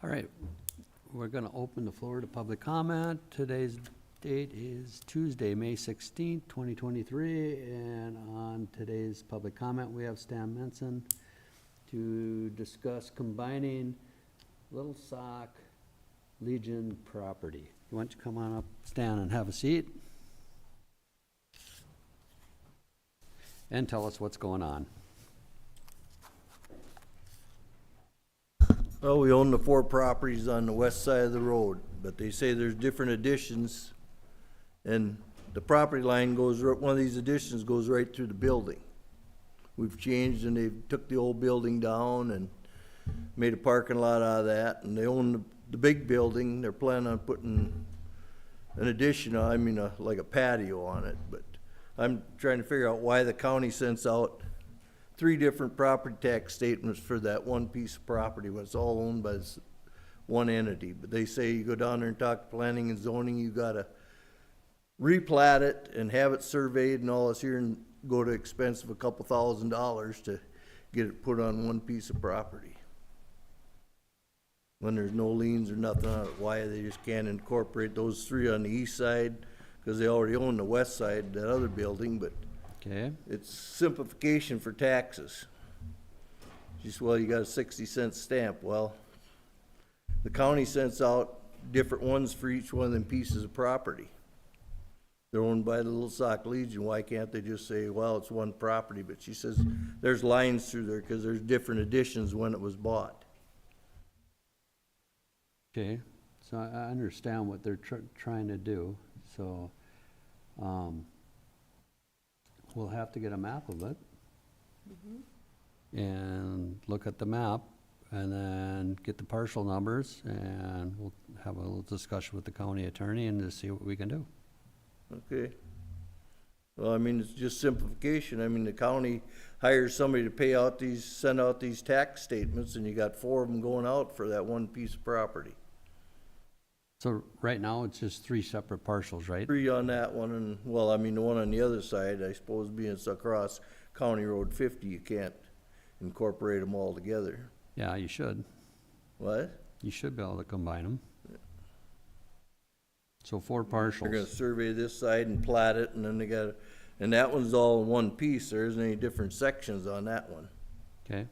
All right, we're going to open the floor to public comment. Today's date is Tuesday, May 16th, 2023, and on today's public comment, we have Stan Menson to discuss combining Little Sock Legion property. You want to come on up, Stan, and have a seat? And tell us what's going on. Well, we own the 4 properties on the west side of the road, but they say there's different additions, and the property line goes, one of these additions goes right through the building. We've changed, and they took the old building down and made a parking lot out of that, and they own the big building. They're planning on putting an addition, like a patio on it, but I'm trying to figure out why the county sends out 3 different property tax statements for that one piece of property when it's all owned by this one entity. But they say you go down there and talk to planning and zoning, you gotta replat it and have it surveyed and all this here and go to expense of a couple $1,000s to get it put on one piece of property. When there's no liens or nothing on it, why they just can't incorporate those 3 on the east side, because they already own the west side, that other building, but Okay. it's simplification for taxes. Just, well, you got a 60-cent stamp. Well, the county sends out different ones for each one of them pieces of property. They're owned by the Little Sock Legion. Why can't they just say, well, it's one property? But she says there's lines through there because there's different additions when it was bought. Okay, so I understand what they're trying to do, so, we'll have to get a map of it. And look at the map, and then get the parcel numbers, and we'll have a little discussion with the county attorney and to see what we can do. Okay. Well, it's just simplification. The county hires somebody to pay out these, send out these tax statements, and you got 4 of them going out for that one piece of property. So right now, it's just 3 separate parcels, right? 3 on that one, and, well, the one on the other side, I suppose being it's across County Road 50, you can't incorporate them all together. Yeah, you should. What? You should be able to combine them. So 4 They're gonna parcels. survey this side and plat it, and then they gotta, and that one's all in one piece. There isn't any different sections on that one. Okay,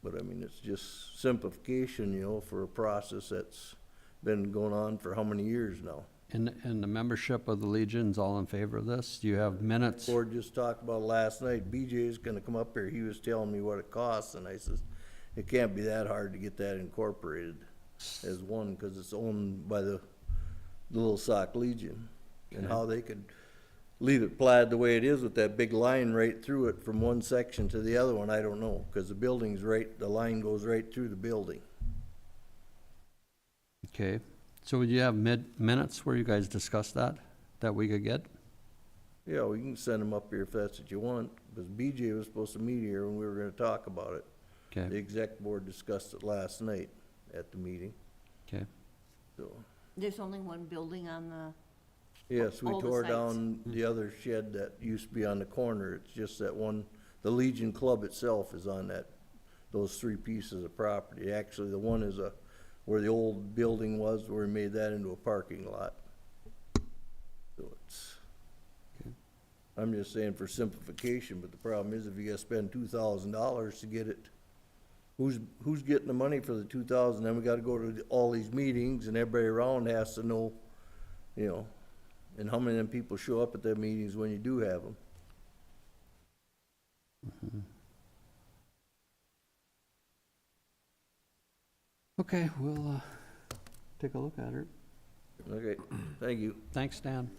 But it's just simplification, for a process that's been going on for how many years now? and the membership of the Legion's all in favor of this? Do you have minutes? Board just talked about last night, BJ's gonna come up here, he was telling me what it costs, and I says, it can't be that hard to get that incorporated as one, cause it's owned by the Little Sock Legion. And Okay. how they could leave it platted the way it is with that big line right through it from one section to the other one, I don't know, cause the building's right, the line goes right through the building. Okay, so would you have minutes where you guys discuss that we could get? Yeah, we can send them up here if that's what you want, because BJ was supposed to meet here when we were gonna talk about it. The Okay, exec board discussed it last night at the meeting, okay, so. There's only one building on the, Yes, we All the tore sites. down the other shed that used to be on the corner. It's just that one, the Legion Club itself is on those 3 pieces of property. Actually, the one is where the old building was, where we made that into a parking lot. So it's, Okay. I'm just saying for simplification, but the problem is if you gotta spend $2,000 to get it, who's getting the money for the 2,000? Then we gotta go to all these meetings and everybody around has to know, and how many of them people show up at their meetings when you do have them? okay, we'll, take a look at it. Okay, thank you. Thanks, Dan.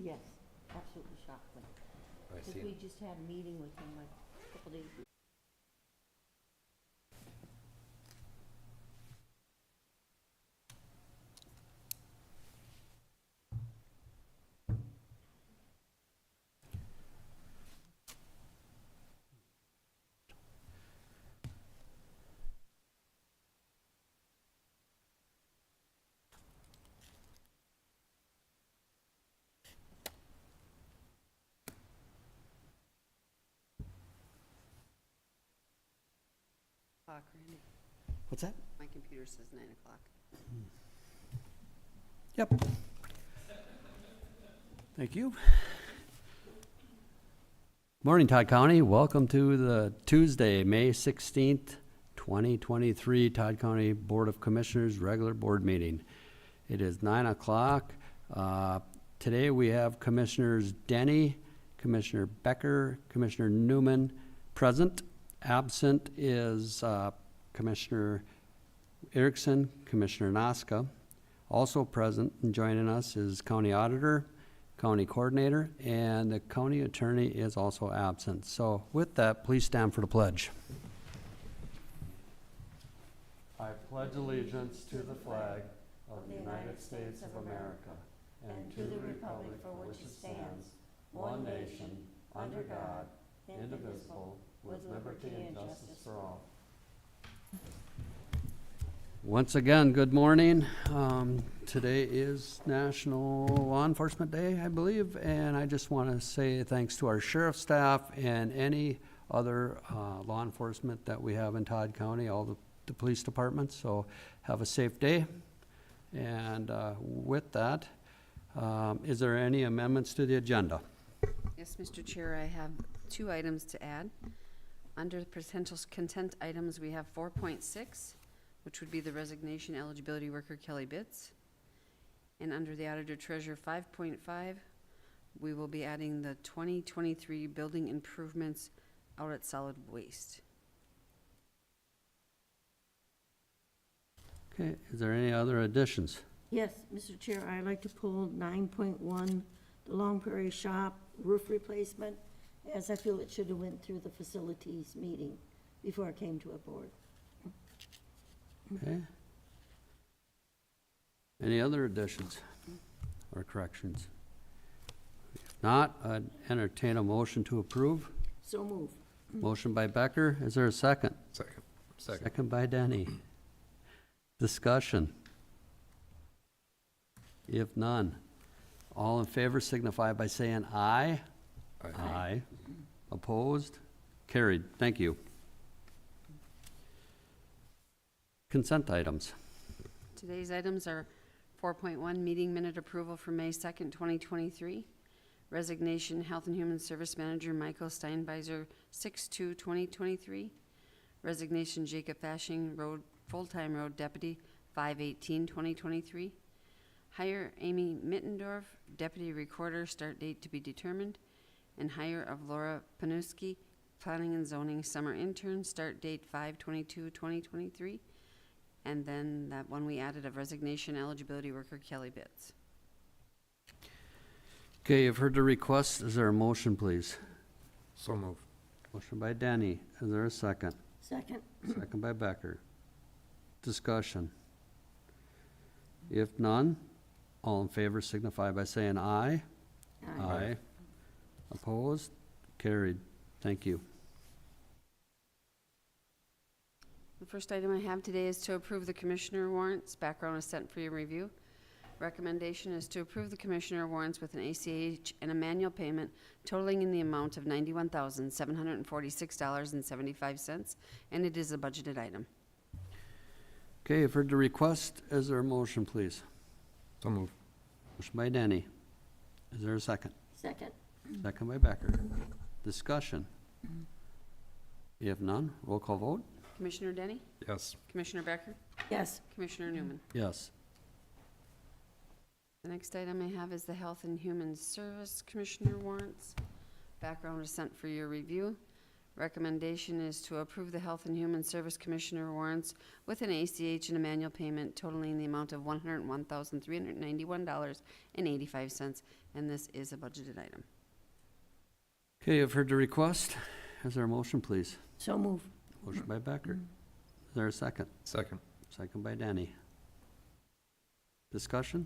yes, absolutely shocked me. Because we just had a meeting with him like a couple days o'clock, Randy. What's that? My computer says 9 o'clock. Yep. Thank you. Morning, Todd County. Welcome to the Tuesday, May 16th, 2023 Todd County Board of Commissioners regular board meeting. It is 9 o'clock. Today we have Commissioners Denny, Commissioner Becker, Commissioner Newman present. Absent is Commissioner Erickson, Commissioner Noska. Also present and joining us is County Auditor, County Coordinator, and the County Attorney is also absent. So with that, please stand for the pledge. I pledge allegiance to the flag of the United States of America and to the republic for which it stands, one nation, under God, indivisible, with liberty and justice for all. Once again, good morning. Today is National Law Enforcement Day, I believe, and I just want to say thanks to our sheriff staff and any other law enforcement that we have in Todd County, all the police departments. So have a safe day. And with that, is there any amendments to the agenda? Yes, Mr. Chair, I have 2 items to add. Under the potential consent items, we have 4.6, which would be the resignation eligibility worker Kelly Bitts. And under the auditor treasurer 5.5, we will be adding the 2023 building improvements out at solid waste. Okay, is there any other additions? Yes, Mr. Chair, I'd like to pull 9.1, the Long Prairie Shop roof replacement, as I feel it should have went through the facilities meeting before it came to a board. Okay. Any other additions or corrections? If not, I'd entertain a motion to approve. So move. Motion by Becker. Is there a second? Second. Second by Denny. Discussion. If none, all in favor signify by saying aye. Aye. Opposed? Carried. Thank you. Consent items. Today's items are 4.1, meeting minute approval for May 2nd, 2023. Resignation, Health and Human Service Manager Michael Steinbeiser, 6/2/2023. Resignation, Jacob Fashing, full-time road deputy, 5/18/2023. Hire Amy Mittendorf, deputy recorder, start date to be determined. And hire of Laura Panuski, planning and zoning summer intern, start date 5/22/2023. And then that one we added of resignation eligibility worker Kelly Bitts. Okay, you've heard the request. Is there a motion, please? So moved. Motion by Denny. Is there a second? Second. Second by Becker. Discussion. If none, all in favor signify by saying aye. Aye. Opposed? Carried. Thank you. The first item I have today is to approve the commissioner warrants. Background is sent for your review. Recommendation is to approve the commissioner warrants with an ACH and a manual payment totaling in the amount of $91,746.75, and it is a budgeted item. Okay, you've heard the request. Is there a motion, please? So moved. Motion by Denny. Is there a second? Second. Second by Becker. Discussion. If none, roll call vote. Commissioner Denny? Yes. Commissioner Becker? Yes. Commissioner Newman? Yes. The next item I have is the Health and Human Service Commissioner warrants. Background is sent for your review. Recommendation is to approve the Health and Human Service Commissioner warrants with an ACH and a manual payment totaling the amount of $101,391.85, and this is a budgeted item. Okay, you've heard the request. Is there a motion, please? So move. Motion by Becker. Is there a second? Second. Second by Denny. Discussion?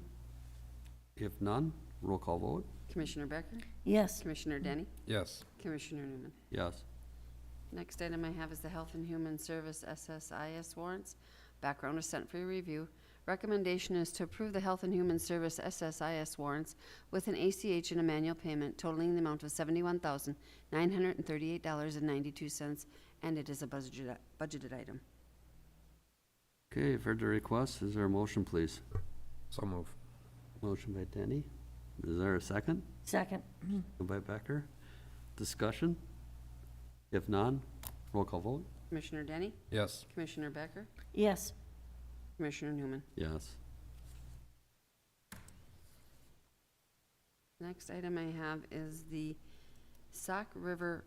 If none, roll call vote. Commissioner Becker? Yes. Commissioner Denny? Yes. Commissioner Newman? Yes. Next item I have is the Health and Human Service SSIS warrants. Background is sent for your review. Recommendation is to approve the Health and Human Service SSIS warrants with an ACH and a manual payment totaling the amount of $71,938.92, and it is a budgeted item. Okay, you've heard the request. Is there a motion, please? So move. Motion by Denny. Is there a second? Second. Second by Becker. Discussion? If none, roll call vote. Commissioner Denny? Yes. Commissioner Becker? Yes. Commissioner Newman? Yes. Next item I have is the Sauk River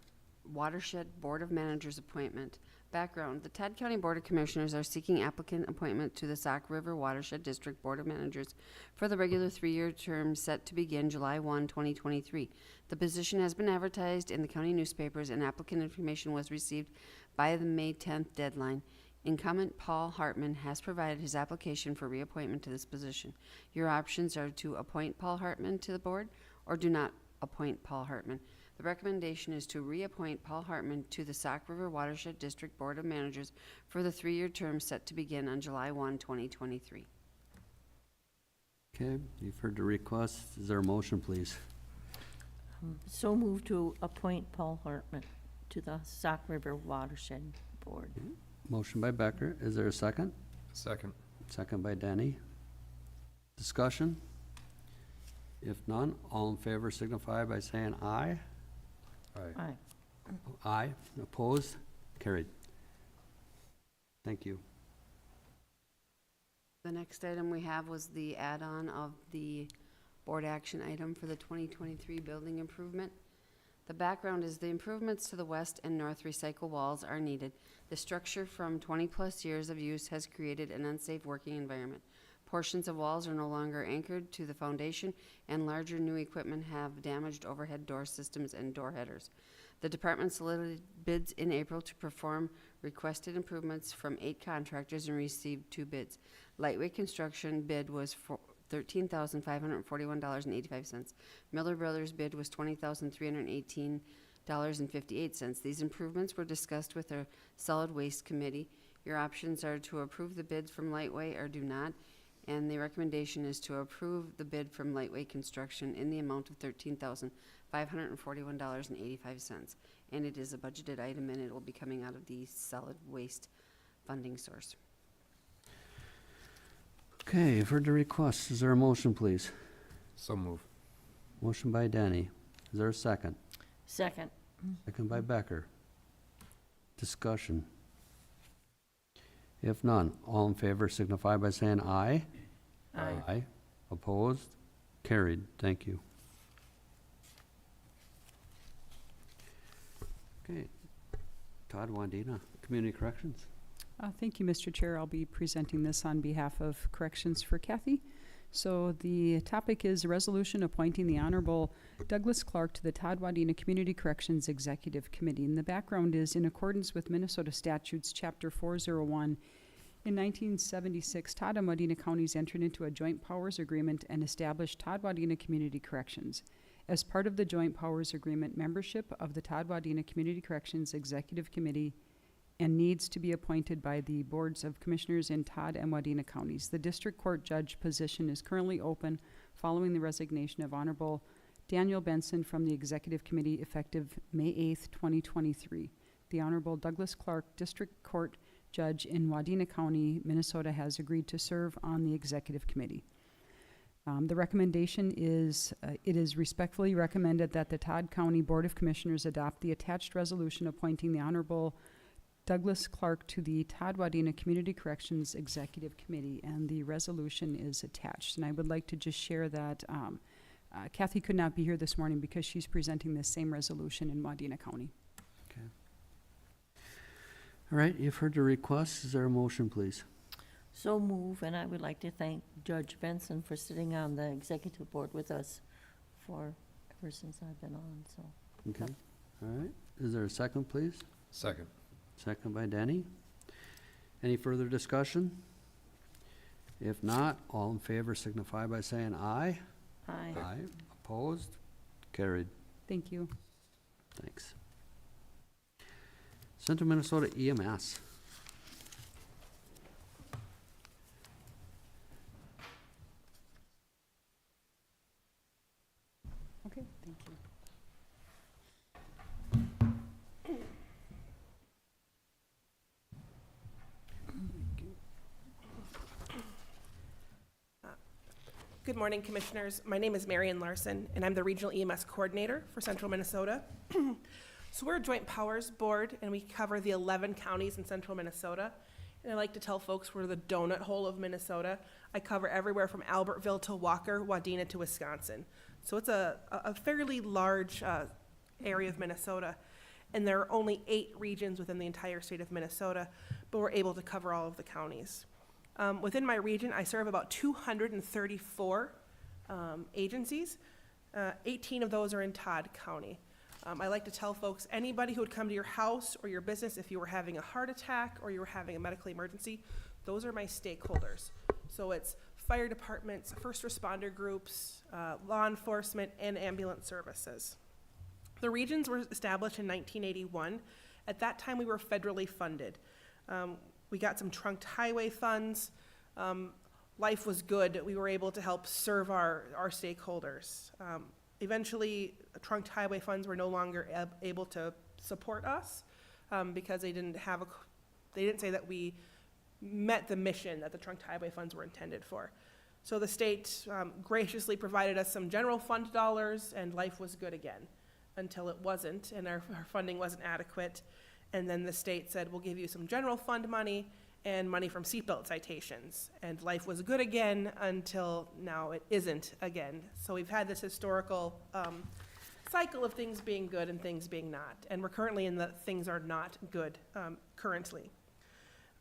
Watershed Board of Managers appointment. Background, the Todd County Board of Commissioners are seeking applicant appointment to the Sauk River Watershed District Board of Managers for the regular 3-year term set to begin July 1, 2023. The position has been advertised in the county newspapers and applicant information was received by the May 10th deadline. Incumbent Paul Hartman has provided his application for reappointment to this position. Your options are to appoint Paul Hartman to the board or do not appoint Paul Hartman. The recommendation is to reappoint Paul Hartman to the Sauk River Watershed District Board of Managers for the 3-year term set to begin on July 1, 2023. Okay, you've heard the request. Is there a motion, please? So move to appoint Paul Hartman to the Sauk River Watershed Board. Motion by Becker. Is there a second? Second. Second by Denny. Discussion? If none, all in favor signify by saying aye. Aye. Aye. Aye. Opposed? Carried. Thank you. The next item we have was the add-on of the board action item for the 2023 building improvement. The background is the improvements to the west and north recycle walls are needed. The structure from 20-plus years of use has created an unsafe working environment. Portions of walls are no longer anchored to the foundation, and larger new equipment have damaged overhead door systems and door headers. The department solicited bids in April to perform requested improvements from 8 contractors and received 2 bids. Lightweight construction bid was for $13,541.85. Miller Brothers bid was $20,318.58. These improvements were discussed with our solid waste committee. Your options are to approve the bids from Lightweight or do not. And the recommendation is to approve the bid from Lightweight Construction in the amount of $13,541.85. And it is a budgeted item, and it will be coming out of the solid waste funding source. Okay, you've heard the request. Is there a motion, please? So move. Motion by Denny. Is there a second? Second. Second by Becker. Discussion? If none, all in favor signify by saying aye. Aye. Aye. Opposed? Carried. Thank you. Okay. Todd, Wandina, Community Corrections. Thank you, Mr. Chair. I'll be presenting this on behalf of Corrections for Kathy. So the topic is a resolution appointing the Honorable Douglas Clark to the Todd Wadena Community Corrections Executive Committee. And the background is in accordance with Minnesota Statutes, Chapter 401. In 1976, Todd and Wadena counties entered into a joint powers agreement and established Todd Wadena Community Corrections. As part of the joint powers agreement, membership of the Todd Wadena Community Corrections Executive Committee and needs to be appointed by the boards of commissioners in Todd and Wadena counties. The district court judge position is currently open following the resignation of Honorable Daniel Benson from the executive committee effective May 8th, 2023. The Honorable Douglas Clark, district court judge in Wadena County, Minnesota, has agreed to serve on the executive committee. The recommendation is, it is respectfully recommended that the Todd County Board of Commissioners adopt the attached resolution appointing the Honorable Douglas Clark to the Todd Wadena Community Corrections Executive Committee, and the resolution is attached. And I would like to just share that Kathy could not be here this morning because she's presenting this same resolution in Wadena County. Okay. All right, you've heard the request. Is there a motion, please? So move, and I would like to thank Judge Benson for sitting on the executive board with us for ever since I've been on, so. Okay. All right. Is there a second, please? Second. Second by Denny. Any further discussion? If not, all in favor signify by saying aye. Aye. Aye. Opposed? Carried. Thank you. Thanks. Central Minnesota EMS. Okay, thank you. Good morning, Commissioners. My name is Marion Larson, and I'm the Regional EMS Coordinator for Central Minnesota. So we're a joint powers board, and we cover the 11 counties in Central Minnesota. And I like to tell folks we're the donut hole of Minnesota. I cover everywhere from Albertville to Walker, Wadena to Wisconsin. So it's a fairly large area of Minnesota. And there are only 8 regions within the entire state of Minnesota, but we're able to cover all of the counties. Within my region, I serve about 234 agencies. 18 of those are in Todd County. I like to tell folks, anybody who would come to your house or your business if you were having a heart attack or you were having a medical emergency, those are my stakeholders. So it's fire departments, first responder groups, law enforcement, and ambulance services. The regions were established in 1981. At that time, we were federally funded. We got some trunked highway funds. Life was good. We were able to help serve our stakeholders. Eventually, trunked highway funds were no longer able to support us because they didn't say that we met the mission that the trunked highway funds were intended for. So the state graciously provided us some general fund dollars, and life was good again until it wasn't, and our funding wasn't adequate. And then the state said, we'll give you some general fund money and money from seatbelt citations. And life was good again until now it isn't again. So we've had this historical cycle of things being good and things being not. And we're currently in the things are not good currently.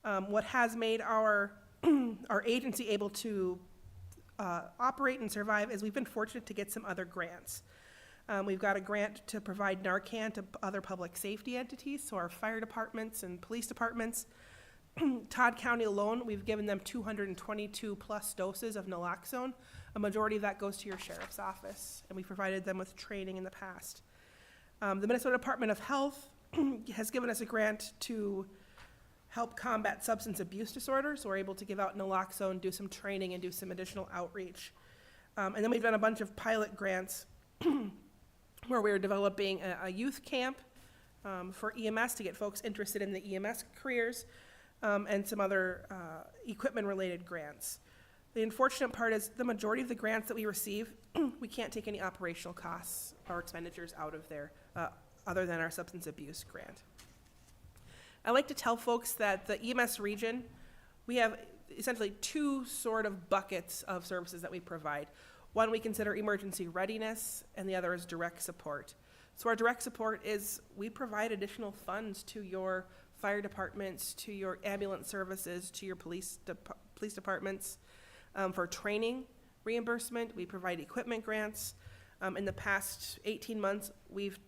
What has made our agency able to operate and survive is we've been fortunate to get some other grants. We've got a grant to provide Narcan to other public safety entities, so our fire departments and police departments. Todd County alone, we've given them 222 plus doses of naloxone. A majority of that goes to your sheriff's office, and we provided them with training in the past. The Minnesota Department of Health has given us a grant to help combat substance abuse disorders. So we're able to give out naloxone, do some training, and do some additional outreach. And then we've done a bunch of pilot grants where we're developing a youth camp for EMS to get folks interested in the EMS careers, and some other equipment-related grants. The unfortunate part is the majority of the grants that we receive, we can't take any operational costs or expenditures out of there, other than our substance abuse grant. I like to tell folks that the EMS region, we have essentially 2 sort of buckets of services that we provide. One we consider emergency readiness, and the other is direct support. So our direct support is we provide additional funds to your fire departments, to your ambulance services, to your police departments for training reimbursement. We provide equipment grants. In the past 18 months, we've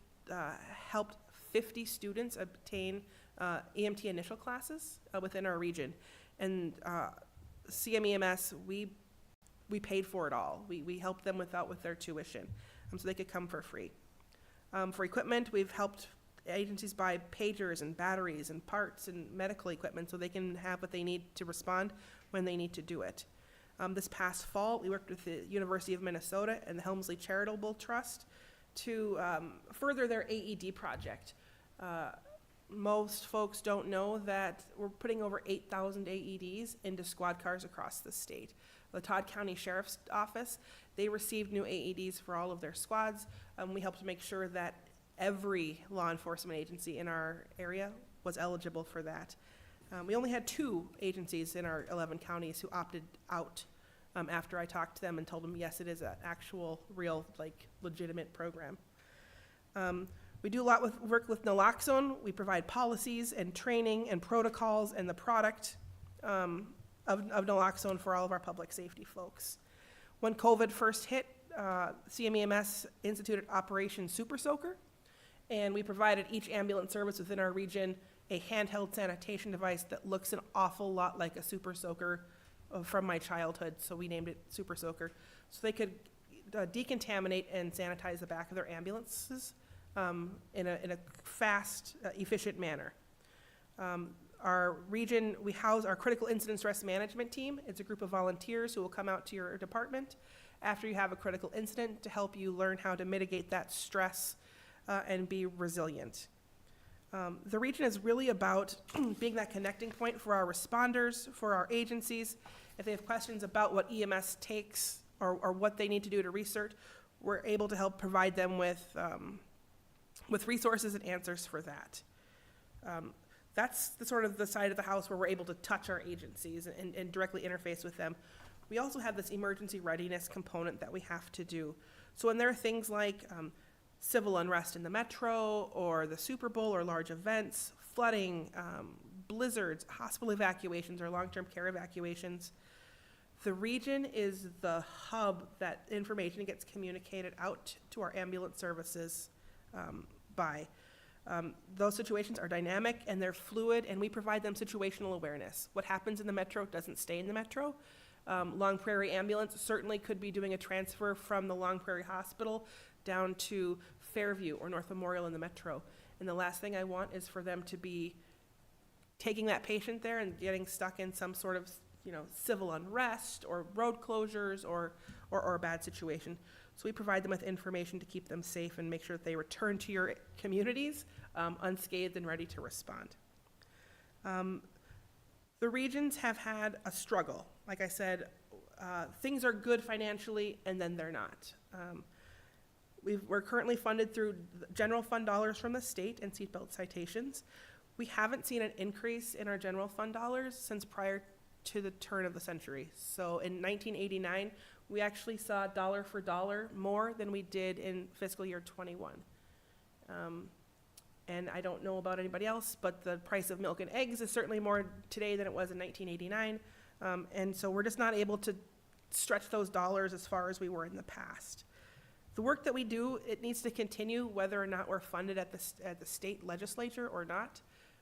helped 50 students obtain EMT initial classes within our region. And CMEMS, we paid for it all. We helped them with their tuition, so they could come for free. For equipment, we've helped agencies buy pagers and batteries and parts and medical equipment so they can have what they need to respond when they need to do it. This past fall, we worked with the University of Minnesota and the Helmsley Charitable Trust to further their AED project. Most folks don't know that we're putting over 8,000 AEDs into squad cars across the state. The Todd County Sheriff's Office, they received new AEDs for all of their squads. We helped make sure that every law enforcement agency in our area was eligible for that. We only had 2 agencies in our 11 counties who opted out after I talked to them and told them, yes, it is an actual, real, legitimate program. We do a lot with work with naloxone. We provide policies and training and protocols and the product of naloxone for all of our public safety folks. When COVID first hit, CMEMS instituted Operation Super Soaker, and we provided each ambulance service within our region a handheld sanitation device that looks an awful lot like a Super Soaker from my childhood, so we named it Super Soaker, so they could decontaminate and sanitize the back of their ambulances in a fast, efficient manner. Our region, we house our critical incident stress management team. It's a group of volunteers who will come out to your department after you have a critical incident to help you learn how to mitigate that stress and be resilient. The region is really about being that connecting point for our responders, for our agencies. If they have questions about what EMS takes or what they need to do to research, we're able to help provide them with resources and answers for that. That's the sort of the side of the house where we're able to touch our agencies and directly interface with them. We also have this emergency readiness component that we have to do. So when there are things like civil unrest in the metro, or the Super Bowl, or large events, flooding, blizzards, hospital evacuations, or long-term care evacuations, the region is the hub that information gets communicated out to our ambulance services by. Those situations are dynamic and they're fluid, and we provide them situational awareness. What happens in the metro doesn't stay in the metro. Long Prairie Ambulance certainly could be doing a transfer from the Long Prairie Hospital down to Fairview or North Memorial in the metro. And the last thing I want is for them to be taking that patient there and getting stuck in some sort of, civil unrest or road closures or a bad situation. So we provide them with information to keep them safe and make sure that they return to your communities unscathed and ready to respond. The regions have had a struggle. Like I said, things are good financially, and then they're not. We're currently funded through general fund dollars from the state and seatbelt citations. We haven't seen an increase in our general fund dollars since prior to the turn of the century. So in 1989, we actually saw dollar for dollar more than we did in fiscal year 21. And I don't know about anybody else, but the price of milk and eggs is certainly more today than it was in 1989. And so we're just not able to stretch those dollars as far as we were in the past. The work that we do, it needs to continue whether or not we're funded at the state legislature or not.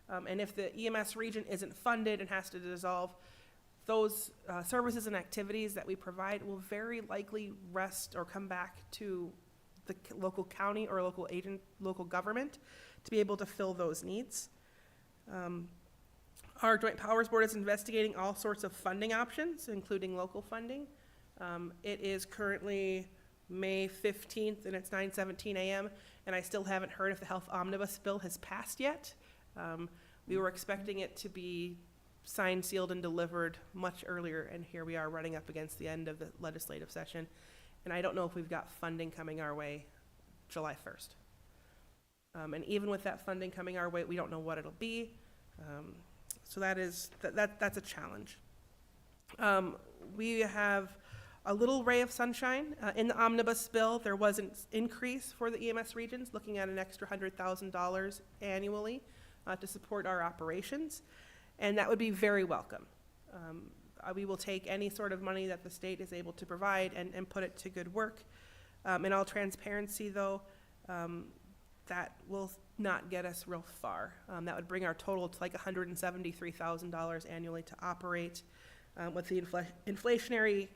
And if the EMS region isn't funded and has to dissolve, those services and activities that we provide will very likely rest or come back to the local county or local government to be able to fill those needs. Our Joint Powers Board is investigating all sorts of funding options, including local funding. It is currently May 15th, and it's 9:17 a.m., and I still haven't heard if the health omnibus bill has passed yet. We were expecting it to be signed, sealed, and delivered much earlier, and here we are running up against the end of the legislative session, and I don't know if we've got funding coming our way July 1st. And even with that funding coming our way, we don't know what it'll be. So that's a challenge. We have a little ray of sunshine. In the omnibus bill, there was an increase for the EMS regions, looking at an extra $100,000 annually to support our operations, and that would be very welcome. We will take any sort of money that the state is able to provide and put it to good work. In all transparency, though, that will not get us real far. That would bring our total to like $173,000 annually to operate. With the inflationary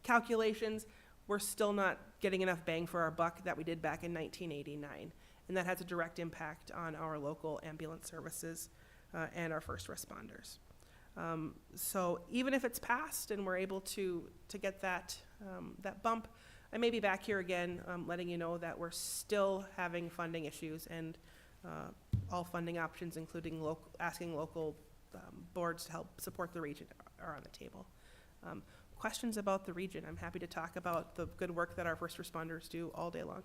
calculations, we're still not getting enough bang for our buck that we did back in 1989. And that has a direct impact on our local ambulance services and our first responders. So even if it's passed and we're able to get that bump, I may be back here again letting you know that we're still having funding issues, and all funding options, including asking local boards to help support the region, are on the table. Questions about the region? I'm happy to talk about the good work that our first responders do all day long.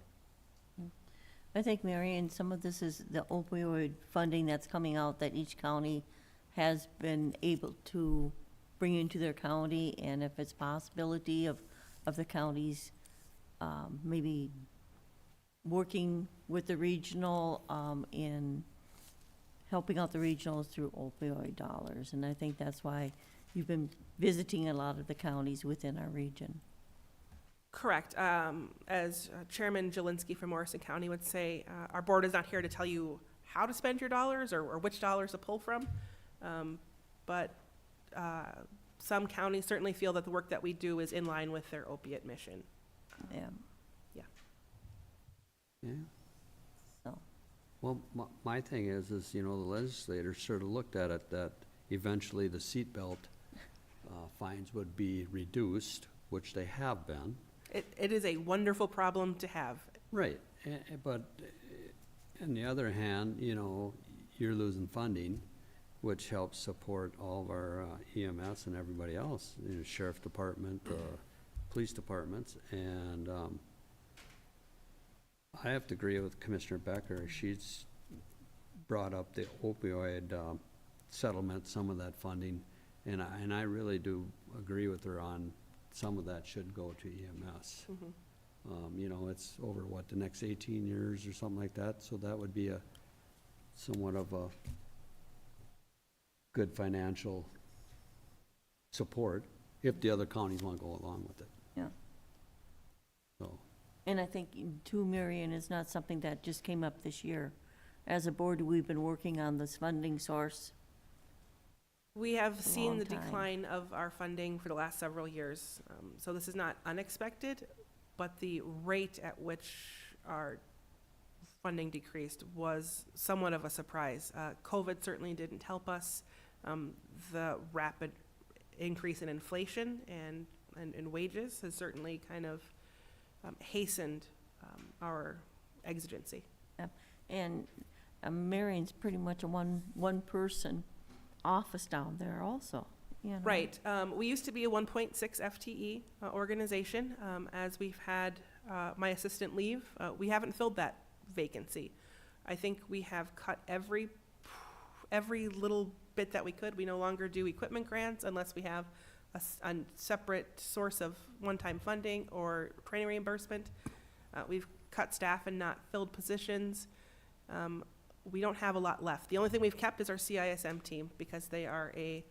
I think, Marion, some of this is the opioid funding that's coming out that each county has been able to bring into their county, and if it's possibility of the counties maybe working with the regional in helping out the regionals through opioid dollars. And I think that's why you've been visiting a lot of the counties within our region. Correct. As Chairman Jelinski from Morrison County would say, our board is not here to tell you how to spend your dollars or which dollars to pull from. But some counties certainly feel that the work that we do is in line with their opiate mission. Yeah. Yeah. So. Well, my thing is, the legislators sort of looked at it that eventually the seatbelt fines would be reduced, which they have been. It is a wonderful problem to have. Right, but on the other hand, you're losing funding, which helps support all of our EMS and everybody else, you know, sheriff department, police departments, and I have to agree with Commissioner Becker. She's brought up the opioid settlement, some of that funding, and I really do agree with her on some of that should go to EMS. You know, it's over, what, the next 18 years or something like that, so that would be a somewhat of a good financial support if the other counties want to go along with it. Yeah. So, And I think too, Marion, is not something that just came up this year. As a board, we've been working on this funding source. We have seen long the time. decline of our funding for the last several years. So this is not unexpected, but the rate at which our funding decreased was somewhat of a surprise. COVID certainly didn't help us. The rapid increase in inflation and wages has certainly kind of hastened our exigency. And Marion's pretty much a one-person office down there also, you know. Right. We used to be a 1.6 FTE organization. As we've had my assistant leave, we haven't filled that vacancy. I think we have cut every little bit that we could. We no longer do equipment grants unless we have a separate source of one-time funding or training reimbursement. We've cut staff and not filled positions. We don't have a lot left. The only thing we've kept is our CISM team because they are a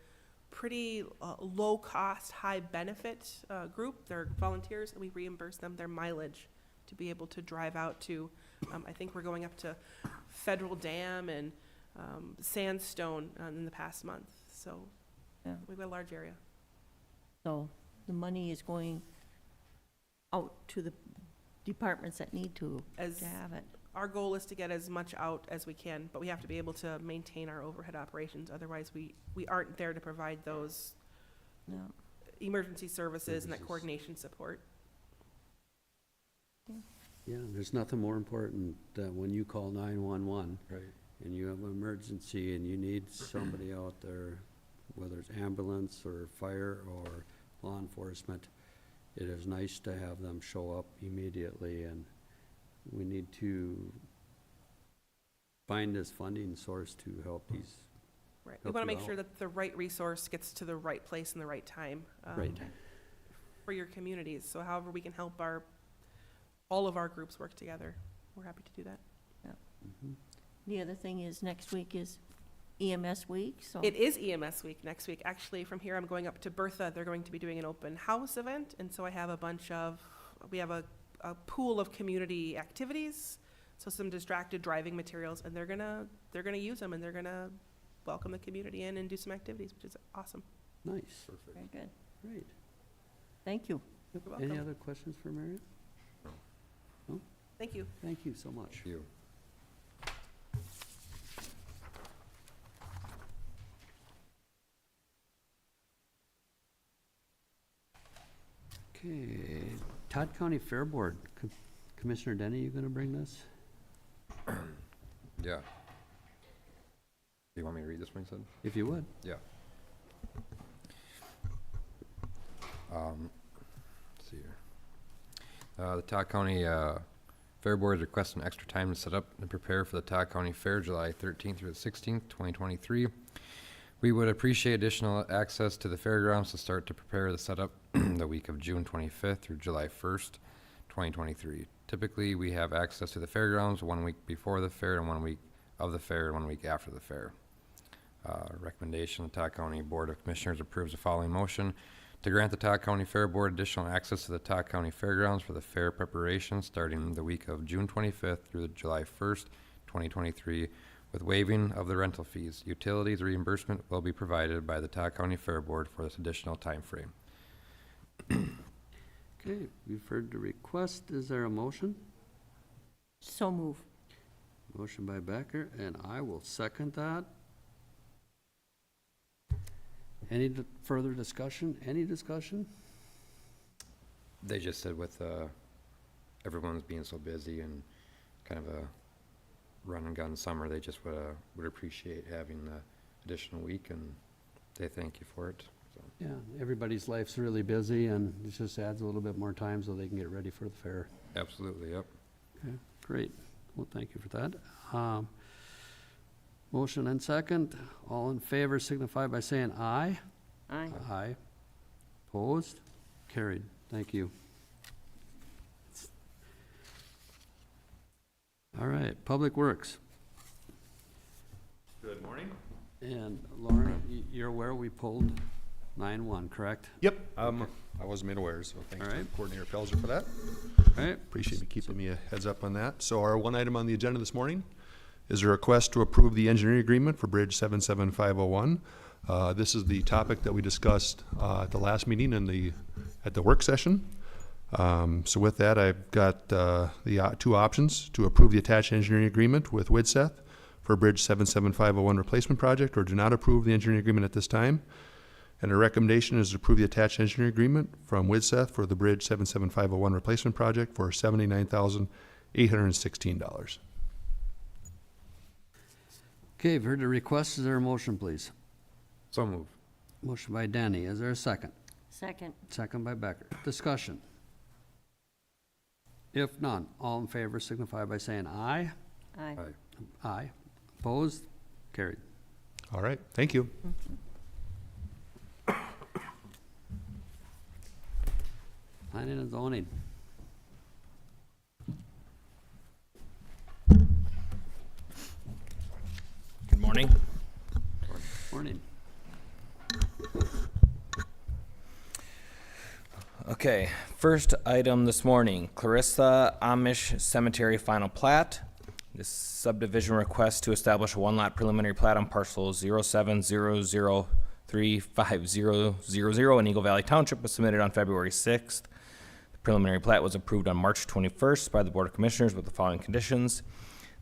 pretty low-cost, high-benefit group. They're volunteers, and we reimburse them their mileage to be able to drive out to, I think we're going up to Federal Dam and Sandstone in the past month. So Yeah. we've got a large area. So the money is going out to the departments that need to As have it. our goal is to get as much out as we can, but we have to be able to maintain our overhead operations. Otherwise, we aren't there to provide those Yeah. emergency services and that Services. coordination support. yeah, there's nothing more important than when you call 911 Right. and you have an emergency and you need somebody out there, whether it's ambulance or fire or law enforcement, it is nice to have them show up immediately, and we need to find this funding source to help these. Right. We Help want to you make sure out. that the right resource gets to the right place in the right time. Right. For your communities. So however we can help all of our groups work together, we're happy to do that. Mhm. The other thing is next week is EMS week, so. It is EMS week next week. Actually, from here, I'm going up to Bertha. They're going to be doing an open house event, and so I have we have a pool of community activities, so some distracted driving materials, and they're gonna use them, and they're gonna welcome the community in and do some activities, which is awesome. Nice, Very good. great. Thank you. You're Any welcome. other questions for Marion? Thank you. Thank you so much. Thank you. Okay, Todd County Fair Board, Commissioner Denny, you gonna bring this? Yeah. Do you want me to read this one, you said? If you would. Yeah. Let's see here. The Todd County Fair Board is requesting extra time to set up and prepare for the Todd County Fair, July 13th through the 16th, 2023. We would appreciate additional access to the fairgrounds to start to prepare the setup the week of June 25th through July 1st, 2023. Typically, we have access to the fairgrounds 1 week before the fair and 1 week of the fair and 1 week after the fair. Recommendation, the Todd County Board of Commissioners approves the following motion to grant the Todd County Fair Board additional access to the Todd County Fairgrounds for the fair preparation starting the week of June 25th through July 1st, 2023, with waiving of the rental fees. Utilities reimbursement will be provided by the Todd County Fair Board for this additional time frame. Okay, we've heard the request. Is there a motion? So move. Motion by Becker, and I will second that. Any further discussion? Any discussion? They just said with everyone's being so busy and kind of a run and gun summer, they just would appreciate having the additional week, and they thank you for it. So, Yeah, everybody's life's really busy, and it just adds a little bit more time so they can get ready for the fair. absolutely, yep. Okay, great. Well, thank you for that. Motion and second. All in favor signify by saying aye. Aye. Aye. Opposed? Carried. Thank you. All right, Public Works. Good morning. And Lauren, you're aware we pulled 9-1, correct? Yep, I was made aware, so thanks All to right. Coordinator Pelzer for that. All right, Appreciate you keeping me a heads up on that. So our one item on the agenda this morning is a request to approve the engineering agreement for Bridge 77501. This is the topic that we discussed at the last meeting at the work session. So with that, I've got the two options: to approve the attached engineering agreement with Widseth for Bridge 77501 replacement project, or do not approve the engineering agreement at this time. And our recommendation is to approve the attached engineering agreement from Widseth for the Bridge 77501 replacement project for $79,816. okay, you've heard the request. Is there a motion, please? So move. Motion by Danny. Is there a second? Second. Second by Becker. Discussion. If none, all in favor signify by saying aye. Aye. Aye. Aye. Opposed? Carried. All right, thank you. Planning and zoning. Good morning. Morning. Okay, first item this morning, Clarissa Amish Cemetery final plat. This subdivision request to establish a one-lot preliminary plat on parcel 0700350000 in Eagle Valley Township was submitted on February 6th. The preliminary plat was approved on March 21st by the Board of Commissioners with the following conditions.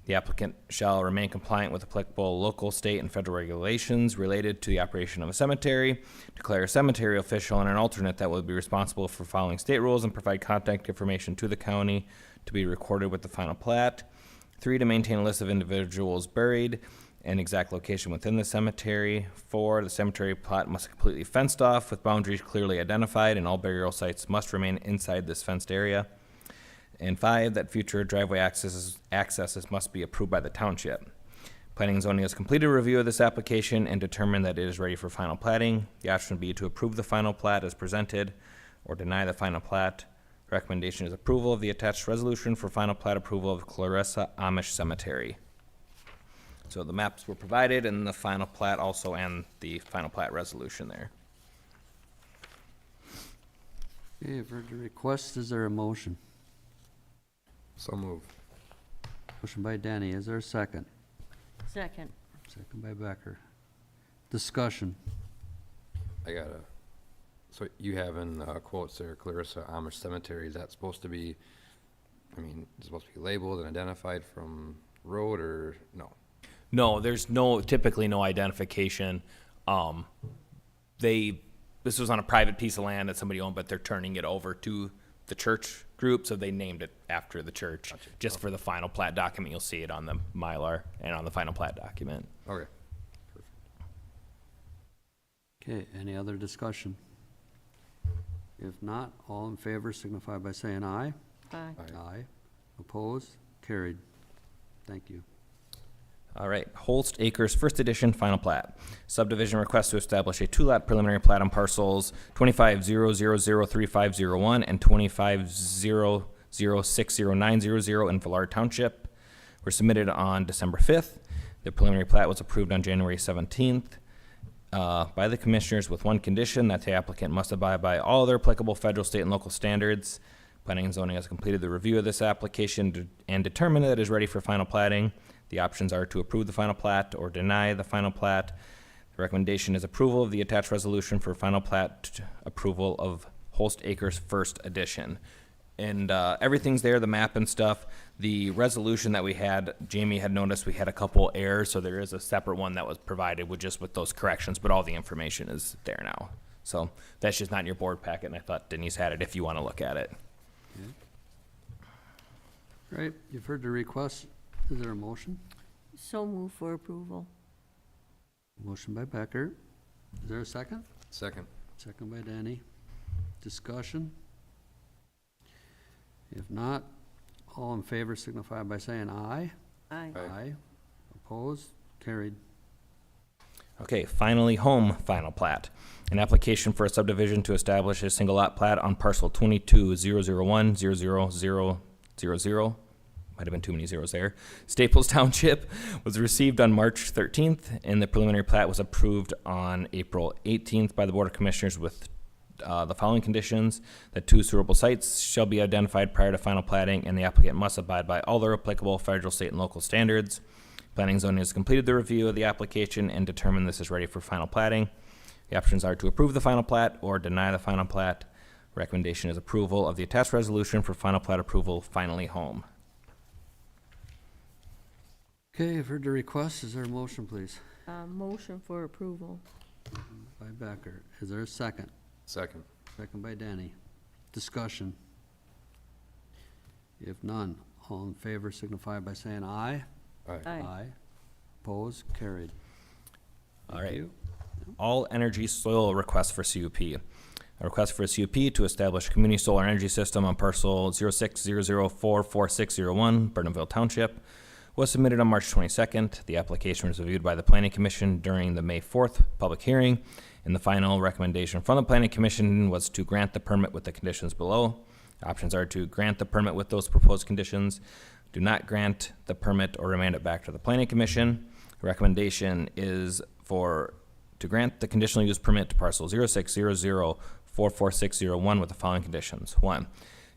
The applicant shall remain compliant with applicable local, state, and federal regulations related to the operation of a cemetery, declare a cemetery official and an alternate that will be responsible for following state rules, and provide contact information to the county to be recorded with the final plat. 3, to maintain a list of individuals buried and exact location within the cemetery. 4, the cemetery plot must be completely fenced off with boundaries clearly identified, and all burial sites must remain inside this fenced area. And 5, that future driveway accesses must be approved by the township. Planning and zoning has completed a review of this application and determined that it is ready for final platting. The option would be to approve the final plat as presented or deny the final plat. Recommendation is approval of the attached resolution for final plat approval of Clarissa Amish Cemetery. So the maps were provided and the final plat also, and the final plat resolution there. Okay, you've heard the request. Is there a motion? So move. Motion by Danny. Is there a second? Second. Second by Becker. Discussion. I got a, so you have in quotes there, Clarissa Amish Cemetery, is that supposed to be, I mean, is it supposed to be labeled and identified from road, or no? No, there's typically no identification. This was on a private piece of land that somebody owned, but they're turning it over to the church group, so they named it after the church. Gotcha. Just for the final plat document, you'll see it on the Mylar and on the final plat document. Okay. Okay, any other discussion? If not, all in favor signify by saying aye. Aye. Aye. Opposed? Carried. Thank you. All right, Holst Acres First Edition Final Plat. Subdivision request to establish a two-lot preliminary plat on parcels 25003501 and 2500609000 in Villard Township were submitted on December 5th. The preliminary plat was approved on January 17th by the commissioners with one condition, that the applicant must abide by all other applicable federal, state, and local standards. Planning and zoning has completed the review of this application and determined that it is ready for final platting. The options are to approve the final plat or deny the final plat. The recommendation is approval of the attached resolution for final plat approval of Holst Acres First Edition. And everything's there, the map and stuff. The resolution that we had, Jamie had noticed we had a couple errors, so there is a separate one that was provided with those corrections, but all the information is there now. So that's just not in your board packet, and I thought Denise had it if you want to look at it. Right, you've heard the request. Is there a motion? So move for approval. Motion by Becker. Is there a second? Second. Second by Danny. Discussion? If not, all in favor signify by saying aye. Aye. Aye. Opposed? Carried. Okay, finally, home final plat. An application for a subdivision to establish a single lot plat on parcel 22-001-00000. Might have been too many zeros there. Staples Township was received on March 13th, and the preliminary plat was approved on April 18th by the Board of Commissioners with the following conditions: that 2 suitable sites shall be identified prior to final platting, and the applicant must abide by all their applicable federal, state, and local standards. Planning and Zoning has completed the review of the application and determined this is ready for final platting. The options are to approve the final plat or deny the final plat. Recommendation is approval of the attached resolution for final plat approval, finally home. Okay, you've heard the request. Is there a motion, please? Motion for approval. By Becker. Is there a second? Second. Second by Danny. Discussion? If none, all in favor signify by saying aye. Aye. Aye. Opposed? Carried. All Thank right. you. All energy soil request for CUP. A request for a CUP to establish a community solar energy system on parcel 0600444601, Burnhamville Township, was submitted on March 22nd. The application was reviewed by the Planning Commission during the May 4th public hearing, and the final recommendation from the Planning Commission was to grant the permit with the conditions below. Options are to grant the permit with those proposed conditions, do not grant the permit, or remand it back to the Planning Commission. The recommendation is to grant the conditional use permit to parcel 0600444601 with the following conditions. 1.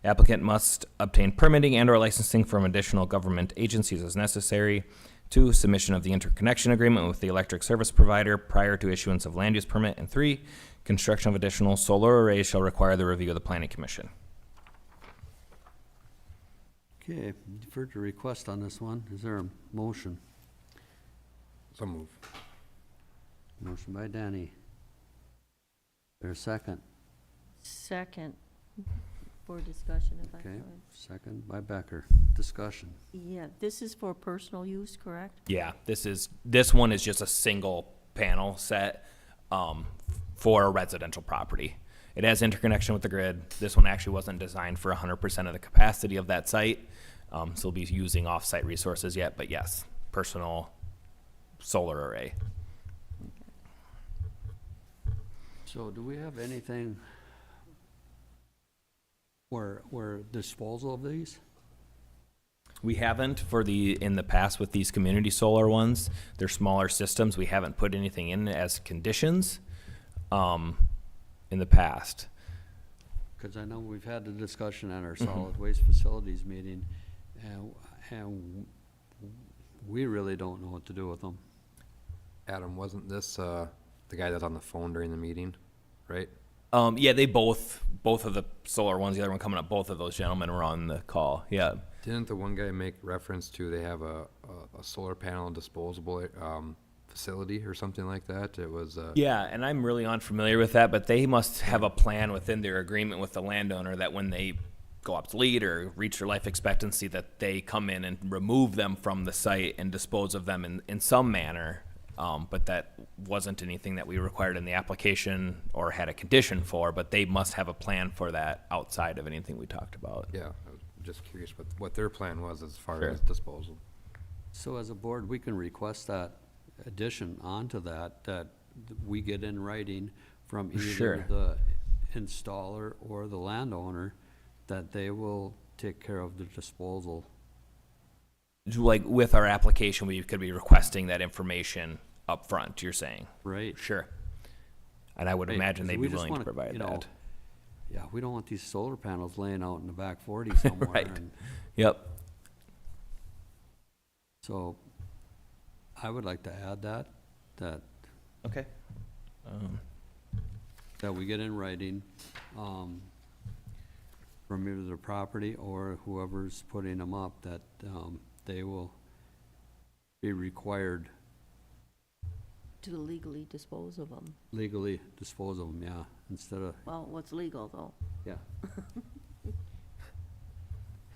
Applicant must obtain permitting and/or licensing from additional government agencies as necessary. 2. Submission of the interconnection agreement with the electric service provider prior to issuance of land use permit. And 3. Construction of additional solar arrays shall require the review of the Planning Commission. Okay, you've heard the request on this one. Is there a motion? So move. Motion by Danny. Is there a second? Second for discussion, if I Okay, could. second by Becker. Discussion. Yeah, this is for personal use, correct? Yeah, this one is just a single panel set for a residential property. It has interconnection with the grid. This one actually wasn't designed for 100% of the capacity of that site, so we'll be using off-site resources yet, but yes, personal solar array. So do we have anything where disposal of these? We haven't in the past with these community solar ones. They're smaller systems. We haven't put anything in as conditions in the past. Because I know we've had the discussion at our solid waste facilities meeting, and we really don't know what to do with them. Adam, wasn't this the guy that's on the phone during the meeting, right? Yeah, they both of the solar ones, the other one coming up, both of those gentlemen were on the call. Yeah. Didn't the one guy make reference to they have a solar panel disposable facility or something like that? It was Yeah, and I'm really unfamiliar with that, but they must have a plan within their agreement with the landowner that when they go obsolete or reach their life expectancy, that they come in and remove them from the site and dispose of them in some manner. But that wasn't anything that we required in the application or had a condition for, but they must have a plan for that outside of anything we talked about. yeah. I was just curious what their plan was as far Sure. as disposal. So as a board, we can request that addition onto that we get in writing from Sure. either the installer or the landowner, that they will take care of the disposal. Like with our application, we could be requesting that information up front, you're saying? Right. Sure. And I would Right, imagine 'cause they'd we be just willing to wanna, provide you know, that. Yeah, we don't want these solar panels laying out in the back 40 somewhere. Right. and Yep. So I would like to add that Okay. that we get in writing, from either the property or whoever's putting them up, that, they will be required To legally dispose of them. legally dispose of them, yeah, instead of, Well, what's legal, though? yeah.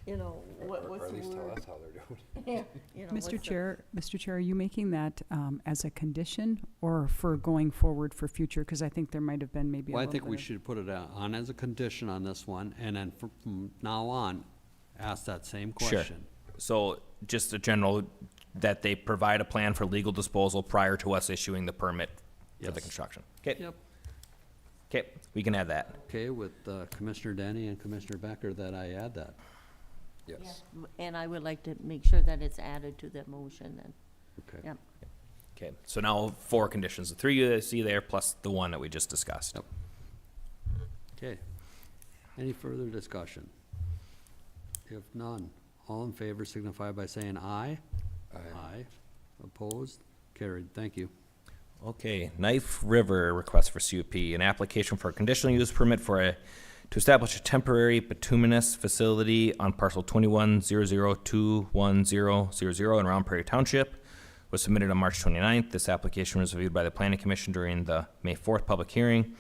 You know, what's the word? how they're doing. Yeah, you know, what's the- Mr. Chair, are you making that as a condition or for going forward for future? Because I think there might have been maybe a Well, I little think bit we of- should put it on as a condition on this one, and then from now on, ask that same Sure. question. So just a general, that they provide a plan for legal disposal prior to us issuing the permit for the Yes. construction. Okay, Yep. okay, we can add that. Okay, with Commissioner Denny and Commissioner Becker, that I add that. Yes. And I would like to make sure that it's added to the motion then. Okay. Yep. Okay, so now 4 conditions, the 3 you see there plus the one that we just discussed. Yep. Okay. Any further discussion? If none, all in favor signify by saying aye. Aye. Opposed? Carried. Thank you. Okay, Knife River request for CUP, an application for a conditional use permit to establish a temporary bituminous facility on parcel 21002100 in Round Prairie Township was submitted on March 29th. This application was reviewed by the Planning Commission during the May 4th public hearing.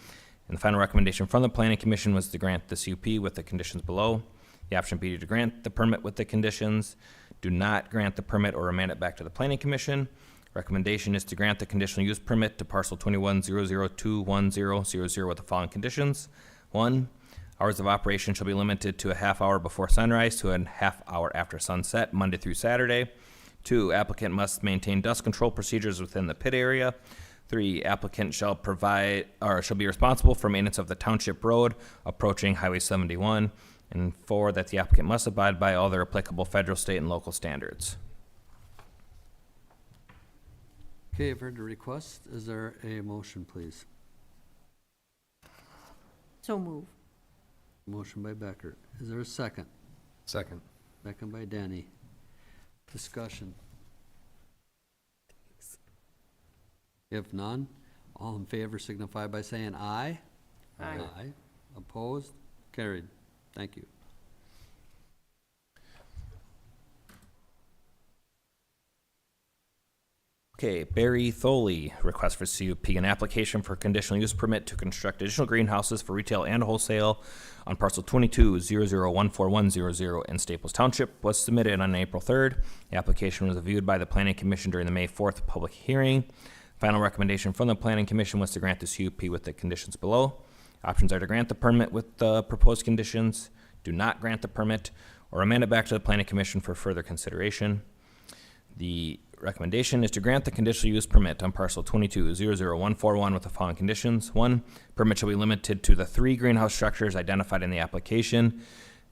And the final recommendation from the Planning Commission was to grant the CUP with the conditions below. The option B to grant the permit with the conditions, do not grant the permit or remand it back to the Planning Commission. Recommendation is to grant the conditional use permit to parcel 21002100 with the following conditions. 1, hours of operation shall be limited to a half hour before sunrise to a half hour after sunset, Monday through Saturday. 2, applicant must maintain dust control procedures within the pit area. 3, applicant shall provide, or shall be responsible for maintenance of the township road approaching Highway 71. And 4, that the applicant must abide by all their applicable federal, state, and local standards. Okay, I've heard the request. Is there a motion, please? So move. Motion by Becker. Is there a second? Second. Second by Denny. Discussion. If none, all in favor signify by saying aye. Aye. Opposed? Carried. Thank you. Okay, Barry Tholey, request for CUP, an application for conditional use permit to construct additional greenhouses for retail and wholesale on parcel 2200141000 in Staples Township was submitted on April 3rd. The application was reviewed by the Planning Commission during the May 4th public hearing. Final recommendation from the Planning Commission was to grant the CUP with the conditions below. Options are to grant the permit with the proposed conditions, do not grant the permit, or amend it back to the Planning Commission for further consideration. The recommendation is to grant the conditional use permit on parcel 22000141 with the following conditions. 1, permit shall be limited to the 3 greenhouse structures identified in the application.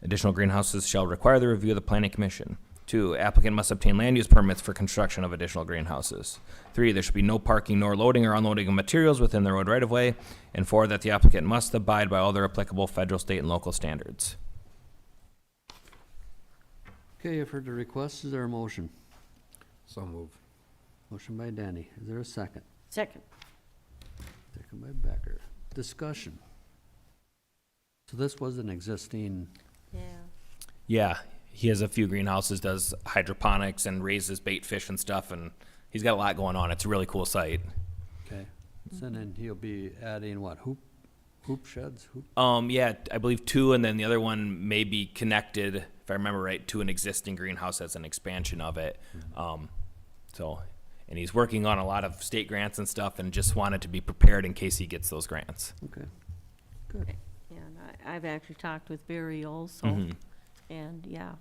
Additional greenhouses shall require the review of the Planning Commission. 2, applicant must obtain land use permits for construction of additional greenhouses. 3, there should be no parking nor loading or unloading of materials within the road right-of-way. And 4, that the applicant must abide by all their applicable federal, state, and local standards. Okay, I've heard the request. Is there a motion? So move. Motion by Danny. Is there a second? Second. Second by Becker. Discussion. So this was an existing, Yeah. Yeah, he has a few greenhouses, does hydroponics and raises bait fish and stuff, and he's got a lot going on. It's a really cool site. okay. So then he'll be adding what, hoop sheds? Yeah, I believe 2, and then the other one may be connected, if I remember right, to an existing greenhouse as an expansion of it. And he's working on a lot of state grants and stuff, and just wanted to be prepared in case he gets those grants. Okay, good. Yeah, and I've actually talked with Barry also, Mhm. and yeah,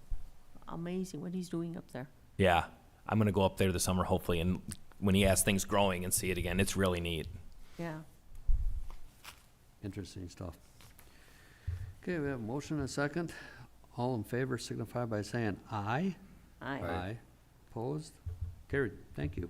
amazing what he's doing up there. Yeah, I'm gonna go up there this summer hopefully, and when he has things growing and see it again, it's really neat. Yeah. Interesting stuff. Okay, we have a motion and a second. All in favor signify by saying aye. Aye. Opposed? Carried. Thank you.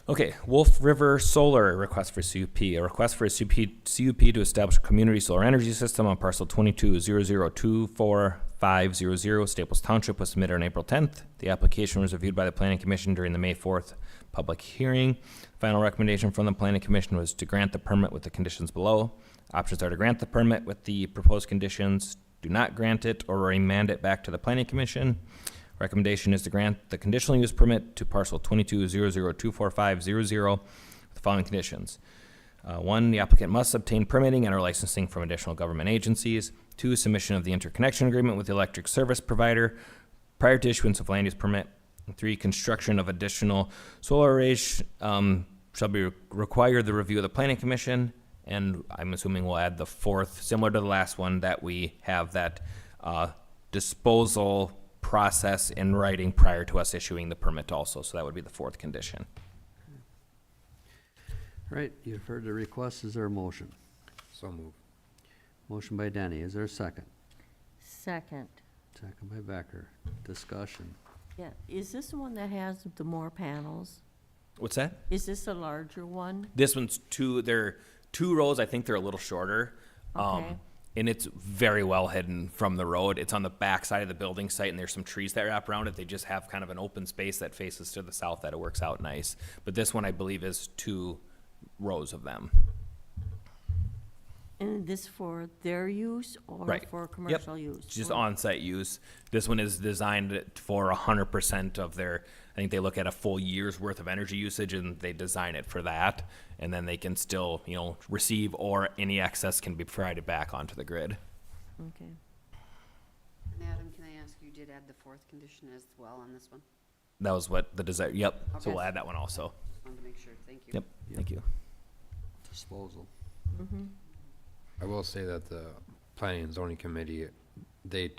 Okay, Wolf River Solar request for CUP. A request for a CUP to establish a community solar energy system on parcel 2200245500 Staples Township was submitted on April 10th. The application was reviewed by the Planning Commission during the May 4th public hearing. Final recommendation from the Planning Commission was to grant the permit with the conditions below. Options are to grant the permit with the proposed conditions, do not grant it, or remand it back to the Planning Commission. Recommendation is to grant the conditional use permit to parcel 2200245500 with the following conditions. One, the applicant must obtain permitting and or licensing from additional government agencies. Two, submission of the interconnection agreement with the electric service provider prior to issuance of land use permit. And three, construction of additional solar arrays shall be require the review of the planning commission. And I'm assuming we'll add the fourth, similar to the last one, that we have that disposal process in writing prior to us issuing the permit also. So that would be the fourth condition. All right, you've heard the request. Is there a motion? So move. Motion by Denny. Is there a second? Second. Second by Becker. Discussion. Yeah, is this the one that has the more panels? What's that? Is this a larger one? This one's they're 2 rows. I think they're a little shorter. Okay. And it's very well hidden from the road. It's on the back side of the building site, and there's some trees that wrap around it. They just have kind of an open space that faces to the south that it works out nice. But this one, I believe, is 2 rows of them. And this for their use or Right. for Yep. commercial use? Just on-site use. This one is designed for 100% of their, I think they look at a full year's worth of energy usage and they design it for that. And then they can still, receive, or any excess can be provided back onto the grid. Okay. And Adam, can I ask, you did add the fourth condition as well on this one? That was what the desire, yep. So Okay. we'll add that one also. Just wanted to make sure, thank you. Yep, thank you. Disposal. I will say that the Planning and Zoning Committee, they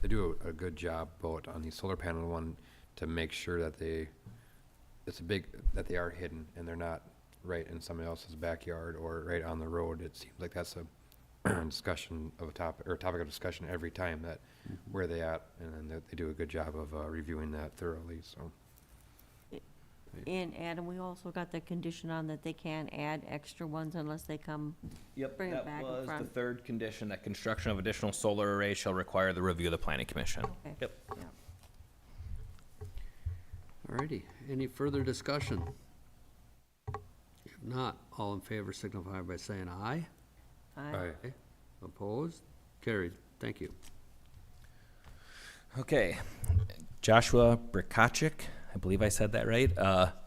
do a good job both on the solar panel one to make sure that they are hidden and they're not right in somebody else's backyard or right on the road. It seems like that's a discussion of a topic of discussion every time that where they at, and then they do a good job of reviewing that thoroughly, so. And Adam, we also got the condition on that they can't add extra ones unless they come. Yep, Bring it that back in was the front. third condition, that construction of additional solar arrays shall require the review of the planning commission. Okay. Yep. Yeah. All righty. Any further discussion? If not, all in favor signify by saying aye. Aye. Aye. Opposed? Carried. Thank you. Okay, Joshua Brikacek, I believe I said that right.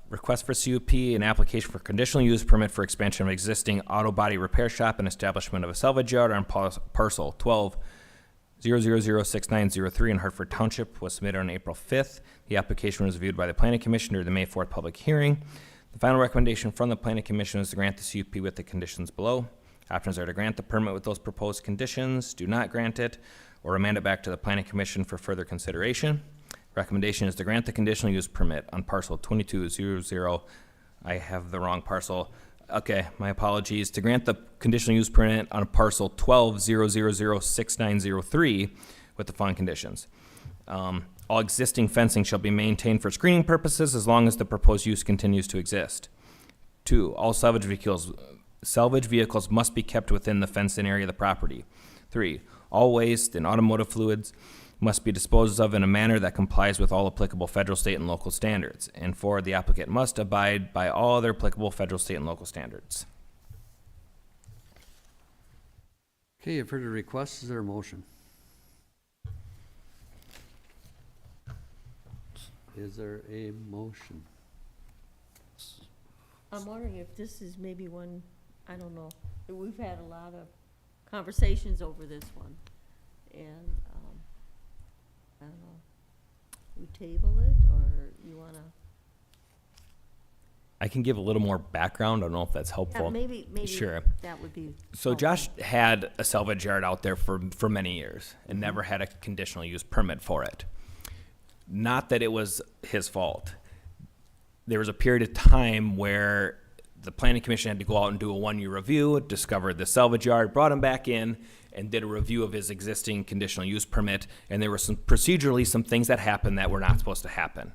Request for CUP, an application for conditional use permit for expansion of existing auto body repair shop and establishment of a salvage yard on parcel 12-0006903 in Hartford Township was submitted on April 5th. The application was reviewed by the Planning Commission during the May 4th public hearing. The final recommendation from the Planning Commission is to grant the CUP with the conditions below. Options are to grant the permit with those proposed conditions, do not grant it, or remand it back to the Planning Commission for further consideration. Recommendation is to grant the conditional use permit on parcel 2200. I have the wrong parcel. Okay, my apologies. To grant the conditional use permit on parcel 12-0006903 with the following conditions. All existing fencing shall be maintained for screening purposes as long as the proposed use continues to exist. 2, all salvage vehicles must be kept within the fenced-in area of the property. 3, all waste and automotive fluids must be disposed of in a manner that complies with all applicable federal, state, and local standards. And 4, the applicant must abide by all other applicable federal, state, and local standards. Okay, you've heard the request. Is there a motion? Is there a motion? I'm wondering if this is maybe one, I don't know, we've had a lot of conversations over this one, and, I don't know, we table it, or you wanna? I can give a little more background. I don't know if that's Yeah, helpful. maybe Sure. that would be. So helpful. Josh had a salvage yard out there for many years and never had a conditional use permit for it. Not that it was his fault. There was a period of time where the planning commission had to go out and do a 1-year review, discovered the salvage yard, brought him back in, and did a review of his existing conditional use permit. And there were procedurally some things that happened that were not supposed to happen.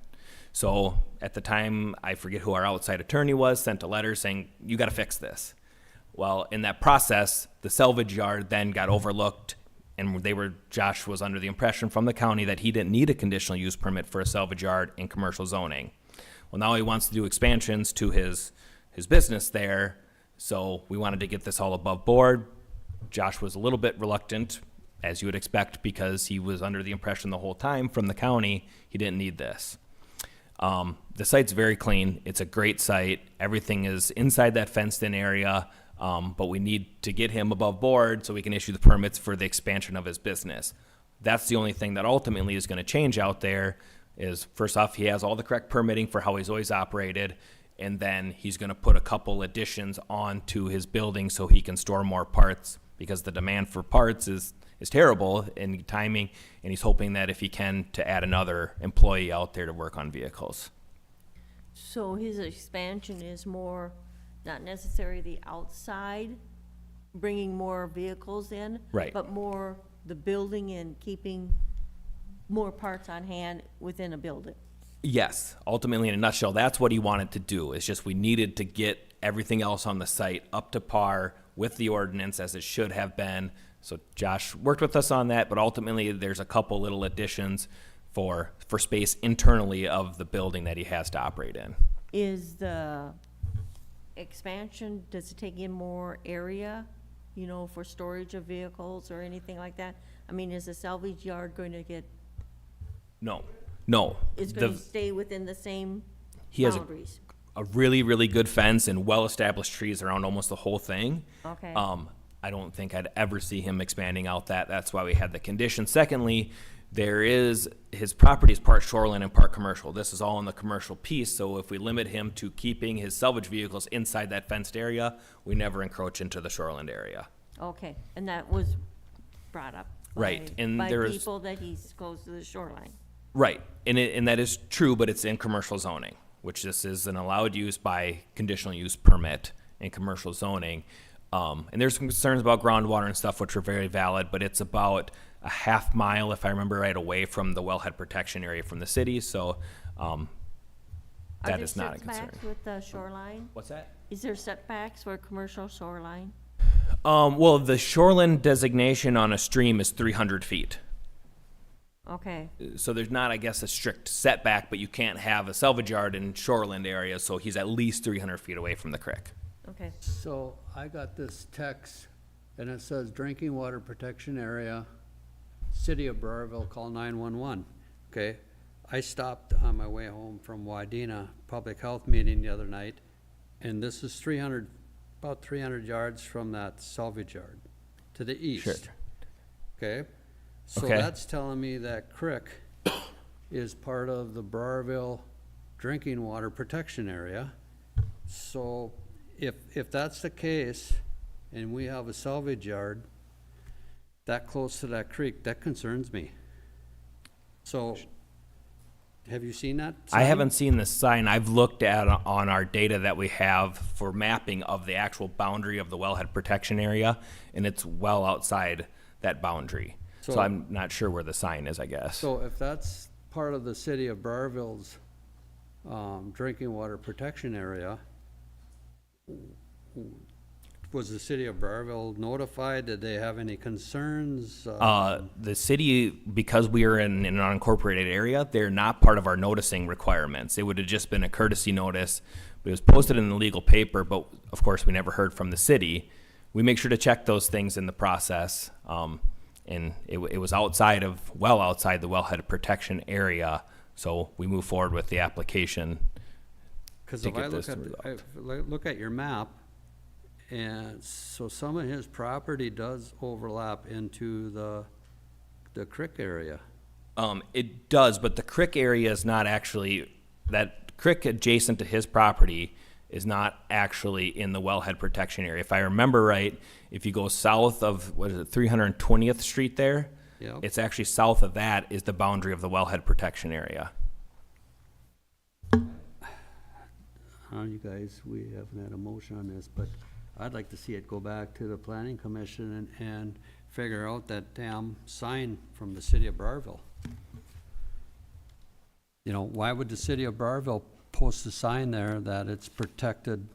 So at the time, I forget who our outside attorney was, sent a letter saying, you gotta fix this. Well, in that process, the salvage yard then got overlooked, and Josh was under the impression from the county that he didn't need a conditional use permit for a salvage yard in commercial zoning. Well, now he wants to do expansions to his business there, so we wanted to get this all above board. Josh was a little bit reluctant, as you would expect, because he was under the impression the whole time from the county he didn't need this. The site's very clean. It's a great site. Everything is inside that fenced-in area, but we need to get him above board so we can issue the permits for the expansion of his business. That's the only thing that ultimately is going to change out there is, first off, he has all the correct permitting for how he's always operated, and then he's going to put a couple additions onto his building so he can store more parts, because the demand for parts is terrible in timing, and he's hoping that if he can, to add another employee out there to work on vehicles. So his expansion is more, not necessarily the outside, bringing more vehicles in. Right. But more the building and keeping more parts on hand within a building. Yes, ultimately, in a nutshell, that's what he wanted to do. It's just we needed to get everything else on the site up to par with the ordinance as it should have been. So Josh worked with us on that, but ultimately there's a couple little additions for space internally of the building that he has to operate in. Is the expansion, does it take in more area, you know, for storage of vehicles or anything like that? I mean, is the salvage yard going to get, No. is going to stay within the same He has boundaries? a really, really good fence and well-established trees around almost the whole thing. Okay. I don't think I'd ever see him expanding out that. That's why we had the condition. Secondly, his property is part shoreline and part commercial. This is all in the commercial piece, so if we limit him to keeping his salvage vehicles inside that fenced area, we never encroach into the shoreline area. Okay, and that was brought up Right, and by there is- people that he's close to the shoreline. Right, and that is true, but it's in commercial zoning, which this is an allowed use by conditional use permit in commercial zoning. And there's some concerns about groundwater and stuff, which are very valid, but it's about a half mile, if I remember right, away from the wellhead protection area from the city, so that is not a concern. Are there setbacks with the shoreline? What's that? Is there setbacks for commercial shoreline? Well, the shoreline designation on a stream is 300 feet. Okay, So there's not, I guess, a strict setback, but you can't have a salvage yard in shoreland areas, so he's at least 300 feet away from the creek. okay. So I got this text, and it says drinking water protection area, City of Burrville, call 911. Okay? I stopped on my way home from Wadena Public Health meeting the other night, and this is about 300 yards from that salvage yard to the east. Sure. Okay? So Okay. that's telling me that creek is part of the Burrville drinking water protection area. So if that's the case, and we have a salvage yard that close to that creek, that concerns me. So, have you seen that I sign? haven't seen the sign. I've looked at on our data that we have for mapping of the actual boundary of the wellhead protection area, and it's well outside that boundary. So So- I'm not sure where the sign is, I guess. So if that's part of the City of Burrville's drinking water protection area, was the City of Burrville notified? Did they have any concerns? The city, because we are in an unincorporated area, they're not part of our noticing requirements. It would have just been a courtesy notice. It was posted in the legal paper, but of course, we never heard from the city. We make sure to check those things in the process. And it was well outside the wellhead protection area. So we move forward with the application. Because to if I get look this at, look at your map, and so some of his property does overlap into the creek area. It does, but the creek area is not actually, that creek adjacent to his property is not actually in the wellhead protection area. If I remember right, if you go south of, what is it, 320th Street there? Yep. It's actually south of that is the boundary of the wellhead protection area. You guys, we haven't had a motion on this, but I'd like to see it go back to the planning commission and figure out that damn sign from the City of Burrville. You know, why would the City of Burrville post a sign there that it's protected,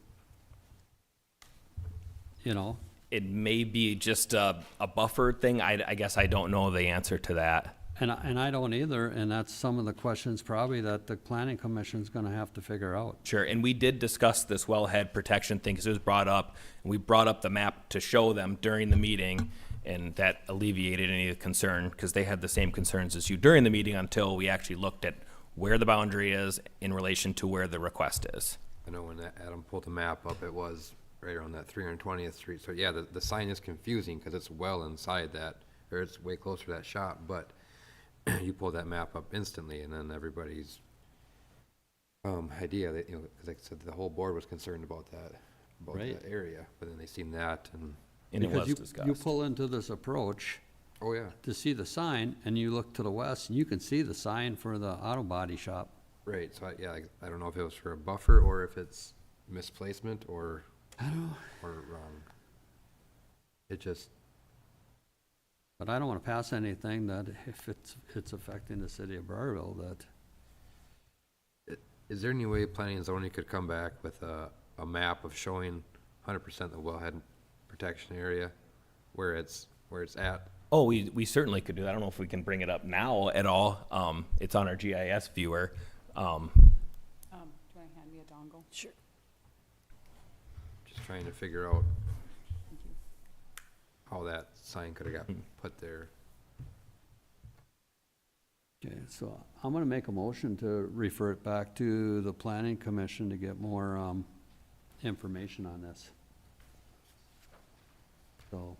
you know? It may be just a buffer thing. I guess I don't know the answer to that. And I don't either, and that's some of the questions probably that the planning commission's gonna have to figure out. Sure, and we did discuss this wellhead protection thing because it was brought up, and we brought up the map to show them during the meeting, and that alleviated any concern because they had the same concerns as you during the meeting until we actually looked at where the boundary is in relation to where the request is. I know when Adam pulled the map up, it was right around that 320th Street. So yeah, the sign is confusing because it's well inside that, or it's way closer to that shop, but you pull that map up instantly, and then everybody's idea that, because like I said, the whole board was concerned about that Right. area, but then they seen that, and And it Because was you discussed. pull into this approach oh yeah, to see the sign, and you look to the west, and you can see the sign for the auto body shop. right. So I don't know if it was for a buffer or if it's misplacement or wrong. It just, But I don't want to pass anything that if it's affecting the city of Burrville, that, is there any way planning and zoning could come back with a map of showing 100% the wellhead protection area where it's at? Oh, we certainly could do that. I don't know if we can bring it up now at all. It's on our GIS viewer. Do I hand you a dongle? Sure. Just trying to figure out how that sign could have got put there. okay, so I'm going to make a motion to refer it back to the planning commission to get more information on this. So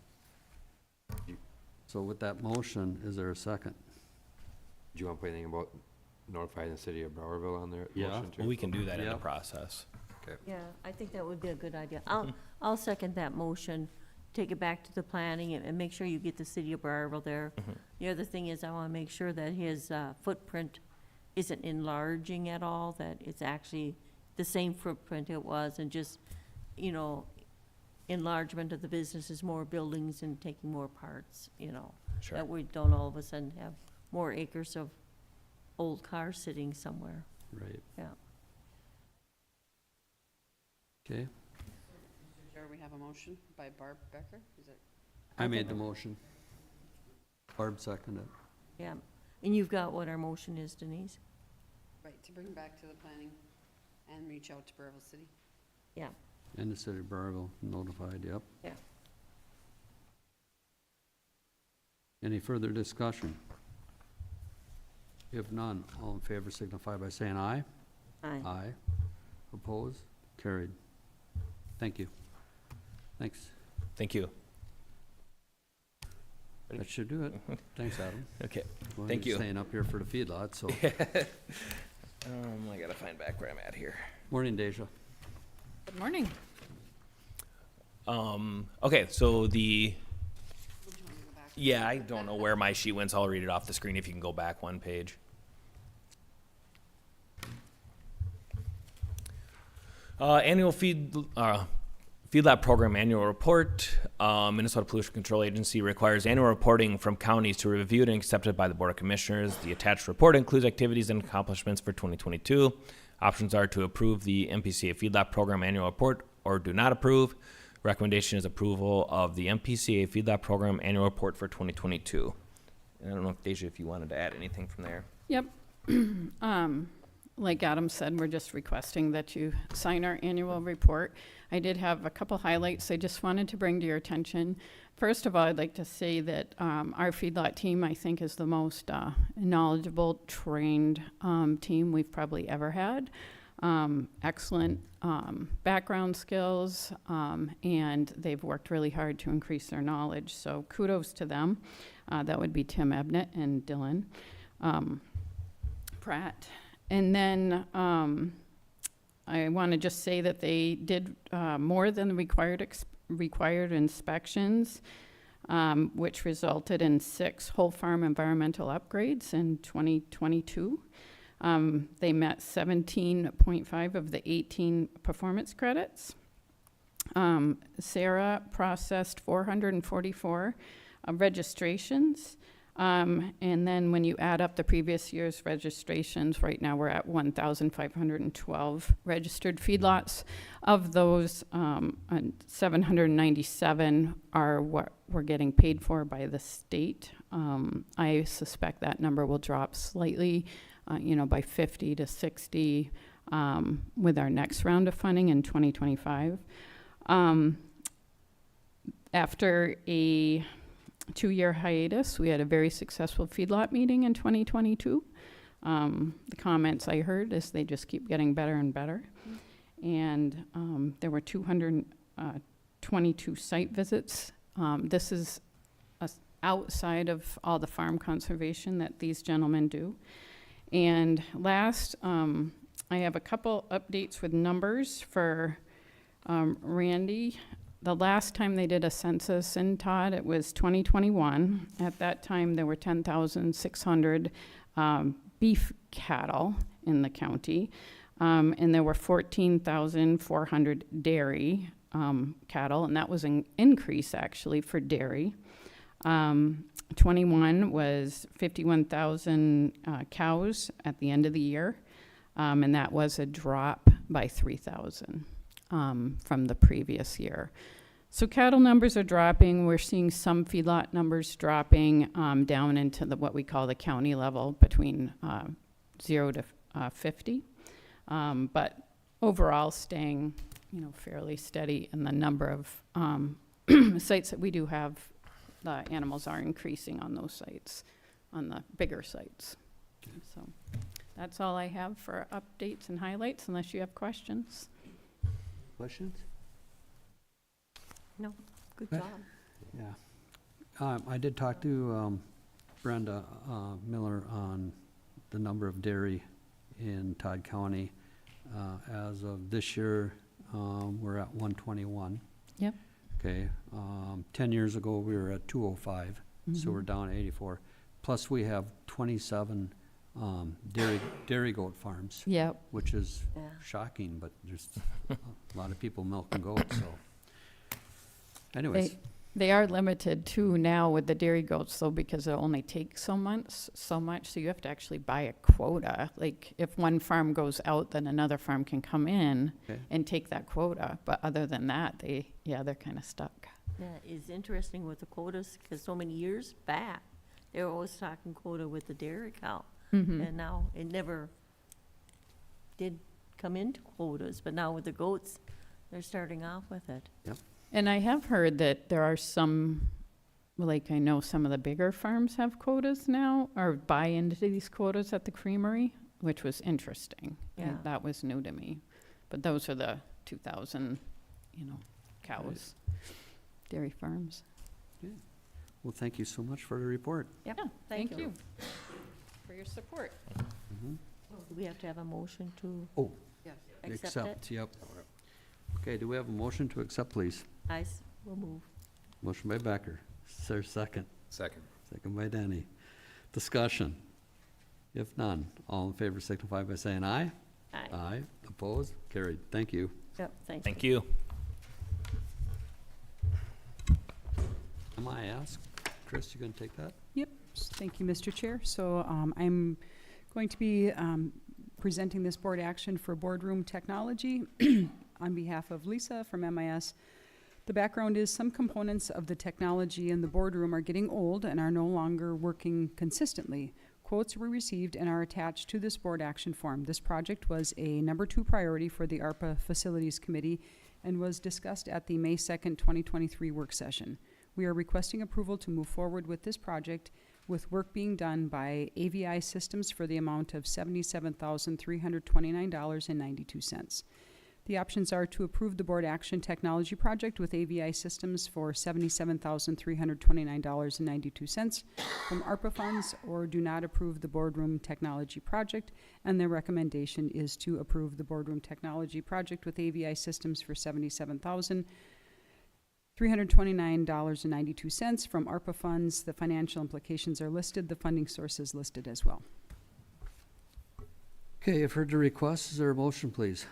with that motion, is there a second? Do you want to put anything about notifying the city of Browerville on their Yeah. motion too? Well, we can do that in the Yep. process. Yeah, I think that would be a good idea. I'll second that motion. Take it back to the planning and make sure you get the city of Briarville there. The other thing is I want to make sure that his footprint isn't enlarging at all, that it's actually the same footprint it was, and just, enlargement of the business is more buildings and taking more parts, Sure. that we don't all of a sudden have more acres of old cars sitting somewhere, Right, yeah. okay. Mr. Chair, we have a motion by Barb Becker. Is it? I made the motion. Barb seconded. Yeah, and you've got what our motion is, Denise? Right, to bring back to the planning and reach out to Burrville City. Yeah, And the city of Burrville notified, yep. yeah. Any further discussion? If none, all in favor signify by saying aye. Aye. Aye. Opposed? Carried. Thank you. Thanks. Thank you. That should do it. Thanks, Adam. Okay. Well, Thank you're you. Staying up here for the feedlot, so. I gotta find back where I'm at here. Morning, Deja. Good morning. Okay, so yeah, I don't know where my sheet went, so I'll read it off the screen if you can go back one page. Annual feedlot program annual report. Minnesota Pollution Control Agency requires annual reporting from counties to be reviewed and accepted by the Board of Commissioners. The attached report includes activities and accomplishments for 2022. Options are to approve the MPCA feedlot program annual report or do not approve. Recommendation is approval of the MPCA feedlot program annual report for 2022. And I don't know if Deja, if you wanted to add anything from there. Yep. Like Adam said, we're just requesting that you sign our annual report. I did have a couple highlights I just wanted to bring to your attention. First of all, I'd like to say that our feedlot team, I think, is the most knowledgeable, trained team we've probably ever had. Excellent background skills, and they've worked really hard to increase their knowledge. So kudos to them. That would be Tim Ebnett and Dylan Pratt. And then I want to just say that they did more than the required inspections, which resulted in 6 whole farm environmental upgrades in 2022. They met 17.5 of the 18 performance credits. Sarah processed 444 registrations. And then when you add up the previous year's registrations, right now we're at 1,512 registered feedlots. Of those, 797 are what we're getting paid for by the state. I suspect that number will drop slightly, by 50 to 60 with our next round of funding in 2025. After a 2-year hiatus, we had a very successful feedlot meeting in 2022. The comments I heard is they just keep getting better and better. And there were 222 site visits. This is outside of all the farm conservation that these gentlemen do. And last, I have a couple updates with numbers for Randy. The last time they did a census in Todd, it was 2021. At that time, there were 10,600 beef cattle in the county, and there were 14,400 dairy cattle, and that was an increase actually for dairy. 21 was 51,000 cows at the end of the year, and that was a drop by 3,000 from the previous year. So cattle numbers are dropping. We're seeing some feedlot numbers dropping down into what we call the county level, between 0 to 50, but overall staying, fairly steady. And the number of sites that we do have, the animals are increasing on those sites, on the bigger sites. So that's all I have for updates and highlights, unless you have questions. Questions? No, good Okay. job. Yeah. I did talk to Brenda Miller on the number of dairy in Todd County. As of this year, we're at 121. Yep. Okay. 10 years ago, we were at 205, so we're down 84. Plus, we have 27 dairy goat farms, Yep. which is Yeah. shocking, but there's a lot of people milking goats, so. Anyways, They are limited too now with the dairy goats though, because it only takes so much, so you have to actually buy a quota. Like if one farm goes out, then another farm can come in Okay. and take that quota. But other than that, they're kind of stuck. Yeah, it's interesting with the quotas, because so many years back, they were always talking quota with the dairy cow. And now it never did come into quotas, but now with the goats, they're starting off with it. And I have heard that there are some, like I know some of the bigger farms have quotas now, or buy into these quotas at the creamery, which was interesting. Yeah. And that was new to me. But those are the 2,000, cows, dairy farms. well, thank you so much for the report. Yep, Yeah, thank thank you. you for your support. Mhm. Do we have to have a motion to Oh, accept it? Yep. Okay, do we have a motion to accept, please? Will move. Motion by Becker. Is there a second? Second. Second by Danny. Discussion. If none, all in favor signify by saying aye. Aye. Aye. Opposed? Carried. Thank you. Yep, thank you. Thank you. Am I asked? Chris, you gonna take that? Yep, thank you, Mr. Chair. So I'm going to be presenting this board action for boardroom technology on behalf of Lisa from MIS. The background is some components of the technology in the boardroom are getting old and are no longer working consistently. Quotes were received and are attached to this board action form. This project was a number 2 priority for the ARPA Facilities Committee and was discussed at the May 2nd, 2023 work session. We are requesting approval to move forward with this project, with work being done by AVI Systems for the amount of $77,329.92. The options are to approve the board action technology project with AVI Systems for $77,329.92 from ARPA funds, or do not approve the boardroom technology project, and their recommendation is to approve the boardroom technology project with AVI Systems for $77,329.92 from ARPA funds. The financial implications are listed. The funding source is listed as well. Okay, you've heard the request. Is there a motion, please?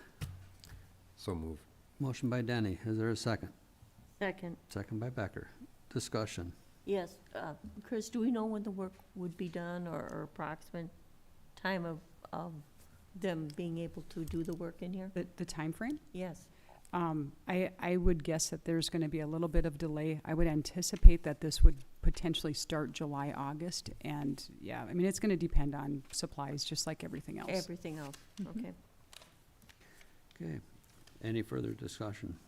So move. Motion by Denny. Is there a second? Second, Second by Becker. Discussion. yes. Chris, do we know when the work would be done, or approximate time of them being able to do the work in here? The timeframe? Yes. I would guess that there's going to be a little bit of delay. I would anticipate that this would potentially start July, August, and yeah, I mean, it's going to depend on supplies, just like everything else. Everything else, okay. Okay. Any further discussion?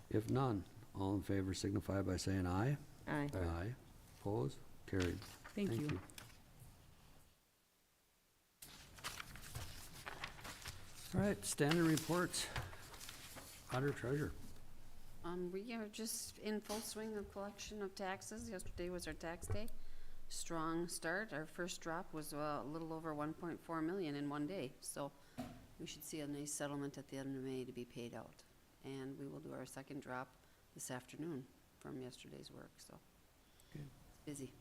If none, all in favor signify by saying aye. Aye. Aye. Opposed? Carried. Thank you. All right, standard reports. Auditor Treasurer. We are just in full swing of collection of taxes. Yesterday was our tax day. Strong start. Our first drop was a little over 1.4 million in one day. So we should see a nice settlement at the end of May to be paid out. And we will do our second drop this afternoon from yesterday's work, so. Okay. It's busy.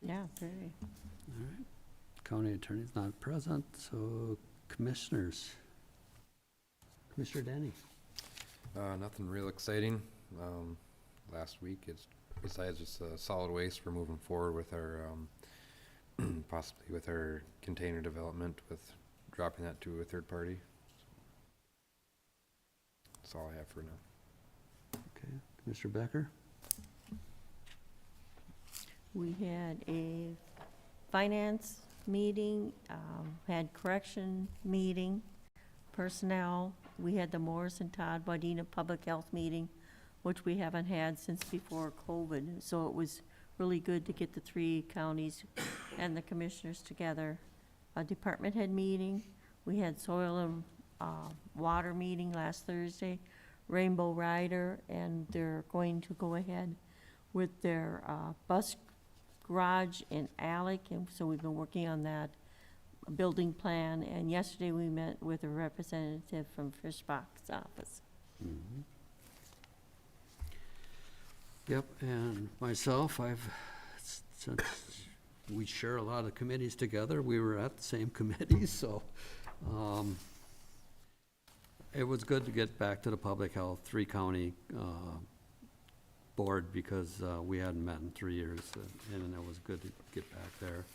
Yeah, very. All right. County Attorney's not present, so Commissioners. Commissioner Denny. Nothing real exciting. Last week, besides just solid waste, we're moving forward with our, possibly with our container development, with dropping that to a third party. That's all I have for now. Okay. Commissioner Becker. We had a finance meeting, had correction meeting, personnel. We had the Morris and Todd Wadena Public Health meeting, which we haven't had since before COVID. So it was really good to get the three counties and the commissioners together. A department head meeting. We had soil and water meeting last Thursday. Rainbow Rider, and they're going to go ahead with their bus garage in Alec, and so we've been working on that building plan. And yesterday we met with a representative from Fishbach's office. Mm-hmm. Yep, and myself, since we share a lot of committees together, we were at the same committees, so it was good to get back to the public health three-county board, because we hadn't met in 3 years, and it was good to get back there.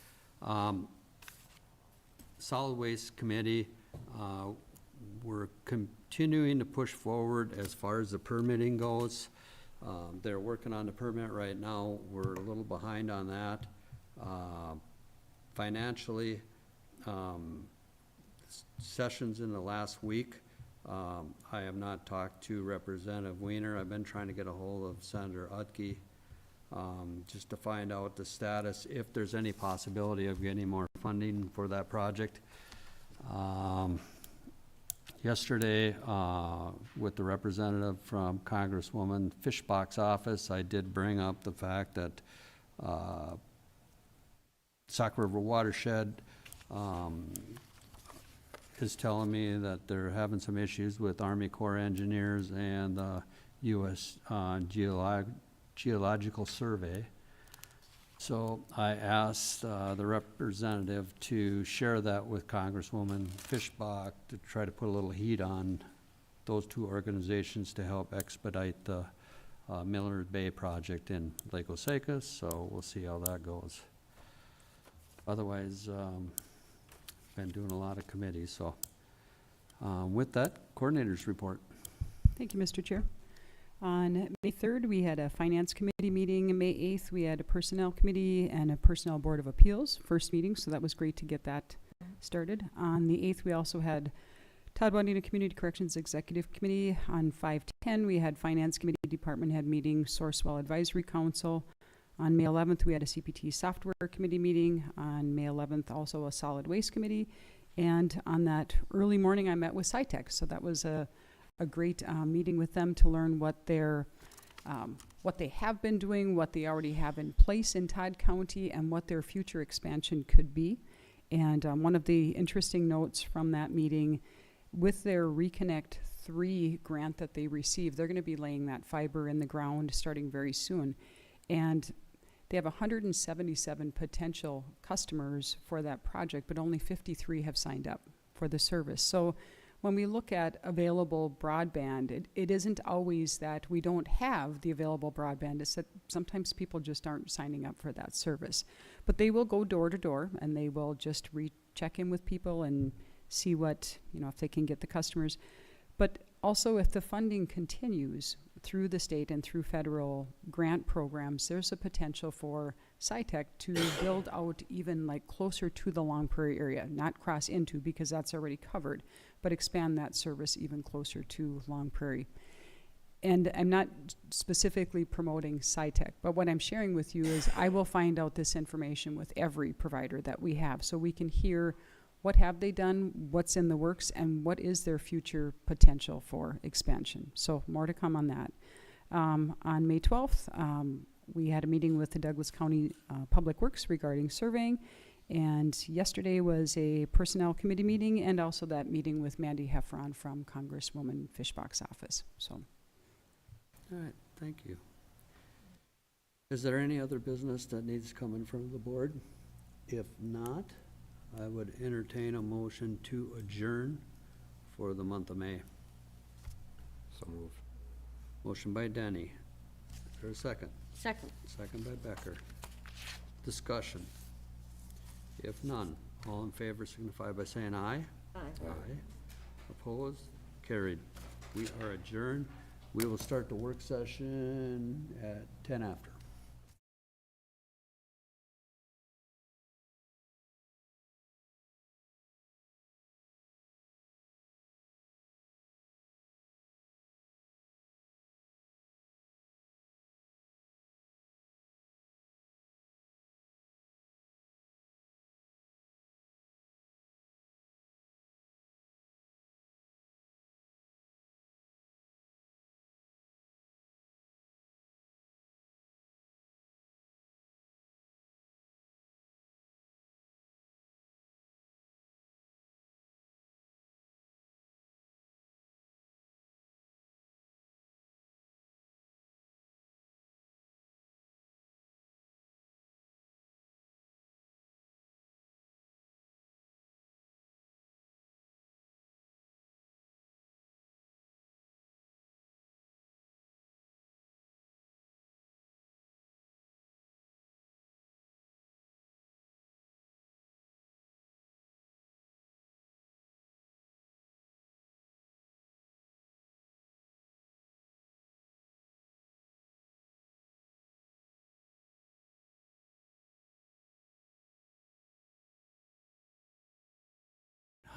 Solid Waste Committee, we're continuing to push forward as far as the permitting goes. They're working on the permit right now. We're a little behind on that. Financially, sessions in the last week. I have not talked to Representative Weiner. I've been trying to get a hold of Senator Utke, just to find out the status, if there's any possibility of getting more funding for that project. Yesterday, with the representative from Congresswoman Fishbach's office, I did bring up the fact that Sauk River Watershed is telling me that they're having some issues with Army Corps engineers and U.S. Geological Survey. So I asked the representative to share that with Congresswoman Fishbach to try to put a little heat on those two organizations to help expedite the Millard Bay project in Lake Osaka. So we'll see how that goes. Otherwise, been doing a lot of committees, so with that, coordinators report. Thank you, Mr. Chair. On May 3rd, we had a Finance Committee meeting. May 8th, we had a Personnel Committee and a Personnel Board of Appeals, first meeting, so that was great to get that started. On the 8th, we also had Todd Wadena Community Corrections Executive Committee. On 5/10, we had Finance Committee Department Head meeting, Sourcewell Advisory Council. On May 11th, we had a CPT Software Committee meeing. On May 11th, also a Solid Waste Committee. And on that early morning, I met with SciTech, so that was a great meeting with them to learn what they have been doing, what they already have in place in Todd County, and what their future expansion could be. And one of the interesting notes from that meeting, with their Reconnect 3 grant that they received, they're going to be laying that fiber in the ground starting very soon. And they have 177 potential customers for that project, but only 53 have signed up for the service. So when we look at available broadband, it isn't always that we don't have the available broadband. It's that sometimes people just aren't signing up for that service. But they will go door to door, and they will just check in with people and see what, if they can get the customers. But also, if the funding continues through the state and through federal grant programs, there's a potential for SciTech to build out even like closer to the Long Prairie area, not cross into, because that's already covered, but expand that service even closer to Long Prairie. And I'm not specifically promoting SciTech, but what I'm sharing with you is I will find out this information with every provider that we have, so we can hear what have they done, what's in the works, and what is their future potential for expansion. So more to come on that. On May 12th, we had a meeting with the Douglas County Public Works regarding surveying. And yesterday was a personnel committee meeting and also that meeting with Mandy Heffron from Congresswoman Fishbach's office. So, All right, thank you. Is there any other business that needs to come in front of the board? If not, I would entertain a motion to adjourn for the month of May. So moved. Motion by Denny. Is there a second? Second. Second by Becker. Discussion. If none, all in favor signify by saying aye. Aye. Aye. Opposed? Carried. We are adjourned. We will start the work session at 10 after.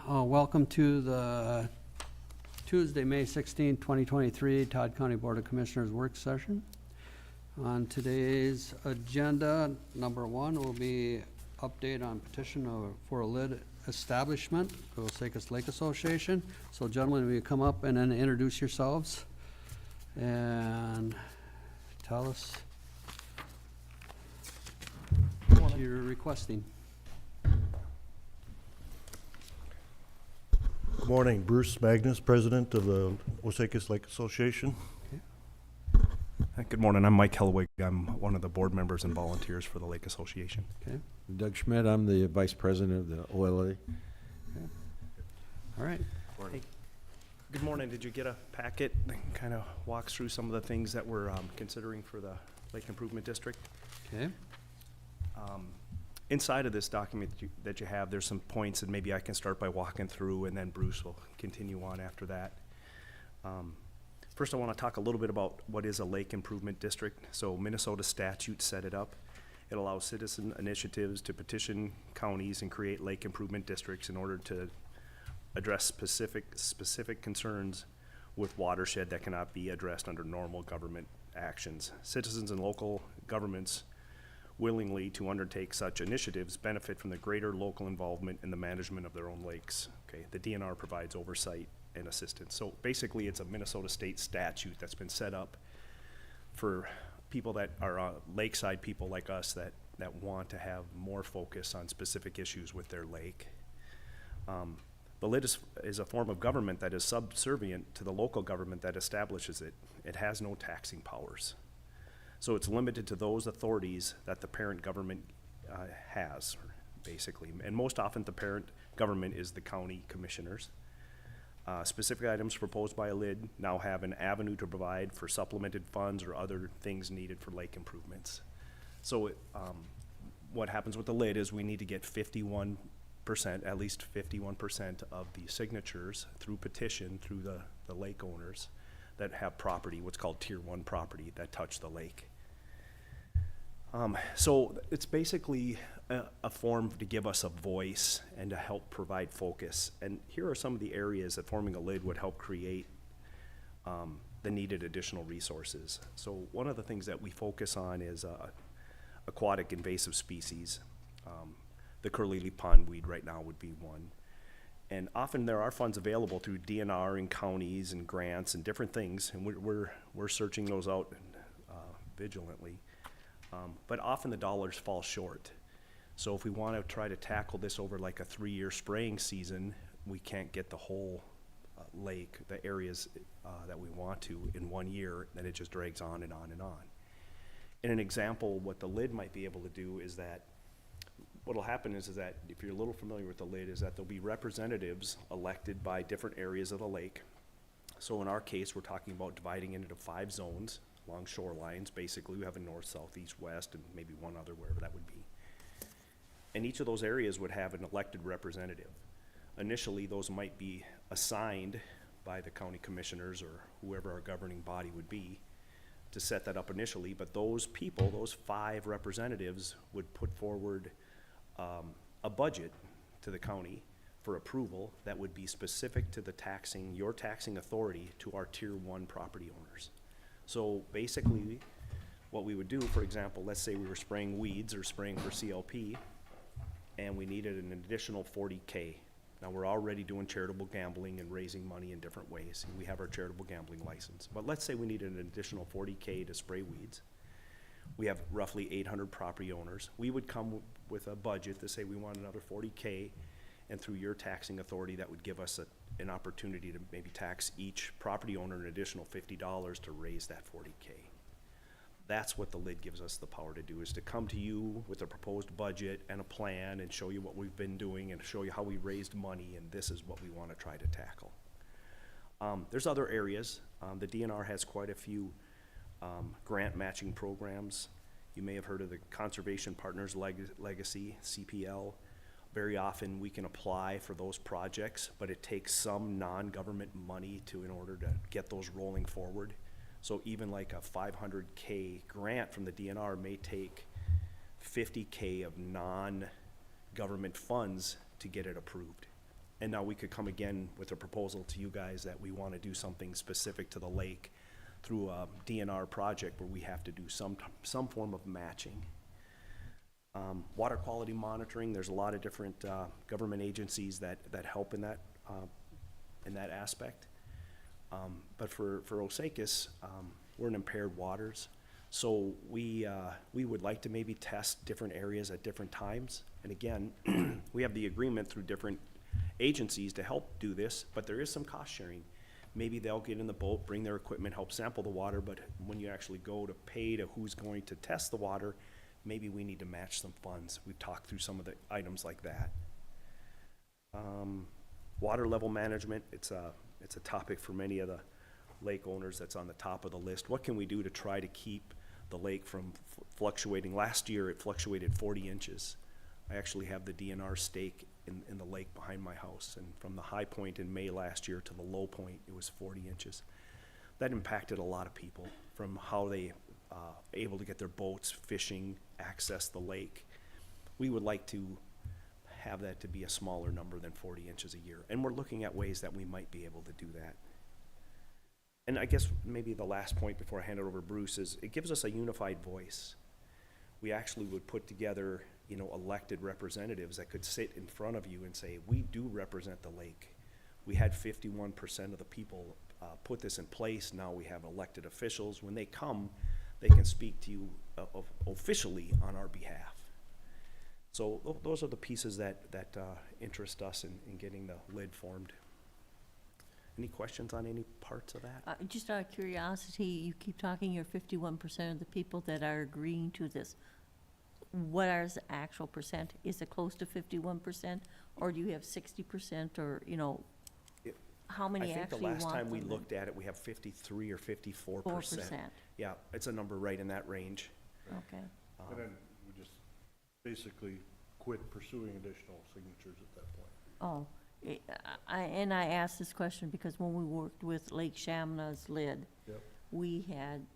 Welcome to the Tuesday, May 16, 2023, Todd County Board of Commissioners work session. On today's agenda, number one will be update on petition for a lid establishment, Osakis Lake Association. So gentlemen, will you come up and then introduce yourselves and tell us what you're requesting. Good morning, Bruce Magnus, President of the Osakis Lake Association. Good morning, I'm Mike Hellwig. I'm one of the board members and volunteers for the Lake Association. Okay, Doug Schmidt, I'm the Vice President of the OLA. all right. Hey, good morning. Did you get a packet that kind of walks through some of the things that we're considering for the Lake Improvement District? Okay. Inside of this document that you have, there's some points, and maybe I can start by walking through, and then Bruce will continue on after that. First, I want to talk a little bit about what is a Lake Improvement District. So Minnesota statute set it up. It allows citizen initiatives to petition counties and create lake improvement districts in order to address specific concerns with watershed that cannot be addressed under normal government actions. Citizens and local governments willingly to undertake such initiatives benefit from the greater local involvement in the management of their own lakes. Okay, the DNR provides oversight and assistance. So basically, it's a Minnesota state statute that's been set up for people that are lakeside people like us that want to have more focus on specific issues with their lake. The LID is a form of government that is subservient to the local government that establishes it. It has no taxing powers. So it's limited to those authorities that the parent government has, basically. And most often the parent government is the county commissioners. Specific items proposed by a LID now have an avenue to provide for supplemented funds or other things needed for lake improvements. So what happens with the LID is we need to get 51%, at least 51% of the signatures through petition through the lake owners that have property, what's called Tier 1 property, that touch the lake. So it's basically a form to give us a voice and to help provide focus. And here are some of the areas that forming a LID would help create the needed additional resources. So one of the things that we focus on is aquatic invasive species. The curly leaf pondweed right now would be one. And often there are funds available through DNR and counties and grants and different things, and we're searching those out vigilantly. But often the dollars fall short. So if we want to try to tackle this over like a 3-year spraying season, we can't get the whole lake, the areas that we want to in 1 year, then it just drags on and on and on. In an example, what the lid might be able to do is that what'll happen is that, if you're a little familiar with the lid, is that there'll be representatives elected by different areas of the lake. So in our case, we're talking about dividing it into 5 zones along shorelines. Basically, we have a north, south, east, west, and maybe one other, wherever that would be. And each of those areas would have an elected representative. Initially, those might be assigned by the county commissioners or whoever our governing body would be to set that up initially, but those people, those 5 representatives, would put forward a budget to the county for approval that would be specific to the your taxing authority to our tier 1 property owners. So basically, what we would do, for example, let's say we were spraying weeds or spraying for CLP, and we needed an additional 40K. Now, we're already doing charitable gambling and raising money in different ways. We have our charitable gambling license. But let's say we needed an additional 40K to spray weeds. We have roughly 800 property owners. We would come with a budget to say we want another 40K, and through your taxing authority, that would give us an opportunity to maybe tax each property owner an additional $50 to raise that 40K. That's what the lid gives us the power to do, is to come to you with a proposed budget and a plan and show you what we've been doing and show you how we raised money, and this is what we want to try to tackle. There's other areas. The DNR has quite a few grant matching programs. You may have heard of the Conservation Partners Legacy, CPL. Very often we can apply for those projects, but it takes some non-government money in order to get those rolling forward. So even like a 500K grant from the DNR may take 50K of non-government funds to get it approved. And now we could come again with a proposal to you guys that we want to do something specific to the lake through a DNR project where we have to do some form of matching. Water quality monitoring, there's a lot of different government agencies that help in that aspect. But for Osakis, we're in impaired waters, so we would like to maybe test different areas at different times. And again, we have the agreement through different agencies to help do this, but there is some cost sharing. Maybe they'll get in the boat, bring their equipment, help sample the water, but when you actually go to pay to who's going to test the water, maybe we need to match some funds. We've talked through some of the items like that. Water level management, it's a topic for many of the lake owners that's on the top of the list. What can we do to try to keep the lake from fluctuating? Last year, it fluctuated 40 inches. I actually have the DNR stake in the lake behind my house, and from the high point in May last year to the low point, it was 40 inches. That impacted a lot of people from how they able to get their boats, fishing, access the lake. We would like to have that to be a smaller number than 40 inches a year, and we're looking at ways that we might be able to do that. And I guess maybe the last point before I hand it over to Bruce is it gives us a unified voice. We actually would put together, elected representatives that could sit in front of you and say, we do represent the lake. We had 51% of the people put this in place. Now we have elected officials. When they come, they can speak to you officially on our behalf. So those are the pieces that interest us in getting the lid formed. Any questions on any parts of that? Just out of curiosity, you keep talking you're 51% of the people that are agreeing to this. What is the actual percent? Is it close to 51%, or do you have 60%, or, how many actually want I think the last time we them? looked at it, we have 53 or 54%. 4%. Yeah, it's a number right in that range. Okay. And then we just basically quit pursuing additional signatures at that point. Oh, I asked this question because when we worked with Lake Shamna's lid, Yep. we had,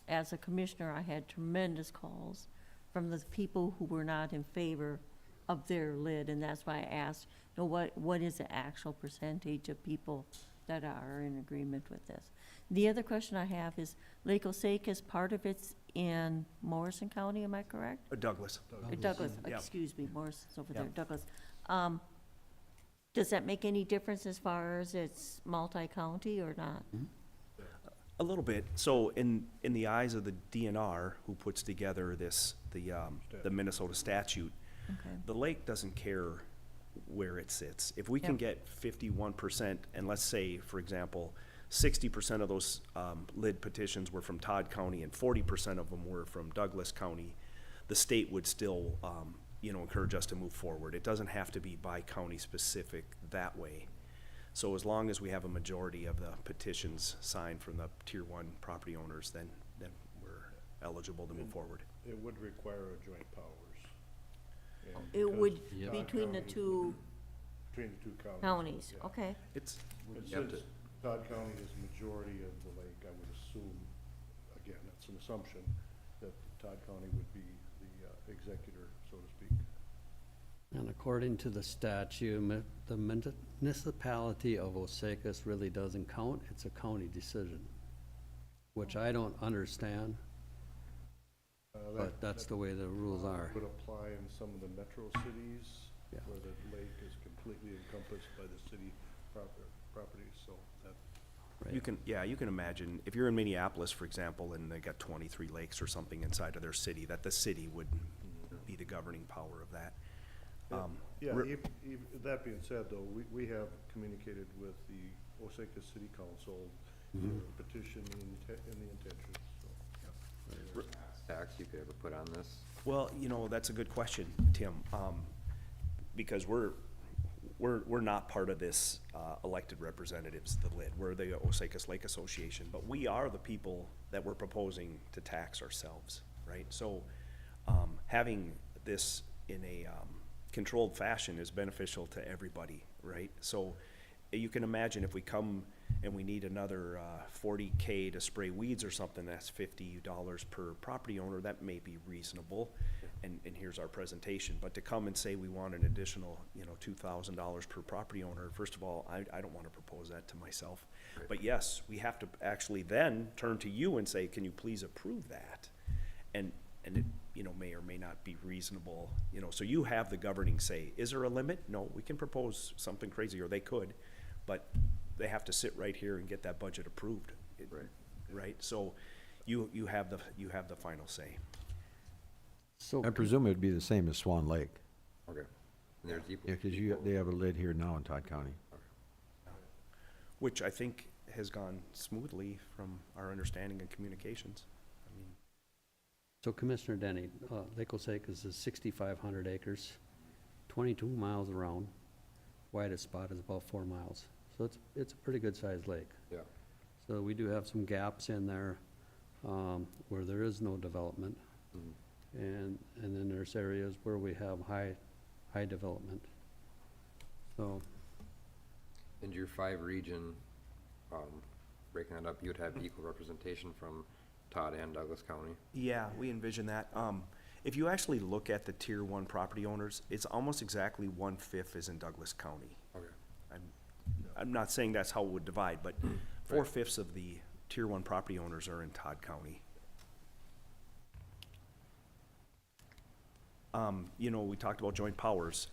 as a commissioner, I had tremendous calls from the people who were not in favor of their lid, and that's why I asked, what is the actual percentage of people that are in agreement with this? The other question I have is Lake Osakis, part of it's in Morrison County, am I correct? Douglas. Or Douglas, Yeah. excuse me, Morrison's over there, Yeah. Douglas. Does that make any difference as far as it's multi-county or not? A little bit. So in the eyes of the DNR, who puts together the Minnesota statute, Okay. the lake doesn't care where it sits. If we can Yep. get 51%, and let's say, for example, 60% of those lid petitions were from Todd County and 40% of them were from Douglas County, the state would still, encourage us to move forward. It doesn't have to be by county specific that way. So as long as we have a majority of the petitions signed from the tier one property owners, then we're eligible to move forward. It would require a joint powers. And It because would, Yeah. between the two Between the two counties. counties, yeah. okay. It's, And You have since Todd County is the majority of the lake, I would assume, again, that's an assumption, that Todd County would be the executor, so to speak. And according to the statute, the municipality of Osakis really doesn't count. It's a county decision, which I don't understand, but that's the way the rules are. Would apply in some of the metro cities, Yeah. where the lake is completely encompassed by the city properties, so that, Right. you can imagine, if you're in Minneapolis, for example, and they got 23 lakes or something inside of their city, that the city would be the governing power of that. yeah, re- that being said, though, we have communicated with the Osaka City Council, the petition and the intentions, so. Tax you could ever put on this? Well, that's a good question, Tim, because we're not part of this elected representatives, the LID. We're the Osakis Lake Association, but we are the people that we're proposing to tax ourselves, right? So having this in a controlled fashion is beneficial to everybody, right? So you can imagine if we come and we need another $40K to spray weeds or something, that's $50 per property owner, that may be reasonable, and here's our presentation. But to come and say we want an additional, $2,000 per property owner, first of all, I don't want to propose that to myself. But yes, we have to actually then turn to you and say, can you please approve that? And it, may or may not be reasonable, so you have the governing say. Is there a limit? No, we can propose something crazy, or they could, but they have to sit right here and get that budget approved. Right, so you have the final say. So, I presume it'd be the same as Swan Lake. Okay. And there's equal. Yeah, because they have a lid here now in Todd County. Which I think has gone smoothly from our understanding and communications. I mean, so Commissioner Denny, Lake Osakis is 6,500 acres, 22 miles around. Widest spot is about 4 miles. So it's a pretty good-sized lake. Yeah. So we do have some gaps in there where there is no development. Mhm. And then there's areas where we have high development. So, And your 5 region, breaking it up, you would have equal representation from Todd and Douglas County. yeah, we envision that. If you actually look at the tier one property owners, it's almost exactly 1/5 is in Douglas County. Okay. I'm not saying that's how it would divide, but 4/5 of the tier one property owners are in Todd County. We talked about joint powers.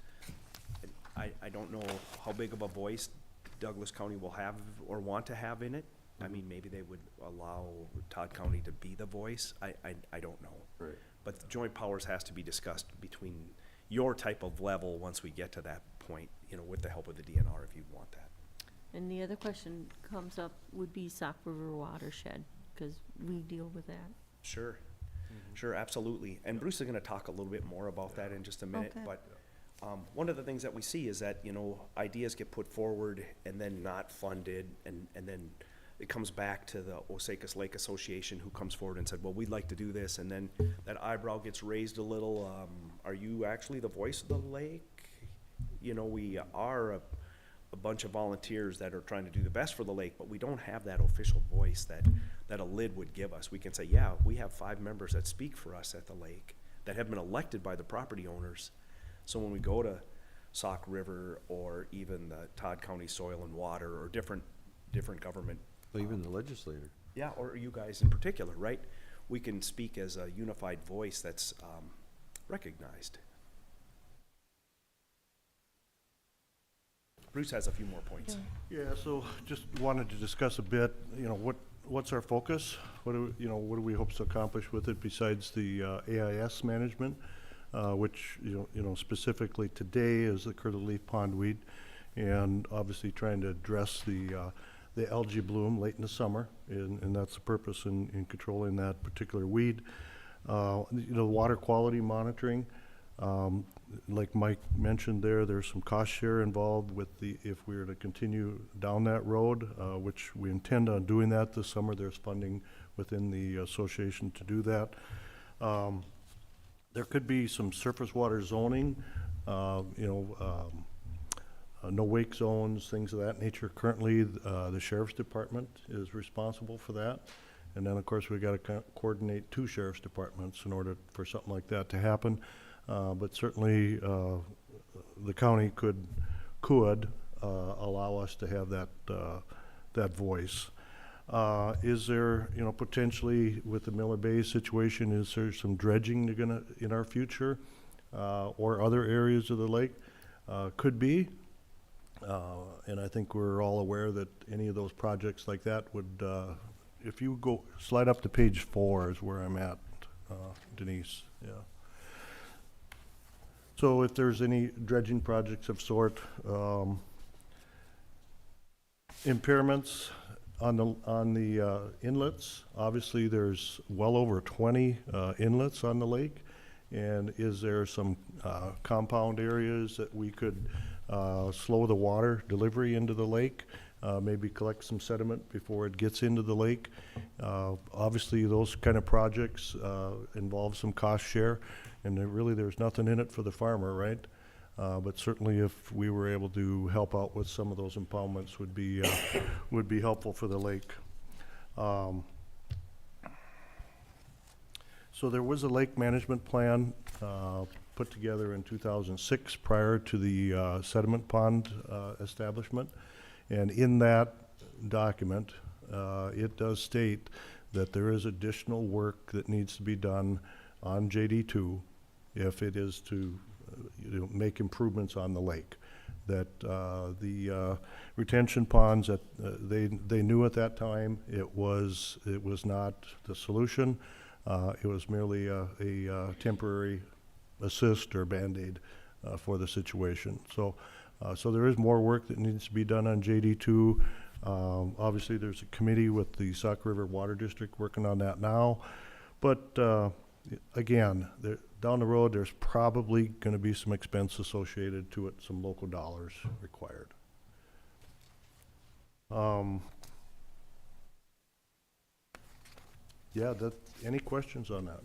I don't know how big of a voice Douglas County will have or want to have in it. I mean, maybe they would allow Todd County to be the voice. I don't know. Right. But the joint powers has to be discussed between your type of level once we get to that point, with the help of the DNR if you want that. And the other question comes up would be Sauk River watershed, because we deal with that. Sure, sure, absolutely. And Bruce is gonna talk a little bit more about that in just a minute, Okay. but, one of the things that we see is that, ideas get put forward and then not funded, and then it comes back to the Osakis Lake Association, who comes forward and said, well, we'd like to do this, and then that eyebrow gets raised a little, are you actually the voice of the lake? We are a bunch of volunteers that are trying to do the best for the lake, but we don't have that official voice that a lid would give us. We can say, yeah, we have 5 members that speak for us at the lake, that have been elected by the property owners. So when we go to Sauk River, or even the Todd County Soil and Water, or different government Well, even the legislator. Yeah, or you guys in particular, right? We can speak as a unified voice that's recognized. Bruce has a few more points. Yeah, so just wanted to discuss a bit, what's our focus? What do we hope to accomplish with it besides the AIS management? Which, specifically today is the curly leaf pondweed, and obviously trying to address the algae bloom late in the summer, and that's the purpose in controlling that particular weed. Water quality monitoring, like Mike mentioned there's some cost share involved with if we were to continue down that road, which we intend on doing that this summer. There's funding within the association to do that. There could be some surface water zoning, no wake zones, things of that nature. Currently, the sheriff's department is responsible for that. And then, of course, we got to coordinate two sheriff's departments in order for something like that to happen. But certainly, the county could allow us to have that voice. Is there, potentially with the Miller Bay situation, is there some dredging in our future, or other areas of the lake? Could be. And I think we're all aware that any of those projects like that would, if you slide up to page 4 is where I'm at, Denise, yeah. So if there's any dredging projects of sort, impairments on the inlets, obviously there's well over 20 inlets on the lake. And is there some compound areas that we could slow the water delivery into the lake, maybe collect some sediment before it gets into the lake? Obviously, those kind of projects involve some cost share, and there's nothing in it for the farmer, right? But certainly, if we were able to help out with some of those impoundments, would be helpful for the lake. So there was a lake management plan put together in 2006 prior to the sediment pond establishment. And in that document, it does state that there is additional work that needs to be done on JD2 if it is to make improvements on the lake. That the retention ponds that they knew at that time it was not the solution. It was merely a temporary assist or Band-Aid for the situation. So there is more work that needs to be done on JD2. Obviously, there's a committee with the Sauk River Water District working on that now. But again, down the road, there's probably going to be some expense associated to it, some local dollars required. Yeah, any questions on that?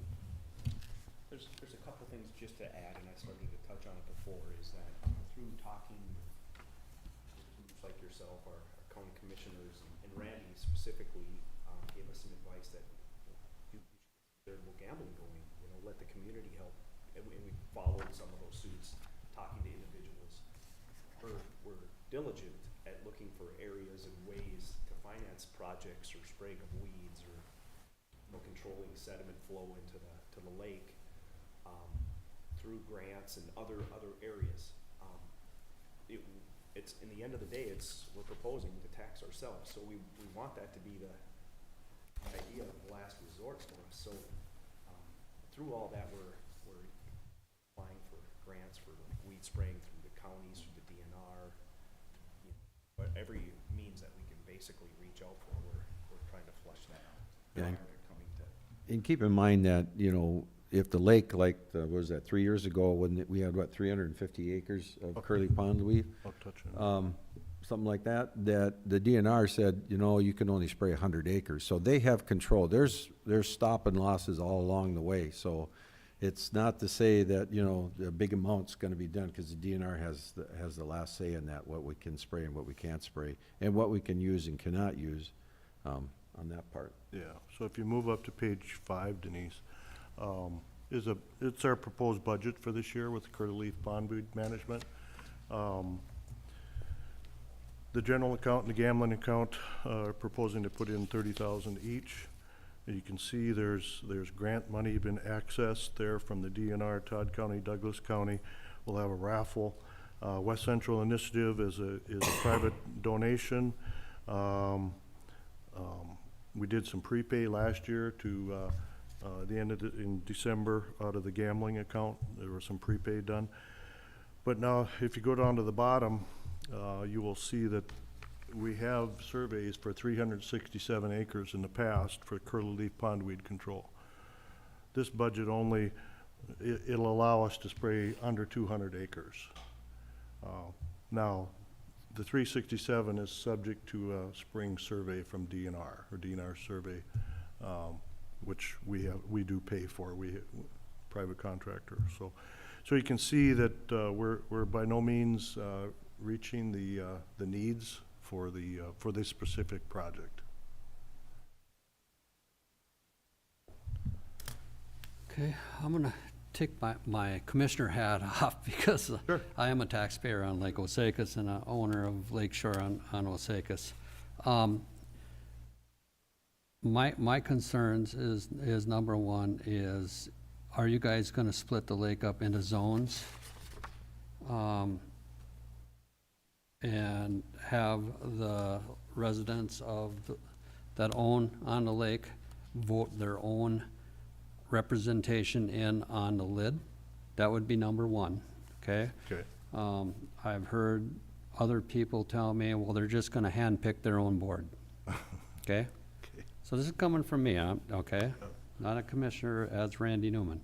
There's a couple things just to add, and I started to touch on it before, is that through talking with groups like yourself, our county commissioners, and Randy specifically gave us some advice that you should consider gambling going, let the community help, and we followed some of those suits, talking to individuals. We're diligent at looking for areas and ways to finance projects or spraying of weeds or controlling sediment flow into the lake through grants and other areas. It's in the end of the day, we're proposing to tax ourselves, so we want that to be the idea of last resort for us. So through all that, we're applying for grants for weed spraying through the counties, through the DNR, but every means that we can basically reach out for, we're trying to flush that out. Yeah. And keep in mind that, if the lake, like, what was that, 3 years ago, when we had, 350 acres of curly pondweed? Something like that, that the DNR said, you can only spray 100 acres. So they have control. There's stop and losses all along the way. So it's not to say that, the big amount's gonna be done, because the DNR has the last say in that, what we can spray and what we can't spray, and what we can use and cannot use, on that part. Yeah, so if you move up to page 5, Denise, it's our proposed budget for this year with the curly leaf pondweed management. The general account and the gambling account are proposing to put in 30,000 each. You can see there's grant money been accessed there from the DNR, Todd County, Douglas County. We'll have a raffle. West Central Initiative is a private donation. We did some prepay last year to the end of in December out of the gambling account. There was some prepay done. But now, if you go down to the bottom, you will see that we have surveys for 367 acres in the past for curly leaf pondweed control. This budget only, it'll allow us to spray under 200 acres. Now, the 367 is subject to a spring survey from DNR, or DNR survey, which we do pay for. We private contractor. So you can see that we're by no means reaching the needs for this specific project. Okay, I'm gonna take my commissioner hat off because Sure. I am a taxpayer on Lake Osakis and an owner of Lakeshore on Osakis. My concerns is number one is, are you guys gonna split the lake up into zones? And have the residents that own on the lake vote their own representation in on the lid? That would be number one, okay? Okay. I've heard other people tell me, well, they're just gonna handpick their own board, okay? So this is coming from me, okay? Not a commissioner as Randy Newman.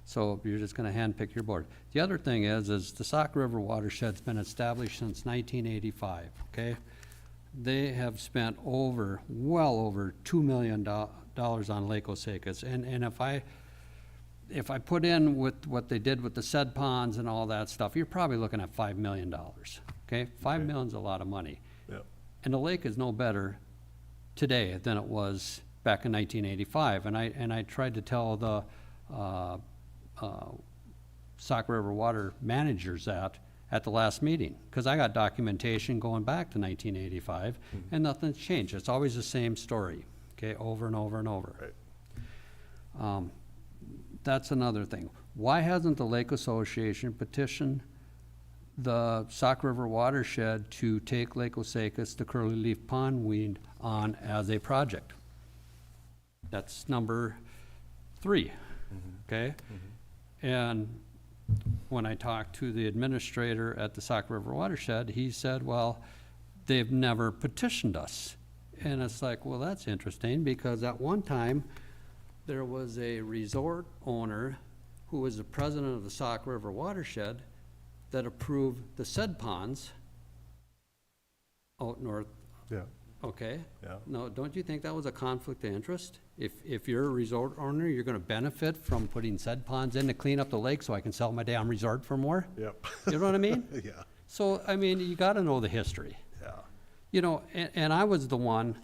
So you're just gonna handpick your board. The other thing is the Sauk River watershed's been established since 1985, okay? They have spent well over $2 million on Lake Osakis. And if I put in with what they did with the said ponds and all that stuff, you're probably looking at $5 million, okay? $5 million's a lot of money. Yep. And the lake is no better today than it was back in 1985. And I tried to tell the Sauk River water managers that at the last meeting, because I got documentation going back to 1985, and nothing's changed. It's always the same story, okay, over and over and over. Right. That's another thing. Why hasn't the Lake Association petitioned the Sauk River watershed to take Lake Osakis, the curly leaf pondweed, on as a project? That's number 3, okay? And when I talked to the administrator at the Sauk River watershed, he said, well, they've never petitioned us. And it's like, well, that's interesting, because at one time, there was a resort owner who was the president of the Sauk River watershed that approved the said ponds out north, Yeah. okay? Yeah. No, don't you think that was a conflict of interest? If you're a resort owner, you're gonna benefit from putting said ponds in to clean up the lake so I can sell my damn resort for more? Yep. You know what I mean? Yeah. So, I mean, you gotta know the history. Yeah. You know, and I was the one,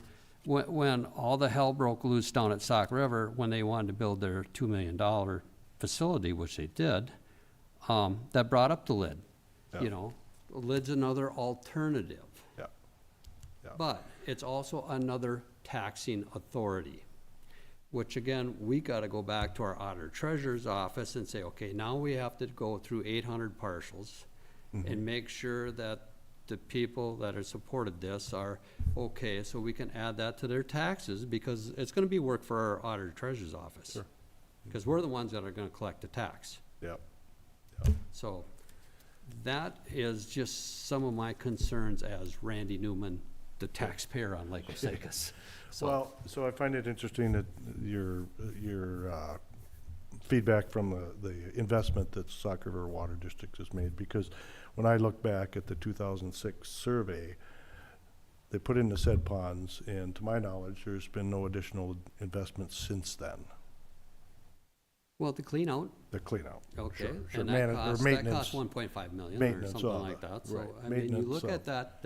when all the hell broke loose down at Sauk River, when they wanted to build their $2 million facility, which they did, that brought up the lid. Yeah. You know, the lid's another alternative. Yeah. Yeah. But it's also another taxing authority, which again, we gotta go back to our auditor treasurer's office and say, okay, now we have to go through 800 partials and make sure that the people that are supported this are okay, so we can add that to their taxes, because it's gonna be work for our auditor treasurer's office. Sure. Because we're the ones that are gonna collect the tax. Yep. So that is just some of my concerns as Randy Newman, the taxpayer on Lake Osakis. So, So I find it interesting that your feedback from the investment that Sauk River Water District has made, because when I look back at the 2006 survey, they put in the said ponds, and to my knowledge, there's been no additional investment since then. well, the clean out, The clean out. okay, Sure, sure. and Mani- or that maintenance. costs 1.5 million or Maintenance something of like it, that. So, right. I mean, you Maintenance look of. at that,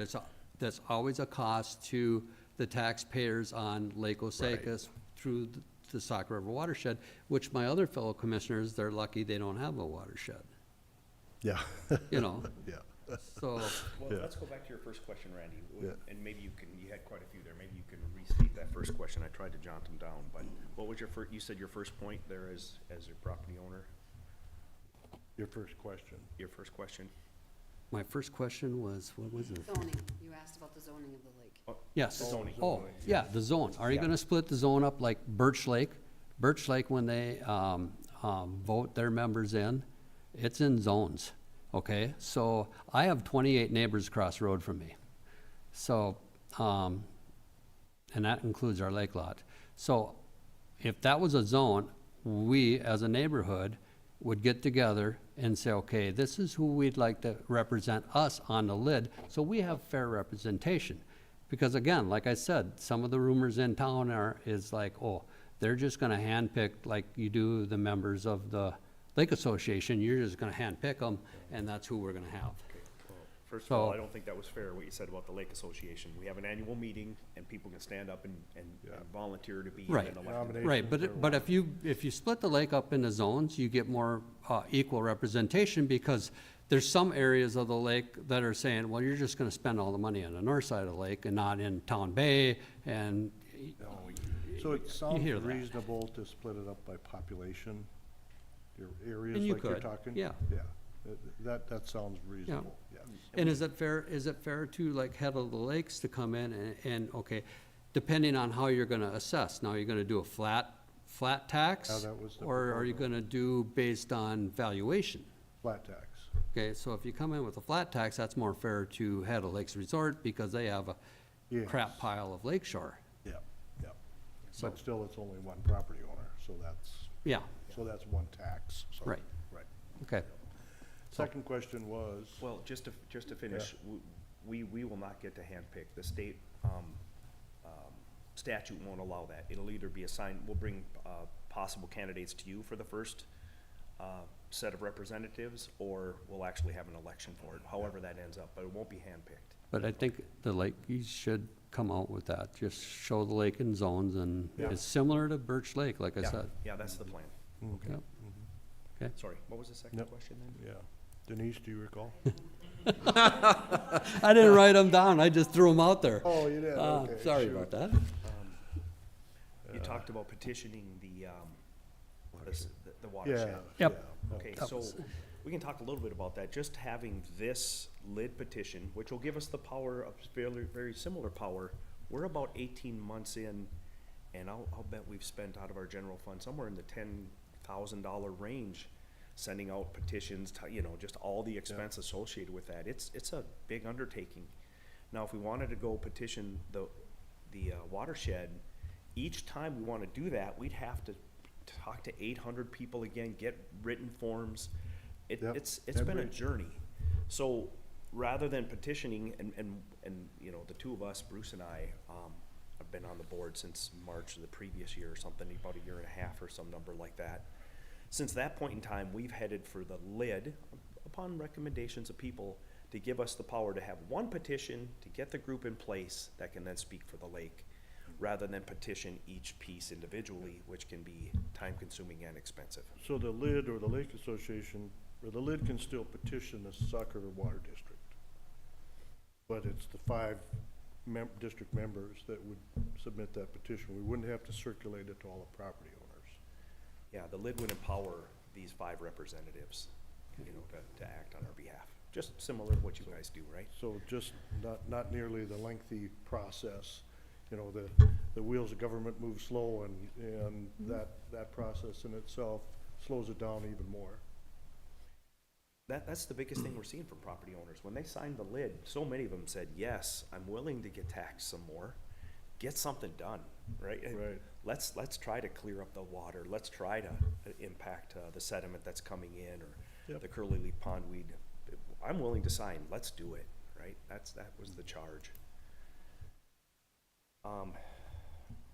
there's always a cost to the taxpayers on Lake Osakis through the Sauk River watershed, which my other fellow commissioners, they're lucky they don't have a watershed, Yeah. you know? Yeah. So, Well, Yeah. let's go back to your first question, Randy, Yeah. and maybe you had quite a few there, maybe you can restate that first question, I tried to jot them down, but what was you said your first point there as a property owner, Your first question. your first question? my first question was, what was it? Zoning, you asked about the zoning of the lake. Yes. Zoning. Oh, yeah, the zone. Are you Yeah. gonna split the zone up like Birch Lake? Birch Lake, when they, vote their members in, it's in zones, okay? So I have 28 neighbors across the road from me. So, and that includes our lake lot. So if that was a zone, we, as a neighborhood, would get together and say, okay, this is who we'd like to represent us on the lid, so we have fair representation. Because again, like I said, some of the rumors in town is like, oh, they're just gonna handpick like you do the members of the Lake Association, you're just gonna handpick them, and that's who we're gonna have. First of all, So- I don't think that was fair, what you said about the Lake Association. We have an annual meeting, and people can stand up and volunteer to be Right. an elected. Nomination. Right, but if you split the lake up into zones, you get more equal representation, because there's some areas of the lake that are saying, well, you're just gonna spend all the money on the north side of the lake and not in Town Bay, and So it sounds hear that. reasonable to split it up by population, your areas And you like you're could, talking? yeah. Yeah, that sounds reasonable, yes. And is it fair to like head of the lakes to come in and, okay, depending on how you're gonna assess, now you're gonna do a flat tax? Yeah, that was the Or are you proposal. gonna do based on valuation? Flat tax. Okay, so if you come in with a flat tax, that's more fair to head of Lakes Resort, because they have a Yes. crap pile of lake shore. Yeah, yeah. So- But still, it's only one property owner, so Yeah, that's one tax, so. Right. Right. okay. Second question was, Well, just to finish, we will not get to handpick. The state statute won't allow that. It'll either be assigned, we'll bring possible candidates to you for the first set of representatives, or we'll actually have an election for it, however that ends up, but it won't be handpicked. But I think the lake, you should come out with that, just show the lake in zones, and Yeah. it's similar to Birch Lake, like I Yeah, said. yeah, that's the plan. okay, Yep. Okay. Sorry, what was the second Yep. question then? yeah. Denise, do you recall? I didn't write them down, I just threw them out there. Oh, you did, okay. Sorry shoot. about that. You talked about petitioning the Yeah, watershed. Yep. yeah. Okay, That so was- we can talk a little bit about that. Just having this lid petition, which will give us the power of very, very similar power. We're about 18 months in, and I'll bet we've spent out of our general fund somewhere in the $10,000 range, sending out petitions, to, just all the expense associated with that. It's a big undertaking. Now, if we wanted to go petition the watershed, each time we want to do that, we'd have to talk to 800 people again, get written forms. Yep. It's been a Every- journey. So rather than petitioning, and the two of us, Bruce and I, have been on the board since March of the previous year or something, about a year and a half or some number like that. Since that point in time, we've headed for the lid, upon recommendations of people, to give us the power to have one petition to get the group in place that can then speak for the lake, rather than petition each piece individually, which can be time-consuming and expensive. So the lid or the Lake Association, or the lid can still petition the Sucker Water District. But it's the 5 district members that would submit that petition. We wouldn't have to circulate it to all the property owners. Yeah, the lid would empower these 5 representatives, to act on our behalf. Just similar to what you guys do, right? So just not nearly the lengthy process. The wheels of government move slow, and that process in itself slows it down even more. That's the biggest thing we're seeing from property owners. When they signed the lid, so many of them said, yes, I'm willing to get taxed some more. Get something done, right? And Right. Let's try to clear up the water. Let's try to impact the sediment that's coming in, or Yep. the curly leaf pondweed. I'm willing to sign. Let's do it, right? That was the charge.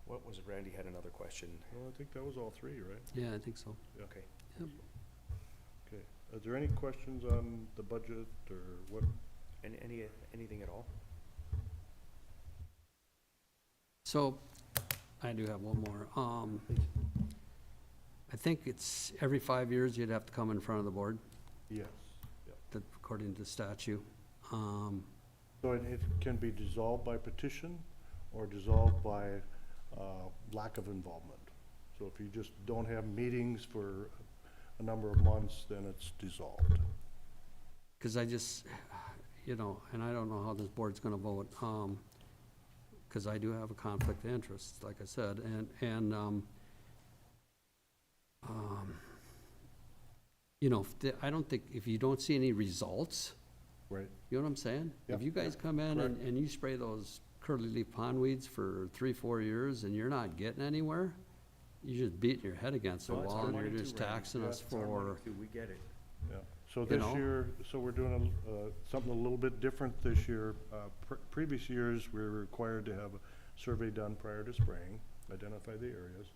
What was, Randy had another question. Well, I think that was all 3, right? Yeah, I think so. Okay. Yep. Okay. Are there any questions on the budget or what? Anything at all? So, I do have one more. I think it's every 5 years you'd have to come in front of the board, Yes. according to statute. So it can be dissolved by petition or dissolved by lack of involvement. So if you just don't have meetings for a number of months, then it's dissolved. Because I just, you know, and I don't know how this board's gonna vote, because I do have a conflict of interest, like I said, you know, I don't think, if you don't see any results, Right. you know what I'm saying? If Yeah. you guys come in and you spray those curly leaf pondweeds for 3-4 years and you're not getting anywhere, you're just beating your head against the No, it's our wall and money you're just too, Randy. taxing Yeah, us It's our money for, too, we get it. Yeah. So You this know? year, so we're doing something a little bit different this year. Previous years, we were required to have a survey done prior to spraying, identify the areas.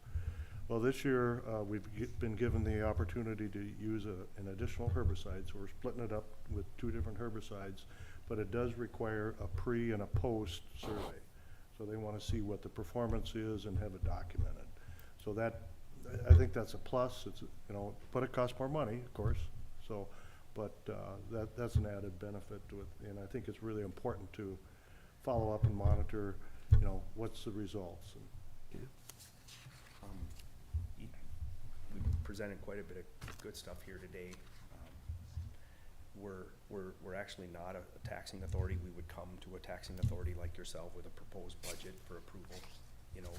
Well, this year, we've been given the opportunity to use an additional herbicide, so we're splitting it up with 2 different herbicides, but it does require a pre and a post survey. So they want to see what the performance is and have it documented. So that, I think that's a plus. It's, you know, but it costs more money, of course, so, but that's an added benefit to it. And I think it's really important to follow up and monitor, you know, what's the results. We presented quite a bit of good stuff here today. We're actually not a taxing authority. We would come to a taxing authority like yourself with a proposed budget for approval. You know,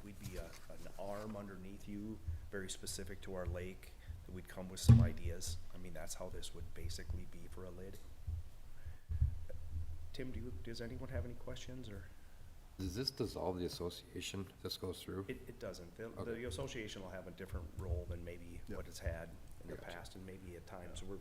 we'd be an arm underneath you, very specific to our lake, that we'd come with some ideas. I mean, that's how this would basically be for a lid. Tim, does anyone have any questions, or? Does this dissolve the association if this goes through? It doesn't. Okay. The association will have a different role than maybe Yep. what it's had in the Gotcha. past, and maybe at times we're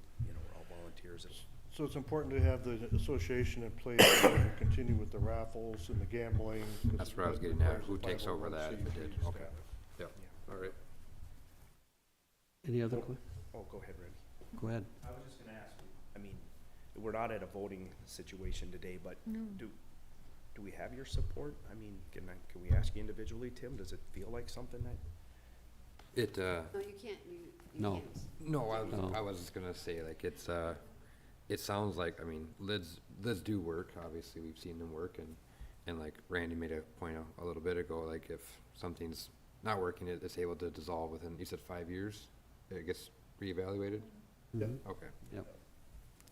all volunteers. So it's important to have the association in place to continue with the raffles and the gambling. 'cause That's what I was that getting at. requires Who a takes over that if it 501c3 did? Okay. status. Yeah, all right. any other, Oh, go ahead, Randy. go ahead. I was just gonna ask, I mean, we're not at a voting situation today, but do we have your support? I mean, can we ask you individually, Tim? Does it feel like something that? It, No, you can't, you No. can't. no, No. I was just gonna say, like, it sounds like, I mean, lids do work, obviously, we've seen them work, and like Randy made a point a little bit ago, like, if something's not working, it's able to dissolve within, you said 5 years? It gets reevaluated? Yeah. Okay. Yep.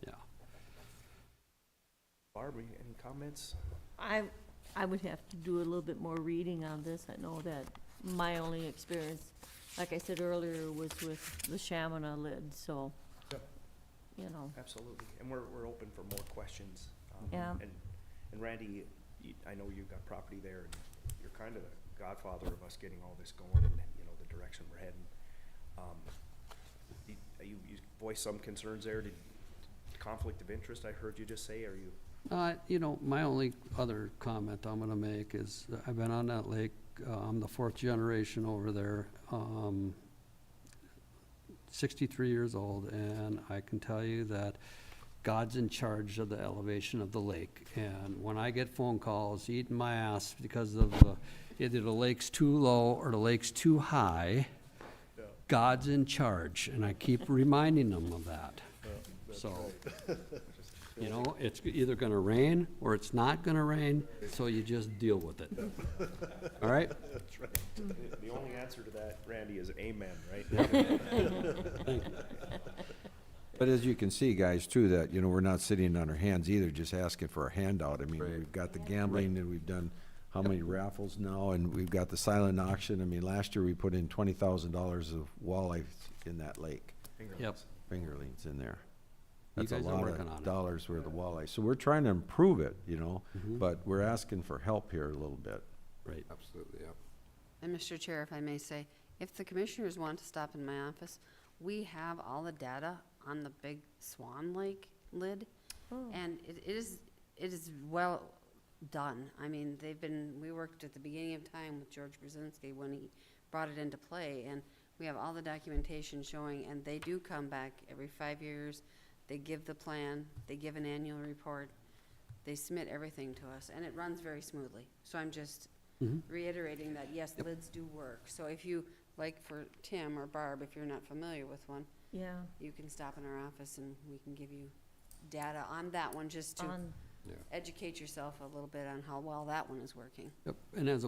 Yeah. Barb, any comments? I would have to do a little bit more reading on this. I know that my only experience, like I said earlier, was with the Shamana lid, so, Yep. you know. Absolutely, and we're open for more questions. Yeah. And Randy, I know you've got property there, and you're kind of the godfather of us getting all this going and, you know, the direction we're heading. You voiced some concerns there. Did conflict of interest, I heard you just say, are you? You know, my only other comment I'm gonna make is, I've been on that lake, I'm the 4th generation over there, 63 years old, and I can tell you that God's in charge of the elevation of the lake. And when I get phone calls eating my ass because of either the lake's too low or the lake's too high, God's in charge, and I keep reminding them of that. So, you know, it's either gonna rain or it's not gonna rain, so you just deal with it. All right? That's right. The only answer to that, Randy, is amen, right? Thank you. But as you can see, guys, too, that, you know, we're not sitting on our hands either, just asking for a handout. I mean, Right. we've got the gambling, and we've done how many raffles now, and we've got the silent auction. I mean, last year we put in $20,000 of walleye in that lake, Yep. fingerlings in there. You That's a guys are lot working on of it. dollars worth of walleye. So we're trying to improve it, you know, Mhm. but we're asking for help here a little bit. Right. Absolutely, yeah. And Mr. Chair, if I may say, if the commissioners want to stop in my office, we have all the data on the big Swan Lake lid. Oh. And it is well done. I mean, we worked at the beginning of time with George Brzezinski when he brought it into play, and we have all the documentation showing, and they do come back every 5 years. They give the plan, they give an annual report, they submit everything to us, and it runs very smoothly. So I'm just Mhm. reiterating that, yes, lids do work. So if you, like for Tim or Barb, if you're not familiar with one, Yeah. you can stop in our office and we can give you data on that one, just to On, educate yourself a little bit on how well that one is working. Yep, and as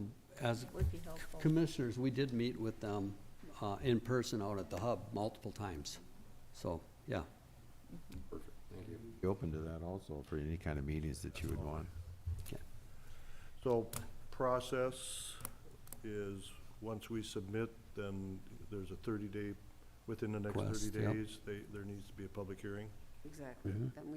would be helpful. commissioners, we did meet with them, in person out at the hub multiple times. So, yeah. Perfect, thank you. Be open to that also for any kind of meetings that you would want. So process is, once we submit, then there's a 30-day, within the next Request, 30 yep. days, there needs to be a public hearing. Exactly. Mhm. Then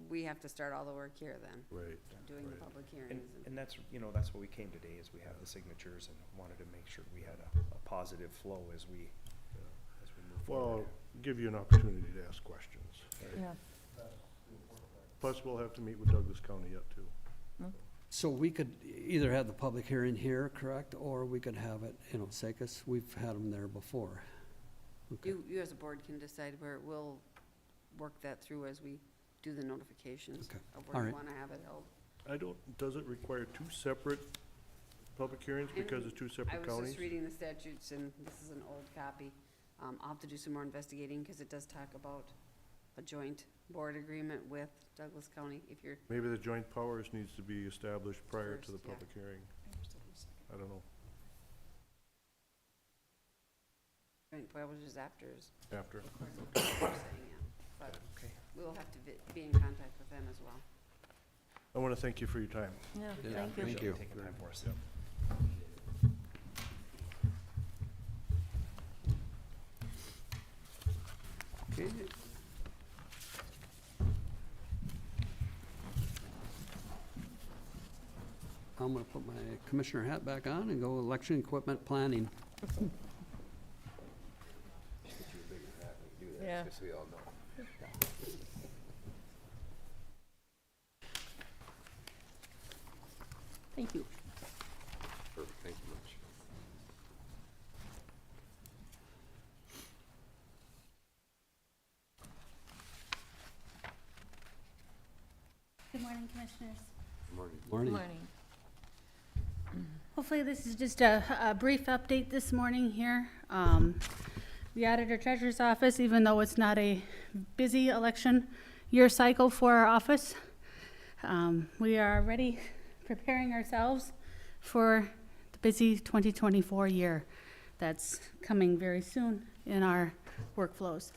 we have to start all the work here then, Right. doing the Right. public And, hearings. and that's, that's what we came today, is we have the signatures and wanted to make sure we had a positive flow as we move Well, forward. give you an opportunity to ask questions. Yeah. Plus, we'll have to meet with Douglas County yet, too. So we could either have the public hearing here, correct, or we could have it, Secus. We've had them there before. Okay. You as a board can decide where we'll work that through as we do the notifications Okay. of All where you right. wanna have it held. Does it require two separate public hearings because it's two I separate was counties? just reading the statutes, and this is an old copy. I'll have to do some more investigating, because it does talk about a joint board agreement with Douglas County, if you're, Maybe the joint powers needs to be established prior to the First, yeah. public hearing. I don't know, joint powers is after, is after. according to what they're saying, yeah. But Okay. we'll have to be in contact with them as well. I want to thank you for your time. Yeah, Yeah, thank you. Thank you. Taking time for us. Okay. I'm gonna put my commissioner hat back on and go election equipment planning. Yeah. Just so we all know. Thank you. Perfect, thank you much. Good morning, Commissioners. Good morning. Morning. Morning. Hopefully, this is just a brief update this morning here. The Auditor Treasurer's Office, even though it's not a busy election year cycle for our office, we are already preparing ourselves for the busy 2024 year that's coming very soon in our workflows.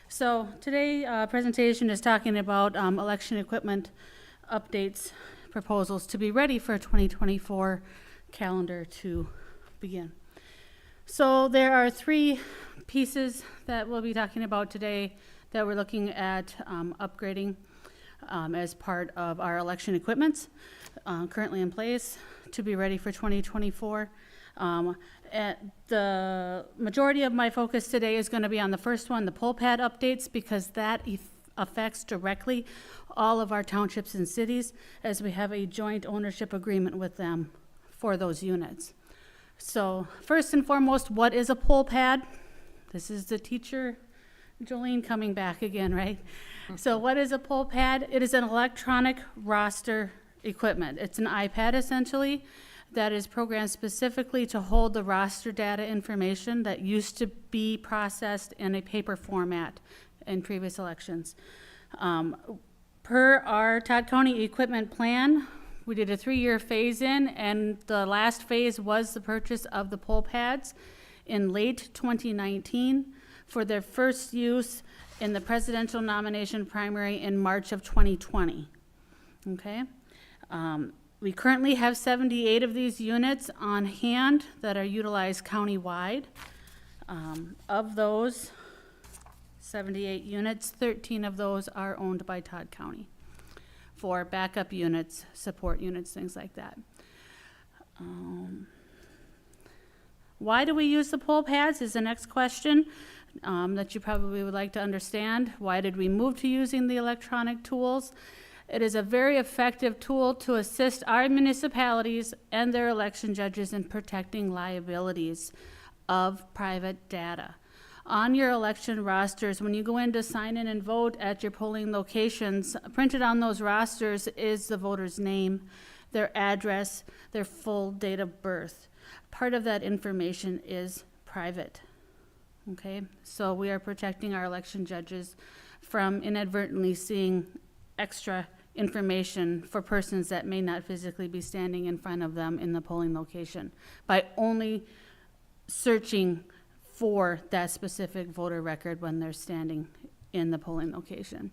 So today, presentation is talking about election equipment updates, proposals to be ready for 2024 calendar to begin. So there are three pieces that we'll be talking about today that we're looking at upgrading as part of our election equipments currently in place to be ready for 2024. The majority of my focus today is going to be on the first one, the poll pad updates, because that affects directly all of our townships and cities, as we have a joint ownership agreement with them for those units. So first and foremost, what is a poll pad? This is the teacher, Jolene, coming back again, right? So what is a poll pad? It is an electronic roster equipment. It's an iPad essentially that is programmed specifically to hold the roster data information that used to be processed in a paper format in previous elections. Per our Todd County equipment plan, we did a 3-year phase-in, and the last phase was the purchase of the poll pads in late 2019 for their first use in the presidential nomination primary in March of 2020. Okay? We currently have 78 of these units on hand that are utilized countywide. Of those 78 units, 13 of those are owned by Todd County for backup units, support units, things like that. Why do we use the poll pads is the next question that you probably would like to understand. Why did we move to using the electronic tools? It is a very effective tool to assist our municipalities and their election judges in protecting liabilities of private data. On your election rosters, when you go in to sign in and vote at your polling locations, printed on those rosters is the voter's name, their address, their full date of birth. Part of that information is private. Okay, so we are protecting our election judges from inadvertently seeing extra information for persons that may not physically be standing in front of them in the polling location by only searching for that specific voter record when they're standing in the polling location.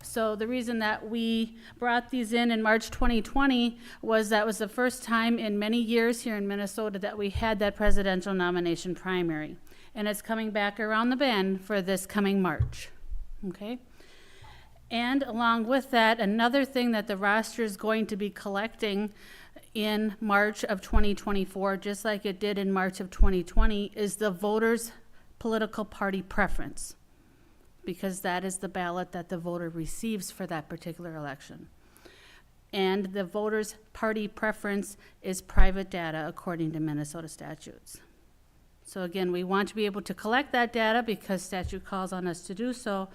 So the reason that we brought these in March 2020 was that was the first time in many years here in Minnesota that we had that presidential nomination primary. And it's coming back around the bend for this coming March, okay? And along with that, another thing that the roster is going to be collecting in March of 2024, just like it did in March of 2020, is the voters' political party preference, because that is the ballot that the voter receives for that particular election. And the voters' party preference is private data according to Minnesota statutes. So again, we want to be able to collect that data because statute calls on us to do so,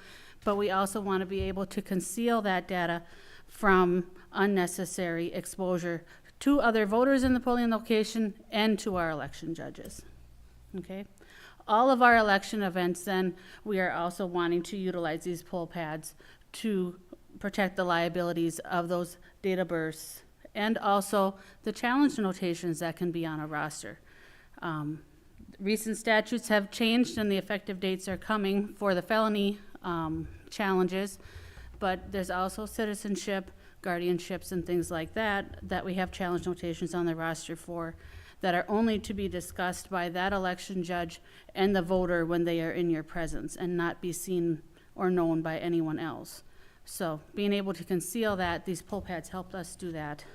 but we also want to be able to conceal that data from unnecessary exposure to other voters in the polling location and to our election judges, okay? All of our election events, then, we are also wanting to utilize these poll pads to protect the liabilities of those data bursts and also the challenge notations that can be on a roster. Recent statutes have changed and the effective dates are coming for the felony challenges, but there's also citizenship, guardianships, and things like that that we have challenge notations on the roster for that are only to be discussed by that election judge and the voter when they are in your presence and not be seen or known by anyone else. So being able to conceal that, these poll pads helped us do that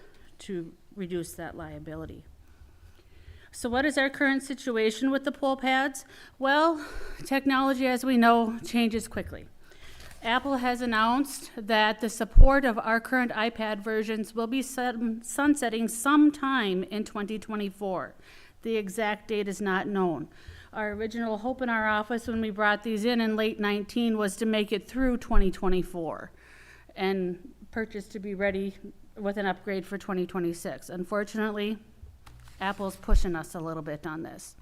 to reduce that liability. So what is our current situation with the poll pads? Well, technology, as we know, changes quickly. Apple has announced that the support of our current iPad versions will be sunsetting sometime in 2024. The exact date is not known. Our original hope in our office when we brought these in late 19 was to make it through 2024 and purchase to be ready with an upgrade for 2026. Unfortunately, Apple's pushing us a little bit on this.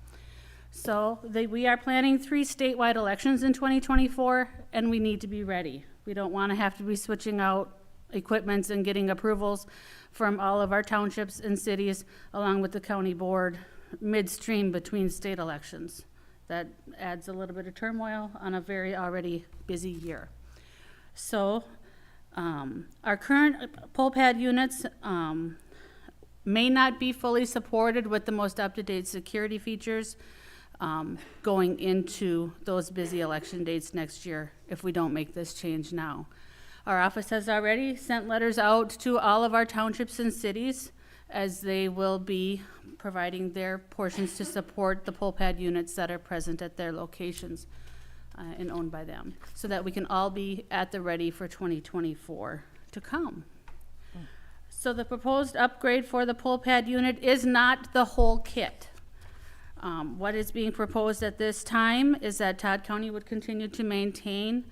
So we are planning 3 statewide elections in 2024, and we need to be ready. We don't want to have to be switching out equipments and getting approvals from all of our townships and cities, along with the county board, midstream between state elections. That adds a little bit of turmoil on a very already busy year. So our current poll pad units may not be fully supported with the most up-to-date security features going into those busy election dates next year if we don't make this change now. Our office has already sent letters out to all of our townships and cities as they will be providing their portions to support the poll pad units that are present at their locations and owned by them, so that we can all be at the ready for 2024 to come. So the proposed upgrade for the poll pad unit is not the whole kit. What is being proposed at this time is that Todd County would continue to maintain,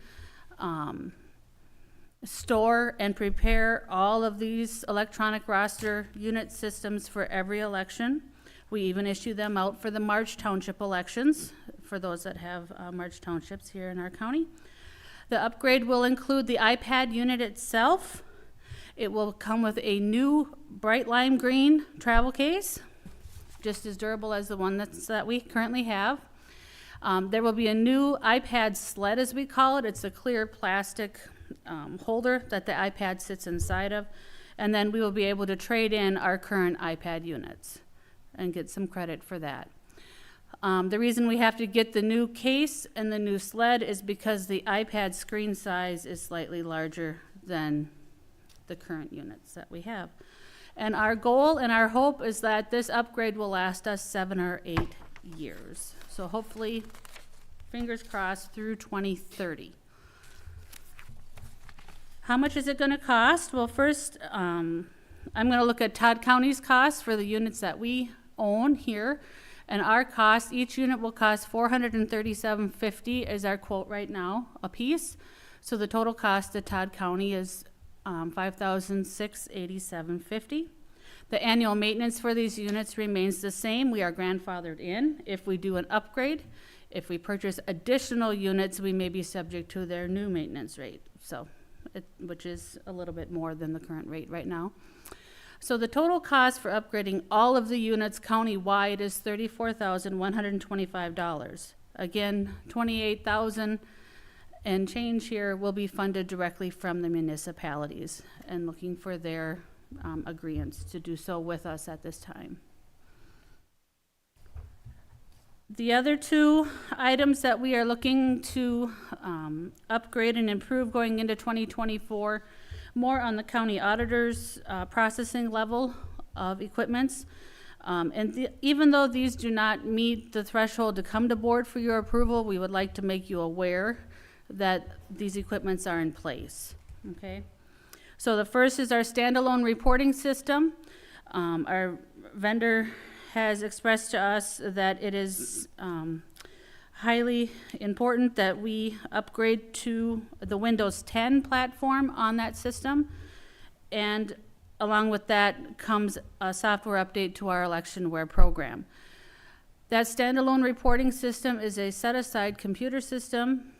store, and prepare all of these electronic roster unit systems for every election. We even issue them out for the March Township elections, for those that have March Townships here in our county. The upgrade will include the iPad unit itself. It will come with a new bright lime green travel case, just as durable as the one that we currently have. There will be a new iPad sled, as we call it. It's a clear plastic holder that the iPad sits inside of. And then we will be able to trade in our current iPad units and get some credit for that. The reason we have to get the new case and the new sled is because the iPad screen size is slightly larger than the current units that we have. And our goal and our hope is that this upgrade will last us 7 or 8 years. So hopefully, fingers crossed, through 2030. How much is it going to cost? Well, first, I'm going to look at Todd County's costs for the units that we own here. And our cost, each unit will cost $437.50 is our quote right now, a piece. So the total cost to Todd County is $5,687.50. The annual maintenance for these units remains the same. We are grandfathered in. If we do an upgrade, If we purchase additional units, we may be subject to their new maintenance rate, so, which is a little bit more than the current rate right now. So the total cost for upgrading all of the units countywide is $34,125. Again, $28,000 and change here will be funded directly from the municipalities, and looking for their agreements to do so with us at this time. The other two items that we are looking to upgrade and improve going into 2024, more on the county auditor's processing level of equipments. Even though these do not meet the threshold to come to board for your approval, we would like to make you aware that these equipments are in place, okay? So the first is our standalone reporting system. Our vendor has expressed to us that it is highly important that we upgrade to the Windows 10 platform on that system. And along with that comes a software update to our electionware program. That standalone reporting system is a set-aside computer system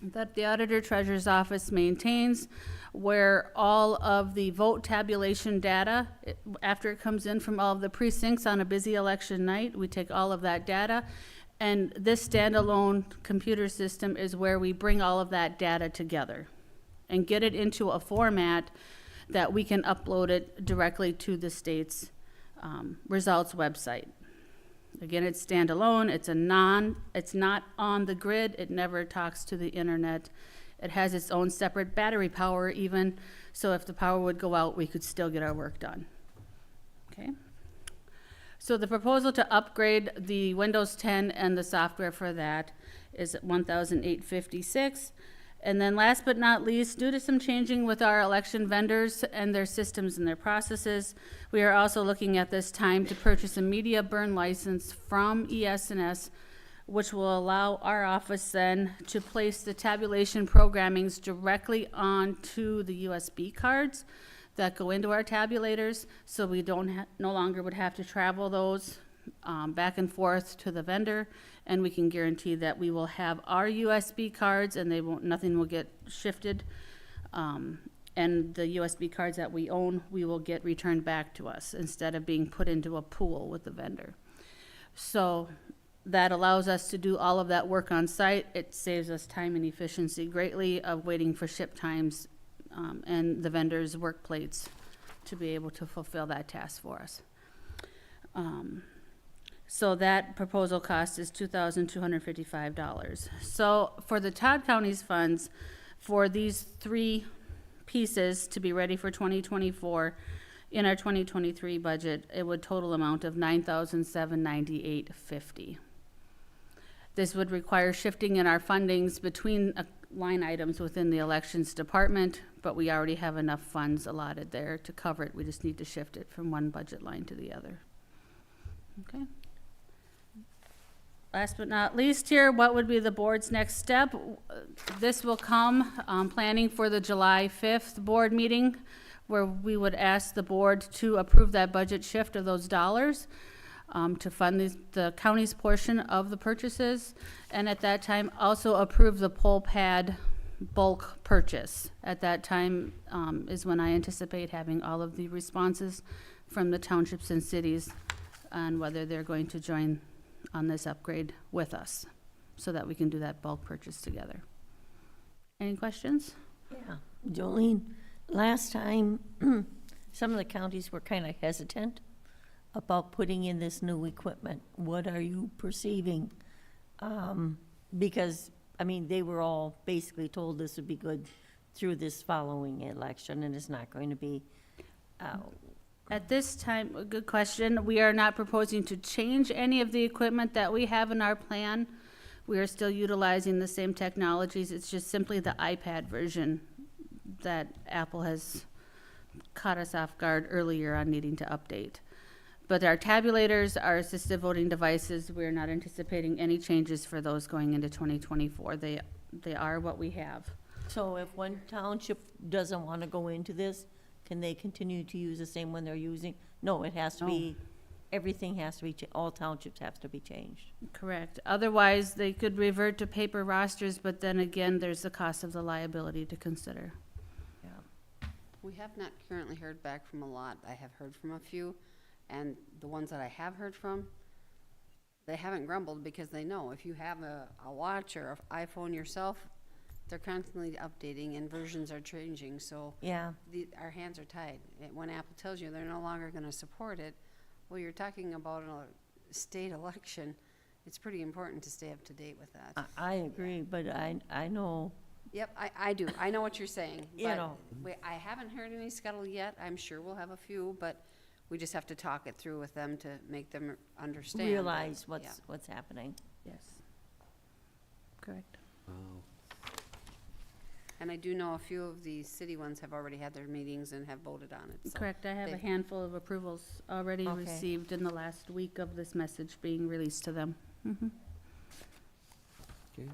that the Auditor Treasurer's Office maintains, where all of the vote tabulation data, after it comes in from all of the precincts on a busy election night, we take all of that data, and this standalone computer system is where we bring all of that data together and get it into a format that we can upload it directly to the state's results website. Again, it's standalone, it's not on the grid, it never talks to the internet. It has its own separate battery power even, so if the power would go out, we could still get our work done. Okay? So the proposal to upgrade the Windows 10 and the software for that is at $1,856. And then last but not least, due to some changing with our election vendors and their systems and their processes, we are also looking at this time to purchase a media burn license from ES&S, which will allow our office then to place the tabulation programmings directly onto the USB cards that go into our tabulators, so we no longer would have to travel those back and forth to the vendor, and we can guarantee that we will have our USB cards and nothing will get shifted. And the USB cards that we own, we will get returned back to us instead of being put into a pool with the vendor. So that allows us to do all of that work on site. It saves us time and efficiency greatly of waiting for ship times and the vendor's work plates to be able to fulfill that task for us. So that proposal cost is $2,255. So for the Todd County's funds, for these three pieces to be ready for 2024, in our 2023 budget, it would total amount of $9,798.50. This would require shifting in our fundings between line items within the elections department, but we already have enough funds allotted there to cover it. We just need to shift it from one budget line to the other. Okay. Last but not least here, what would be the board's next step? This will come planning for the July 5th board meeting, where we would ask the board to approve that budget shift of those dollars to fund the county's portion of the purchases, and at that time also approve the poll pad bulk purchase. At that time is when I anticipate having all of the responses from the townships and cities on whether they're going to join on this upgrade with us, so that we can do that bulk purchase together. Any questions? Yeah, Jolene, last time, some of the counties were kind of hesitant about putting in this new equipment. What are you perceiving? Because, I mean, they were all basically told this would be good through this following election, and it's not going to be. At this time, a good question. We are not proposing to change any of the equipment that we have in our plan. We are still utilizing the same technologies. It's just simply the iPad version that Apple has caught us off guard earlier on needing to update. But our tabulators, our assistive voting devices, we're not anticipating any changes for those going into 2024. They are what we have. So if one township doesn't want to go into this, can they continue to use the same one they're using? No, it has to be everything has to be, all townships have to be changed. Correct. Otherwise, they could revert to paper rosters, but then again, there's the cost of the liability to consider. We have not currently heard back from a lot. I have heard from a few, and the ones that I have heard from, they haven't grumbled because they know if you have a watch or an iPhone yourself, they're constantly updating and versions are changing, so Yeah, our hands are tied. When Apple tells you they're no longer gonna support it, well, you're talking about a state election. It's pretty important to stay up to date with that. I agree, but I know, Yep, I do. I know what you're saying. You but know. I haven't heard any scuttle yet. I'm sure we'll have a few, but we just have to talk it through with them to make them understand. realize Yeah. what's happening. Yes. Correct. And I do know a few of the city ones have already had their meetings and have voted on it, so. Correct. I have a they- handful of approvals already Okay. received in the last week of this message being released to them. Mhm. Okay.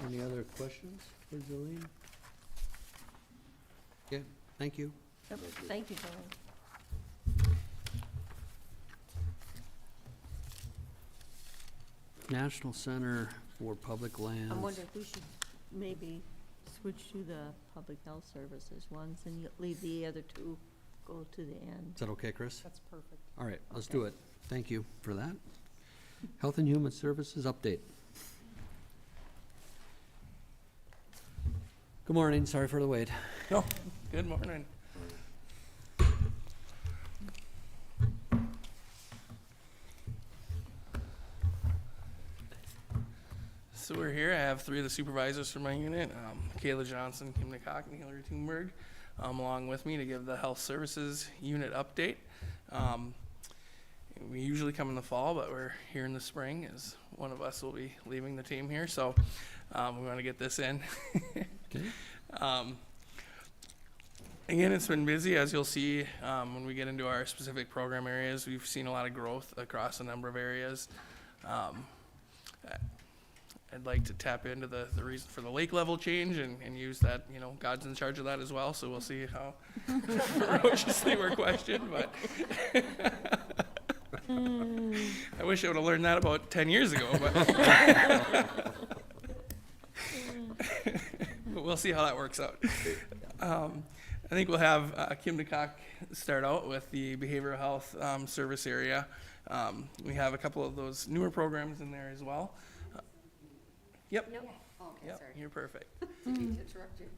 Any other questions for Jolene? Okay, thank you. Yep, thank you, Joanne. National Center for Public Lands. I wonder if we should maybe switch to the public health services ones and leave the other two go to the end. Is that okay, Chris? That's perfect. All right, let's do it. Thank you for that. Health and Human Services update. Good morning, sorry for the wait. No, good morning. So we're here. I have three of the supervisors from my unit, Kayla Johnson, Kim Nicock, and Hillary Thunberg, along with me to give the health services unit update. We usually come in the fall, but we're here in the spring as one of us will be leaving the team here, so we want to get this in. Okay. Again, it's been busy, as you'll see when we get into our specific program areas. We've seen a lot of growth across a number of areas. I'd like to tap into the reason for the lake level change and use that, God's in charge of that as well, so we'll see how ferociously we're questioned, but I wish I would have learned that about 10 years ago, but but we'll see how that works out. I think we'll have Kim DeCock start out with the behavioral health service area. We have a couple of those newer programs in there as well. Yep. Nope. Oh, okay, Yep, sorry. you're perfect. Didn't interrupt you.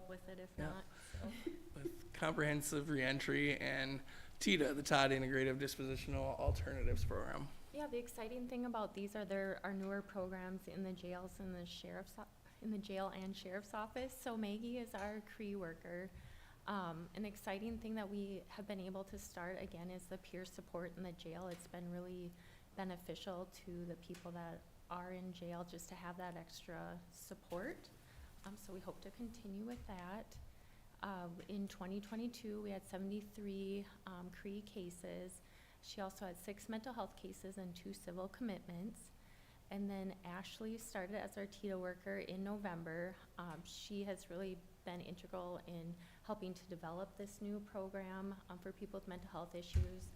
With it if Yeah. not, so. With comprehensive reentry and TIDA, the Todd Integrative Dispositional Alternatives Program. Yeah, the exciting thing about these are there are newer programs in the jails and the in the jail and sheriff's office. So Maggie is our Cree worker. An exciting thing that we have been able to start again is the peer support in the jail. It's been really beneficial to the people that are in jail just to have that extra support. So we hope to continue with that. In 2022, we had 73 Cree cases. She also had 6 mental health cases and 2 civil commitments. And then Ashley started as our TIDA worker in November. She has really been integral in helping to develop this new program for people with mental health issues,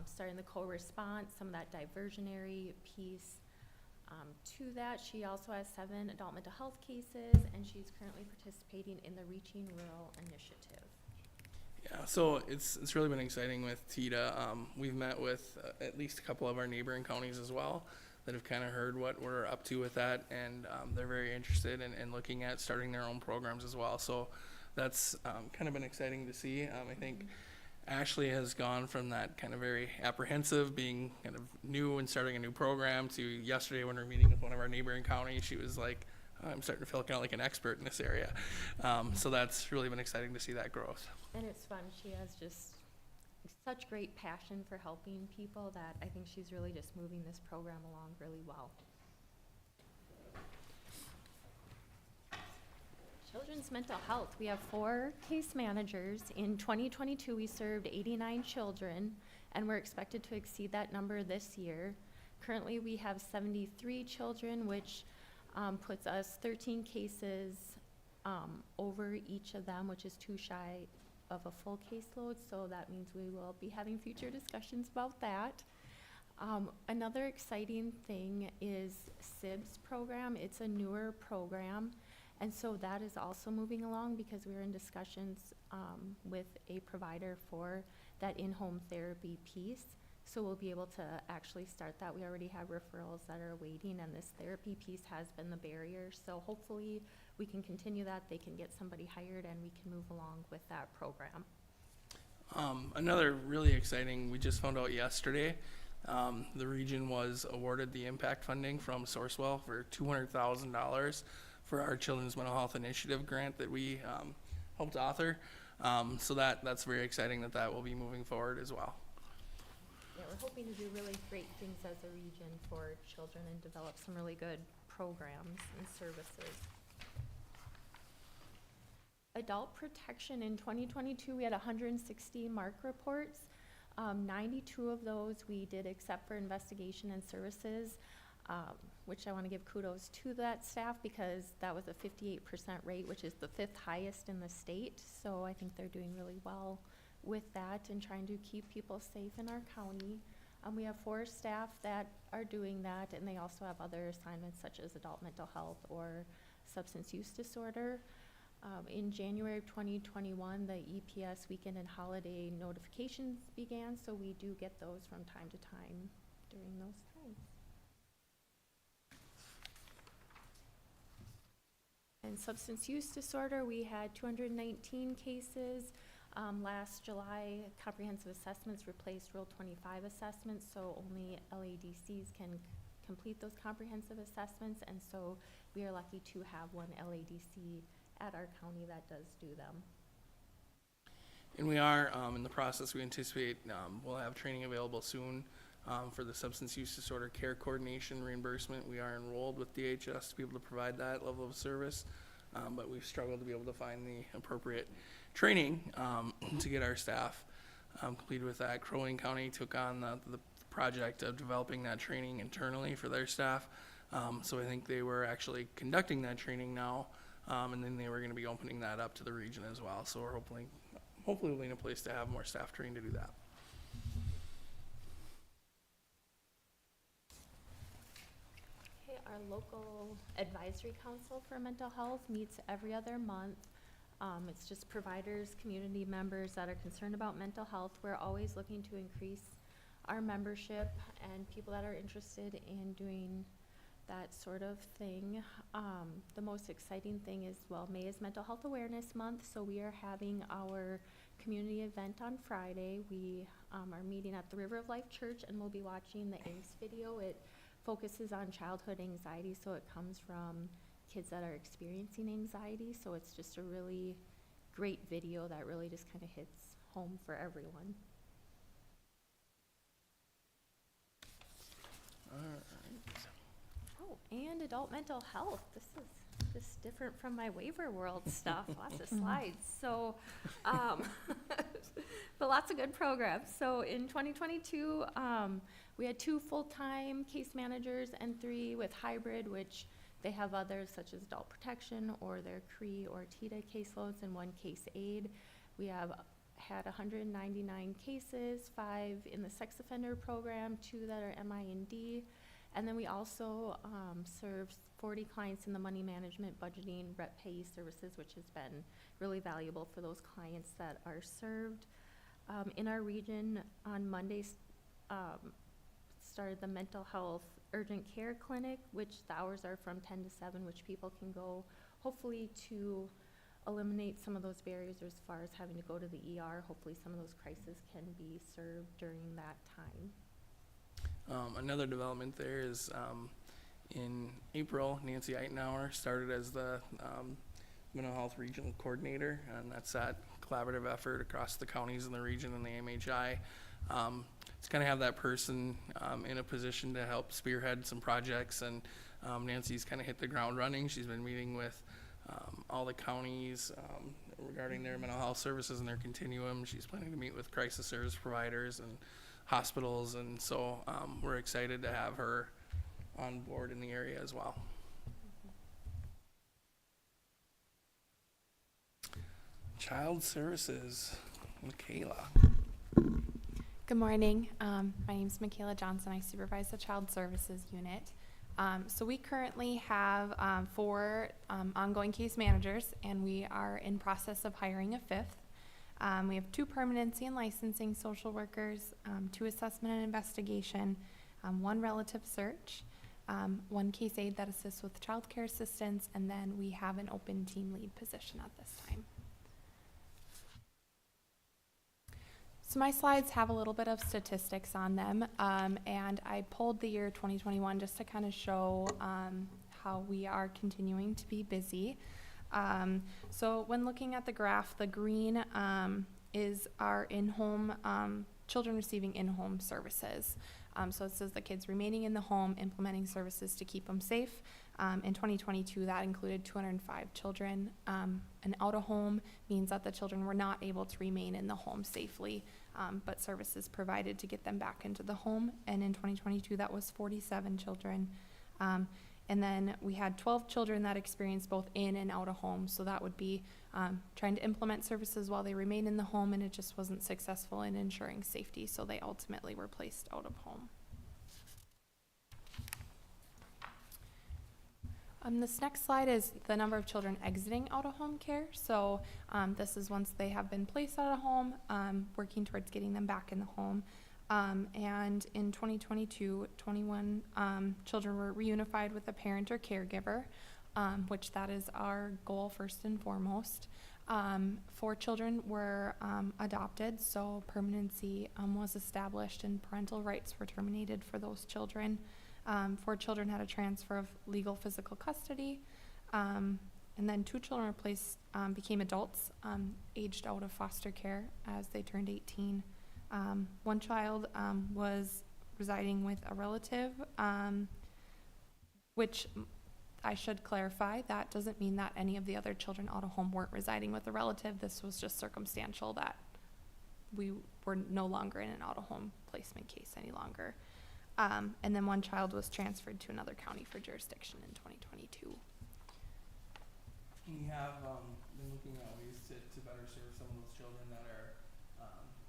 starting the co-response, some of that diversionary piece. To that, she also has 7 adult mental health cases, and she's currently participating in the Reaching Rural initiative. Yeah, so it's really been exciting with TIDA. We've met with at least a couple of our neighboring counties as well that have kind of heard what we're up to with that, and they're very interested in looking at starting their own programs as well. So that's kind of been exciting to see. I think Ashley has gone from that kind of very apprehensive, being kind of new and starting a new program, to yesterday when we were meeting with one of our neighboring counties, she was like, I'm starting to feel kind of like an expert in this area. So that's really been exciting to see that growth. And it's fun. She has just such great passion for helping people that I think she's really just moving this program along really well. Children's mental health. We have 4 case managers. In 2022, we served 89 children, and we're expected to exceed that number this year. Currently, we have 73 children, which puts us 13 cases over each of them, which is 2 shy of a full caseload, so that means we will be having future discussions about that. Another exciting thing is SIBS program. It's a newer program, and so that is also moving along because we're in discussions with a provider for that in-home therapy piece. So we'll be able to actually start that. We already have referrals that are waiting, and this therapy piece has been the barrier. So hopefully we can continue that. They can get somebody hired, and we can move along with that program. Another really exciting, we just found out yesterday, the region was awarded the impact funding from Sourcewell for $200,000 for our Children's Mental Health Initiative grant that we helped author. So that's very exciting that will be moving forward as well. Yeah, we're hoping to do really great things as a region for children and develop some really good programs and services. Adult protection in 2022, we had 160 MARC reports. 92 of those we did accept for investigation and services, which I want to give kudos to that staff because that was a 58% rate, which is the 5th highest in the state. So I think they're doing really well with that and trying to keep people safe in our county. We have 4 staff that are doing that, and they also have other assignments such as adult mental health or substance use disorder. In January of 2021, the EPS weekend and holiday notifications began, so we do get those from time to time during those times. And substance use disorder, we had 219 cases. Last July, comprehensive assessments replaced Rule 25 assessments, so only LADCs can complete those comprehensive assessments, and so we are lucky to have one LADC at our county that does do them. And we are in the process, we anticipate we'll have training available soon for the substance use disorder care coordination reimbursement. We are enrolled with DHS to be able to provide that level of service, but we've struggled to be able to find the appropriate training to get our staff completed with that. Crow Wing County took on the project of developing that training internally for their staff. So I think they were actually conducting that training now, and then they were going to be opening that up to the region as well. So we're hopefully we'll be in a place to have more staff trained to do that. Okay, our local advisory council for mental health meets every other month. It's just providers, community members that are concerned about mental health. We're always looking to increase our membership and people that are interested in doing that sort of thing. The most exciting thing is, well, May is Mental Health Awareness Month, so we are having our community event on Friday. We are meeting at the River of Life Church, and we'll be watching the ANGS video. It focuses on childhood anxiety, so it comes from kids that are experiencing anxiety, so it's just a really great video that really just kind of hits home for everyone. Oh, and adult mental health. This is just different from my waiver world stuff. Lots of slides. So, but lots of good programs. So in 2022, we had 2 full-time case managers and 3 with hybrid, which they have others such as adult protection or their CRE or TIDA caseloads and 1 case aid. We have had 199 cases, 5 in the sex offender program, 2 that are MIND. And then we also serve 40 clients in the money management, budgeting, rep payee services, which has been really valuable for those clients that are served. In our region, on Mondays, started the mental health urgent care clinic, which the hours are from 10 to 7, which people can go, hopefully to eliminate some of those barriers as far as having to go to the ER. Hopefully some of those crises can be served during that time. Another development there is in April, Nancy Eitenauer started as the mental health regional coordinator, and that's that collaborative effort across the counties in the region and the MHI. To kind of have that person in a position to help spearhead some projects, and Nancy's kind of hit the ground running. She's been meeting with all the counties regarding their mental health services and their continuum. She's planning to meet with crisis service providers and hospitals, and so we're excited to have her on board in the area as well. Child Services, Michaela. Good morning. My name is Michaela Johnson. I supervise the Child Services Unit. So we currently have 4 ongoing case managers, and we are in process of hiring a 5th. We have 2 permanency and licensing social workers, 2 assessment and investigation, 1 relative search, 1 case aide that assists with child care assistance, and then we have an open team lead position at this time. So my slides have a little bit of statistics on them, and I pulled the year 2021 just to kind of show how we are continuing to be busy. So when looking at the graph, the green is our in-home, children receiving in-home services. So it says the kids remaining in the home, implementing services to keep them safe. In 2022, that included 205 children. And out of home means that the children were not able to remain in the home safely, but services provided to get them back into the home. And in 2022, that was 47 children. And then we had 12 children that experienced both in and out of home. So that would be trying to implement services while they remain in the home, and it just wasn't successful in ensuring safety. So they ultimately were placed out of home. This next slide is the number of children exiting out of home care. So this is once they have been placed out of home, working towards getting them back in the home. And in 2022, 21 children were reunified with a parent or caregiver, which that is our goal first and foremost. 4 children were adopted, so permanency was established and parental rights were terminated for those children. 4 children had a transfer of legal physical custody, and then 2 children became adults, aged out of foster care as they turned 18. 1 child was residing with a relative, which I should clarify, that doesn't mean that any of the other children out of home weren't residing with a relative. This was just circumstantial that we were no longer in an out of home placement case any longer. And then 1 child was transferred to another county for jurisdiction in 2022. We have been looking at ways to better serve some of those children that are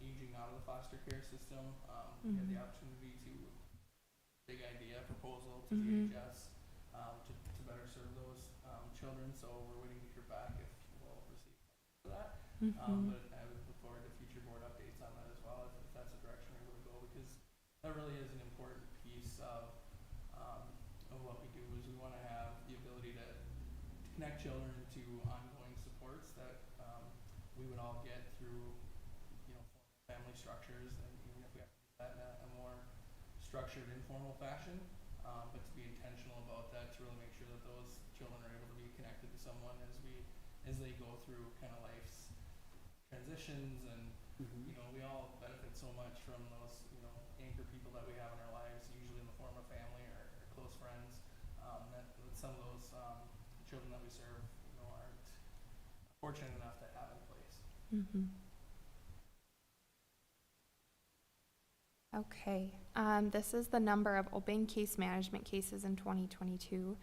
aging out of the foster care system. We had the opportunity to big idea proposal to DHS to better serve those children. So we're waiting to hear back if we'll receive for that. But I would look forward to future board updates on that as well, if that's the direction we're going to go, because that really is an important piece of what we do. Is we want to have the ability to connect children to ongoing supports that we would all get through, family structures, and even if we have to do that in a more structured, informal fashion, but to be intentional about that, to really make sure that those children are able to be connected to someone as they go through kind of life's transitions, and we all benefit so much from those anchor people that we have in our lives, usually in the form of family or close friends, that some of those children that we serve aren't fortunate enough to have in place. Okay, this is the number of open case management cases in 2022.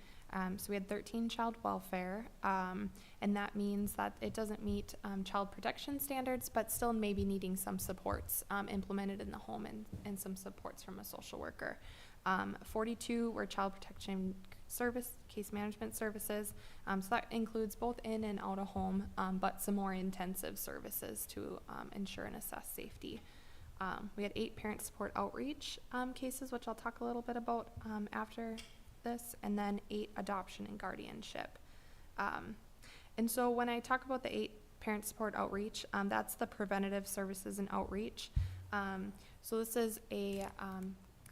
So we had 13 child welfare, and that means that it doesn't meet child protection standards, but still maybe needing some supports implemented in the home and some supports from a social worker. 42 were child protection service, case management services. So that includes both in and out of home, but some more intensive services to ensure and assess safety. We had 8 parent support outreach cases, which I'll talk a little bit about after this, and then 8 adoption and guardianship. And so when I talk about the 8 parent support outreach, that's the preventative services and outreach. So this is a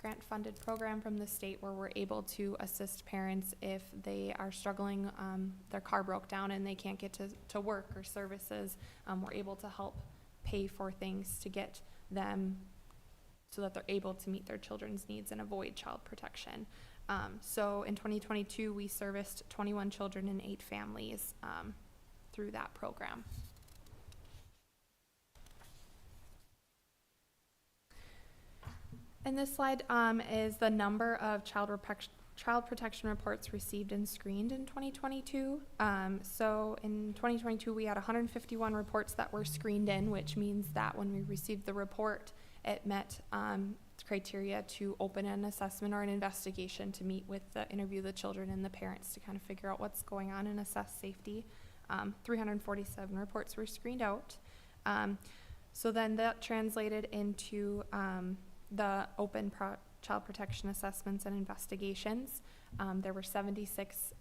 grant-funded program from the state where we're able to assist parents if they are struggling, their car broke down and they can't get to work or services. We're able to help pay for things to get them so that they're able to meet their children's needs and avoid child protection. So in 2022, we serviced 21 children and 8 families through that program. And this slide is the number of child child protection reports received and screened in 2022. So in 2022, we had 151 reports that were screened in, which means that when we received the report, it met criteria to open an assessment or an investigation to meet with interview the children and the parents to kind of figure out what's going on and assess safety. 347 reports were screened out. So then that translated into the open child protection assessments and investigations. There were 76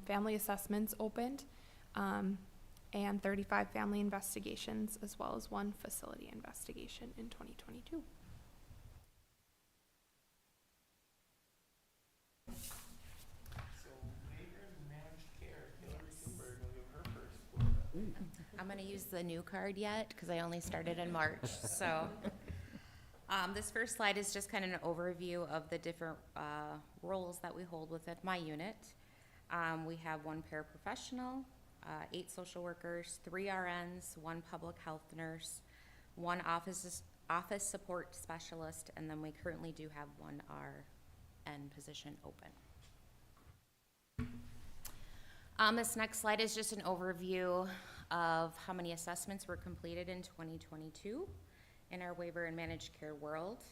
family assessments opened and 35 family investigations, as well as 1 facility investigation in 2022. I'm going to use the new card yet because I only started in March. So this first slide is just kind of an overview of the different roles that we hold within my unit. We have 1 paraprofessional, 8 social workers, 3 RNs, 1 public health nurse, 1 office support specialist, and then we currently do have 1 RN position open. This next slide is just an overview of how many assessments were completed in 2022 in our waiver and managed care world.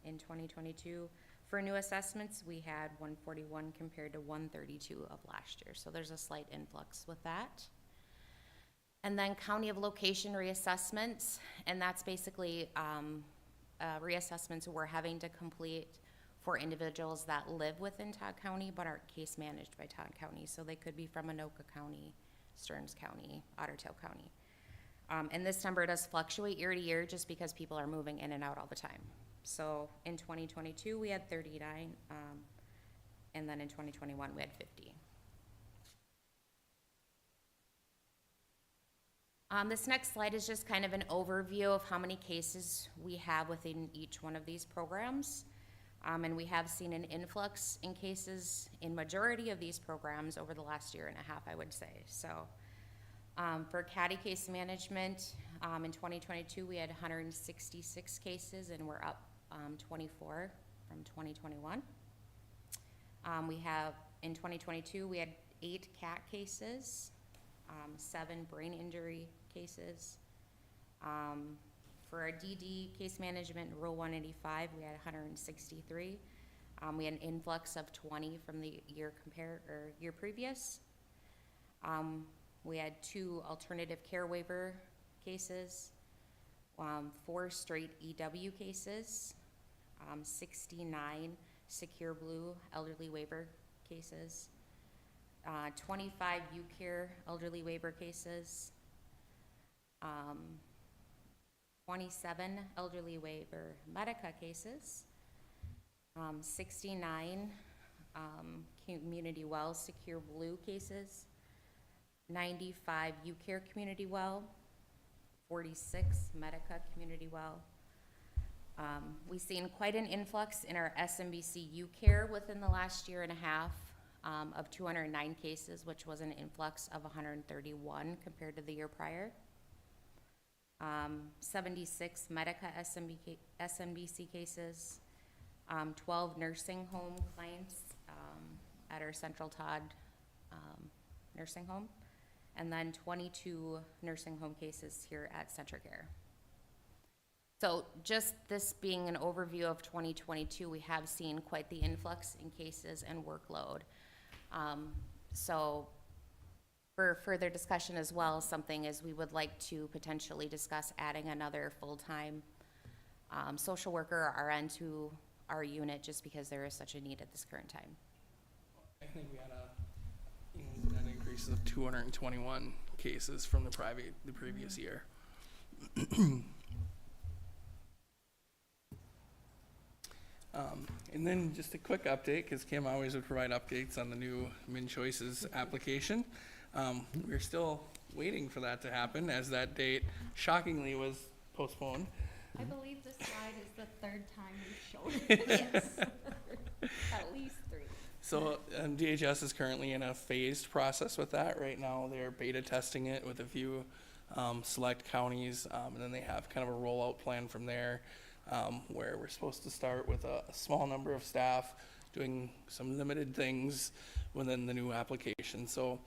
In 2022, for new assessments, we had 141 compared to 132 of last year. So there's a slight influx with that. And then county of location reassessments, and that's basically reassessments we're having to complete for individuals that live within Todd County but aren't case managed by Todd County. So they could be from Anoka County, Stearns County, Otter Tail County. And this number does fluctuate year to year just because people are moving in and out all the time. So in 2022, we had 39, and then in 2021, we had 50. This next slide is just kind of an overview of how many cases we have within each one of these programs. And we have seen an influx in cases in majority of these programs over the last year and a half, I would say. So for CADI case management, in 2022, we had 166 cases, and we're up 24 from 2021. We have, in 2022, we had 8 CAT cases, 7 brain injury cases. For our DD case management, Rule 185, we had 163. We had an influx of 20 from the year previous. We had 2 alternative care waiver cases, 4 straight EW cases, 69 Secure Blue elderly waiver cases, 25 U-Care elderly waiver cases, 27 elderly waiver Medica cases, 69 Community Well Secure Blue cases, 95 U-Care Community Well, 46 Medica Community Well. We've seen quite an influx in our SMBC U-Care within the last year and a half of 209 cases, which was an influx of 131 compared to the year prior. 76 Medica SMBC cases, 12 nursing home clients at our Central Todd nursing home, and then 22 nursing home cases here at CentraCare. So just this being an overview of 2022, we have seen quite the influx in cases and workload. So for further discussion as well, something is we would like to potentially discuss adding another full-time social worker or RN to our unit just because there is such a need at this current time. I think we had an increase of 221 cases from the previous year. And then just a quick update, because Kim always would provide updates on the new Min Choices application. We're still waiting for that to happen, as that date shockingly was postponed. I believe this slide is the 3rd time we've shown it. Yes. At least 3. So DHS is currently in a phased process with that. Right now, they're beta testing it with a few select counties, and then they have kind of a rollout plan from there, where we're supposed to start with a small number of staff doing some limited things within the new application. So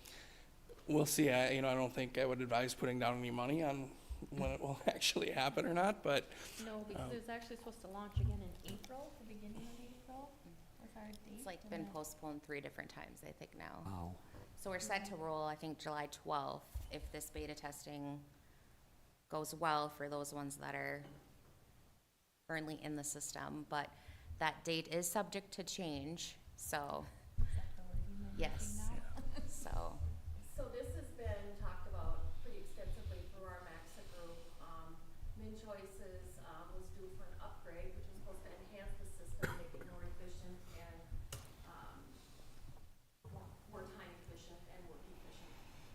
we'll see. I don't think I would advise putting down any money on when it will actually happen or not, but No, because it's actually supposed to launch again in April, the beginning of April. That's our date. It's like been postponed 3 different times, I think now. Wow. So we're set to roll, I think, July 12th, if this beta testing goes well for those ones that are currently in the system. But that date is subject to change, so, yes, so. So this has been talked about pretty extensively through our MAXA group. Min Choices was due for an upgrade, which is supposed to enhance the system, make it more efficient and more time efficient and work efficient.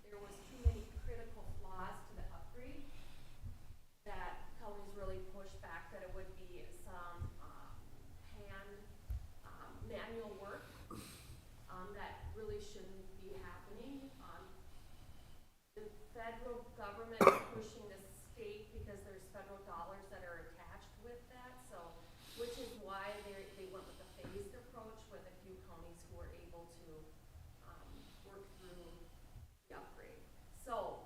There was too many critical flaws to the upgrade that counties really pushed back that it would be some manual work that really shouldn't be happening. The federal government is pushing the state because there's federal dollars that are attached with that, so, which is why they went with the phased approach with a few counties who were able to work through the upgrade. So,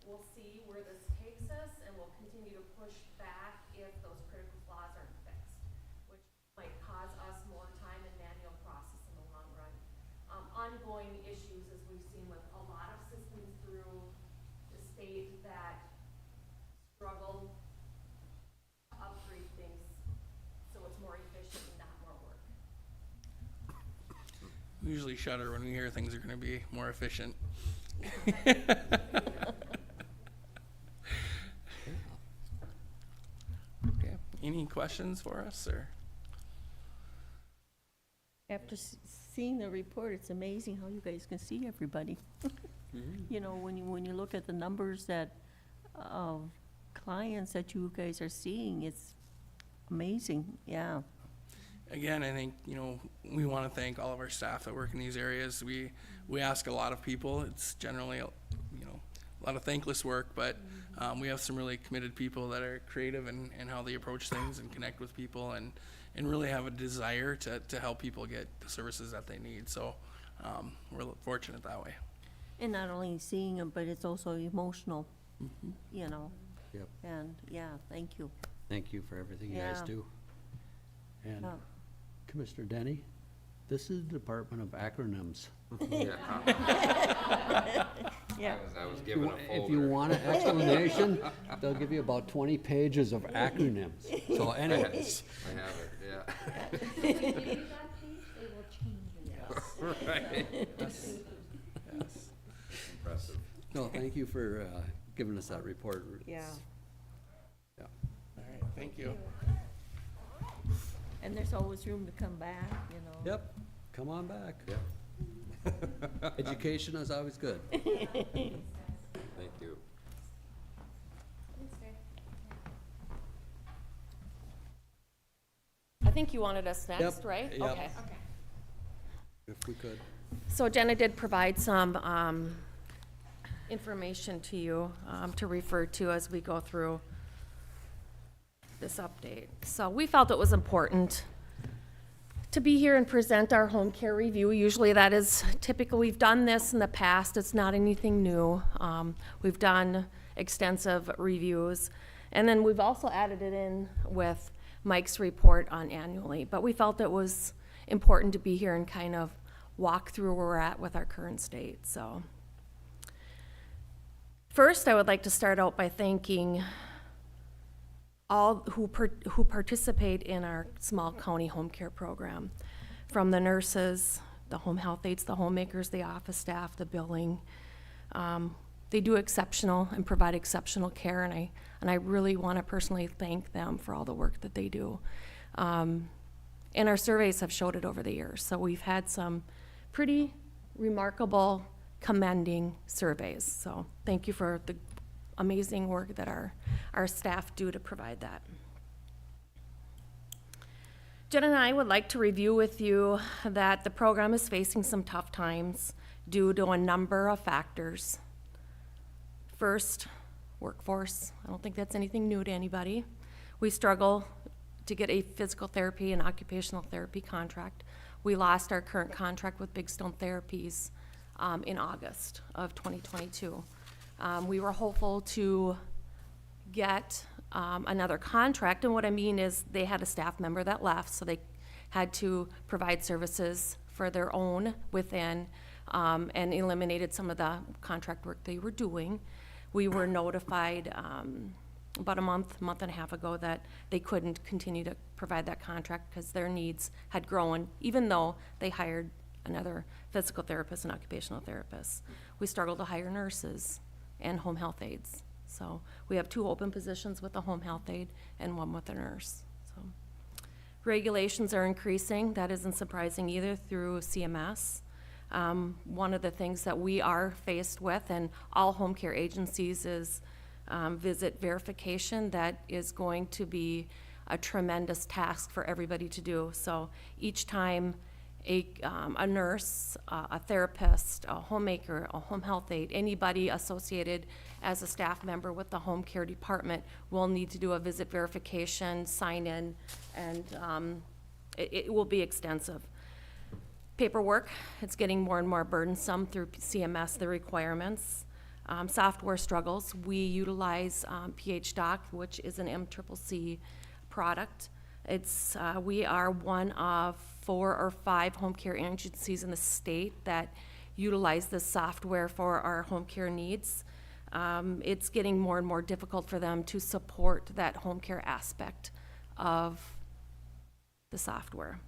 we'll see where this takes us, and we'll continue to push back if those critical flaws aren't fixed, which might cause us more time and manual process in the long run. Ongoing issues, as we've seen with a lot of systems through the state that struggle to upgrade things so it's more efficient and not more work. we usually shudder when we hear things are going to be more efficient. Okay, any questions for us, or? After seeing the report, it's amazing how you guys can see everybody. You know, when you look at the numbers that, of clients that you guys are seeing, it's amazing, yeah. Again, I think, we want to thank all of our staff that work in these areas. We ask a lot of people. It's generally, a lot of thankless work, but we have some really committed people that are creative in how they approach things and connect with people and really have a desire to help people get the services that they need. So we're fortunate that way. And not only seeing them, but it's also emotional, Yep. and, yeah, thank you. Thank you for everything you guys Yeah. do. And Yeah. Commissioner Denny, this is the Department of Acronyms. Yeah. I was given a If you folder. want an explanation, they'll give you about 20 pages of acronyms. So anyways. I have it, yeah. They will change it. Right. Yes. Impressive. No, thank you for giving us that report. Yeah. Yeah. All right, thank you. And there's always room to come back, Yep, come on back. Yeah. Education is always good. Thank you. I think you wanted us next, Yep, right? yep. Okay. If we could. So Jenna did provide some information to you to refer to as we go through this update. So we felt it was important to be here and present our home care review. Usually that is typical. We've done this in the past. It's not anything new. We've done extensive reviews. And then we've also added it in with Mike's report on annually. But we felt it was important to be here and kind of walk through where we're at with our current state. So first, I would like to start out by thanking all who participate in our small county home care program, from the nurses, the home health aides, the homemakers, the office staff, the billing. They do exceptional and provide exceptional care, and I really want to personally thank them for all the work that they do. And our surveys have showed it over the years. So we've had some pretty remarkable, commending surveys. So thank you for the amazing work that our staff do to provide that. Jen and I would like to review with you that the program is facing some tough times due to a number of factors. First, workforce. I don't think that's anything new to anybody. We struggle to get a physical therapy and occupational therapy contract we lost our current contract with Big Stone Therapies in August of 2022. We were hopeful to get another contract, and what I mean is they had a staff member that left, so they had to provide services for their own within, and eliminated some of the contract work they were doing. We were notified about a month and a half ago that they couldn't continue to provide that contract because their needs had grown, even though they hired another physical therapist and occupational therapist. We struggled to hire nurses and home health aides. So we have 2 open positions with a home health aide and 1 with a nurse. So regulations are increasing. That isn't surprising either through CMS. One of the things that we are faced with, and all home care agencies, is visit verification. That is going to be a tremendous task for everybody to do. So each time a nurse, a therapist, a homemaker, a home health aide, anybody associated as a staff member with the home care department will need to do a visit verification, sign in, and it will be extensive. Paperwork, it's getting more and more burdensome through CMS, the requirements. Software struggles. We utilize PHDoc, which is an MCCC product. It's we are one of 4 or 5 home care agencies in the state that utilize this software for our home care needs. It's getting more and more difficult for them to support that home care aspect of the software.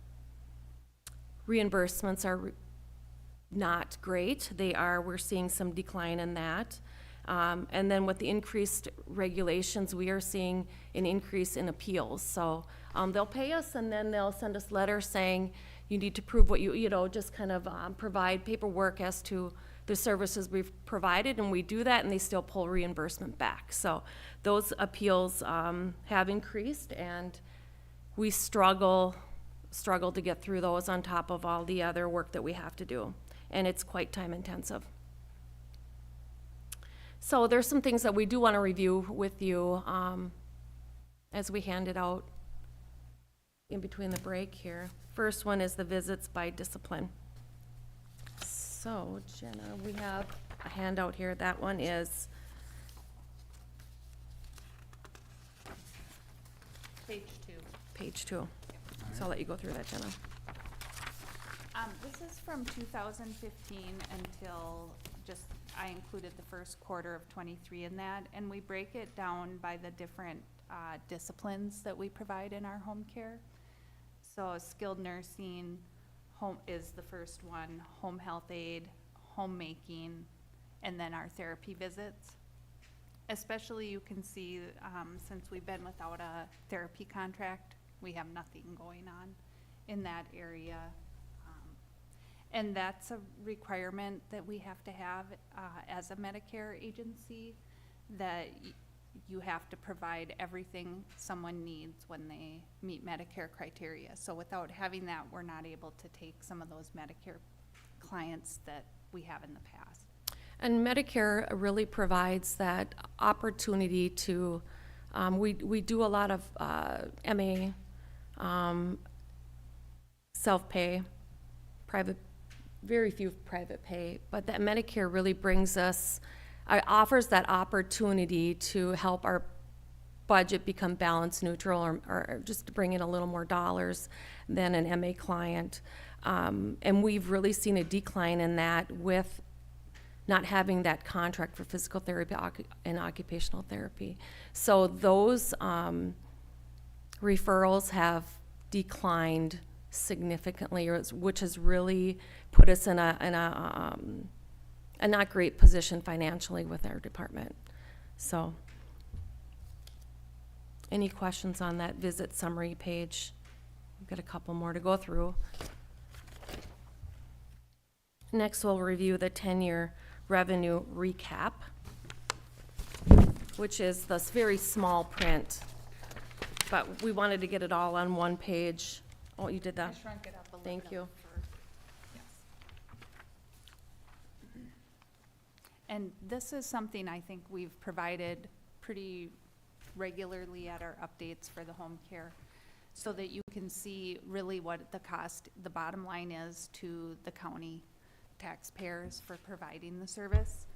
Reimbursements are not great. We're seeing some decline in that. And then with the increased regulations, we are seeing an increase in appeals. So they'll pay us, and then they'll send us letters saying you need to prove what you know, just kind of provide paperwork as to the services we've provided, and we do that, and they still pull reimbursement back. So those appeals have increased, and we struggle to get through those on top of all the other work that we have to do, and it's quite time intensive. So there's some things that we do want to review with you as we hand it out in between the break here. First one is the visits by discipline. So Jenna, we have a handout here. That one is Page 2. page 2. So I'll let you go through that, Jenna. This is from 2015 until I included the first quarter of 23 in that, and we break it down by the different disciplines that we provide in our home care. So skilled nursing home is the first one, home health aide, homemaking, and then our therapy visits. Especially you can see, since we've been without a therapy contract, we have nothing going on in that area. And that's a requirement that we have to have as a Medicare agency, that you have to provide everything someone needs when they meet Medicare criteria. So without having that, we're not able to take some of those Medicare clients that we have in the past. And Medicare really provides that opportunity to, we do a lot of MA, self-pay, private, very few private pay, but that Medicare really brings us, offers that opportunity to help our budget become balance neutral, or just to bring in a little more dollars than an MA client. And we've really seen a decline in that with not having that contract for physical therapy and occupational therapy. So those referrals have declined significantly, which has really put us in a not great position financially with our department. So, any questions on that visit summary page? We've got a couple more to go through. Next, we'll review the 10-year revenue recap, which is this very small print, but we wanted to get it all on one page. Oh, you did that? I shrunk it up a little Thank bit you. yes. And this is something I think we've provided pretty regularly at our updates for the home care. so that you can see really what the cost, the bottom line is to the county taxpayers for providing the service.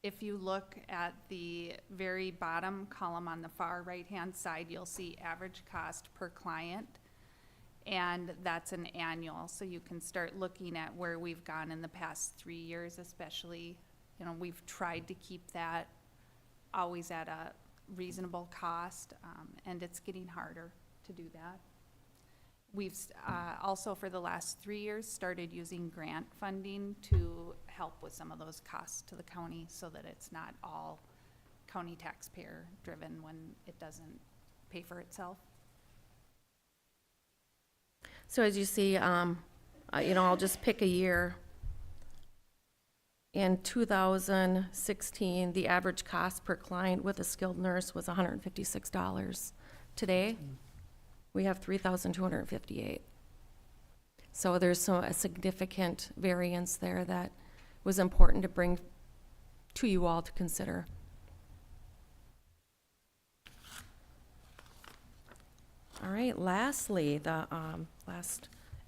If you look at the very bottom column on the far right-hand side, you'll see average cost per client, and that's an annual. So you can start looking at where we've gone in the past 3 years, especially, you know, we've tried to keep that always at a reasonable cost, and it's getting harder to do that. We've also, for the last 3 years, started using grant funding to help with some of those costs to the county so that it's not all county taxpayer driven when it doesn't pay for itself. So as you see, you know, I'll just pick a year. In 2016, the average cost per client with a skilled nurse was $156. Today, we have $3,258. So there's a significant variance there that was important to bring to you all to consider. All right, lastly,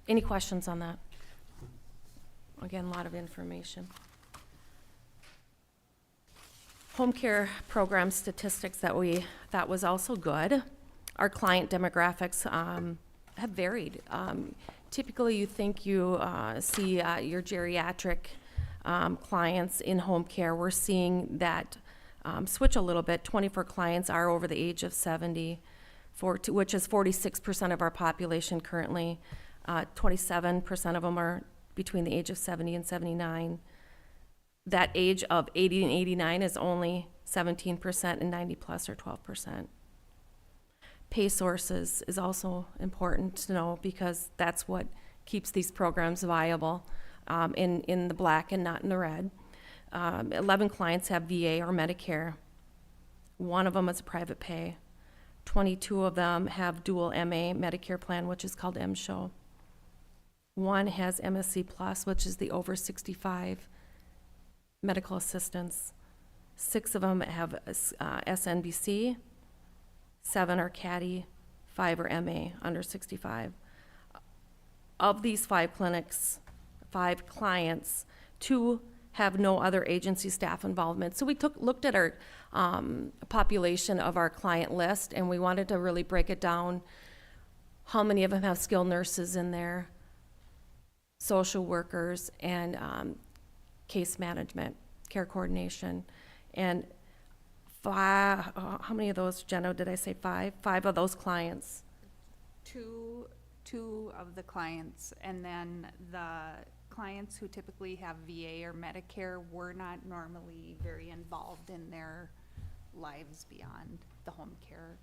any questions on that? Again, a lot of information. Home care program statistics that was also good. Our client demographics have varied. Typically, you think you see your geriatric clients in home care. We're seeing that switch a little bit. 24 clients are over the age of 70, which is 46% of our population currently. 27% of them are between the age of 70 and 79. That age of 80 and 89 is only 17%, and 90 plus are 12%. Pay sources is also important to know because that's what keeps these programs viable in the black and not in the red. 11 clients have VA or Medicare. One of them is a private pay. 22 of them have dual MA Medicare plan, which is called MSHO. One has MSC Plus, which is the over 65 medical assistance. 6 of them have SNBC. 7 are CADI, 5 are MA, under 65. Of these 5 clients, 2 have no other agency staff involvement. So we looked at our population of our client list, and we wanted to really break it down. How many of them have skilled nurses in there, social workers, and case management, care coordination, and how many of those, Jenna, did I say 5? 5 of those clients. Two of the clients, and then the clients who typically have VA or Medicare were not normally very involved in their lives beyond the home care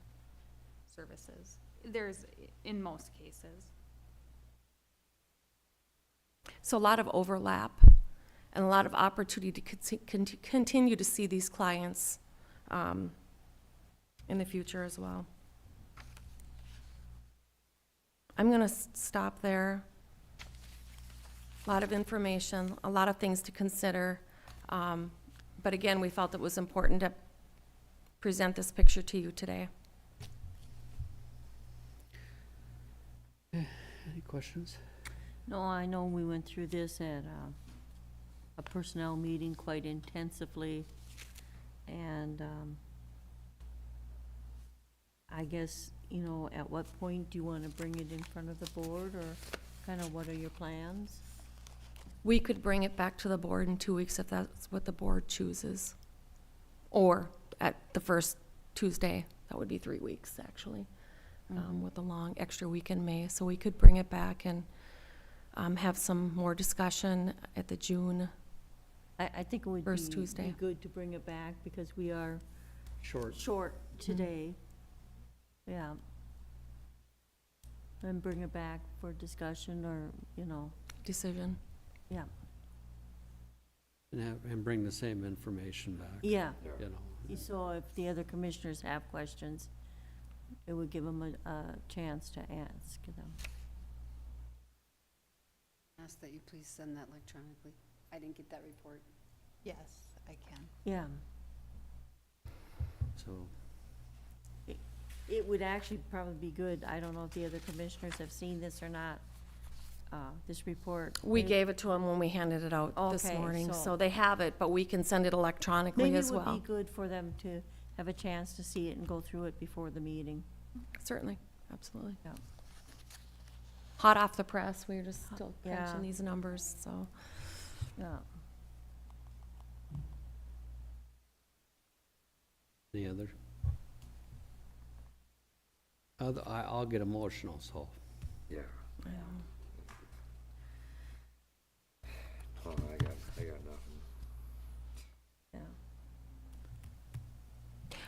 services. There's, in most cases. So a lot of overlap and a lot of opportunity to continue to see these clients in the future as well. I'm going to stop there. A lot of information, a lot of things to consider. But again, we felt it was important to present this picture to you today. Any questions? No, I know we went through this at a personnel meeting quite intensively, and I guess, you know, at what point do you want to bring it in front of the board, or kind of what are your plans? We could bring it back to the board in 2 weeks if that's what the board chooses. Or at the first Tuesday, that would be 3 weeks, actually, with a long extra week in May. So we could bring it back and have some more discussion at the June I think it would first be Tuesday. good to bring it back because we are Short. today. Yeah. And bring it back for discussion or, you know, Decision. yeah. And bring the same information back. Yeah. You know. So if the other commissioners have questions, it would give them a chance to ask them. Ask that you please send that electronically. I didn't get that report. Yes, I can. Yeah. So it would actually probably be good, I don't know if the other commissioners have seen this or not, this report. We Maybe- gave it to them when we handed it out this Okay, morning, so- so they have it, but we can send it electronically Maybe as it would well. be good for them to have a chance to see it and go through it before the meeting. Certainly, absolutely. Yeah. Hot off the press, we're just still Yeah. crunching these numbers, so. Yeah. Any other? I'll get emotional, so. Yeah. Yeah. Oh, I got nothing. Yeah.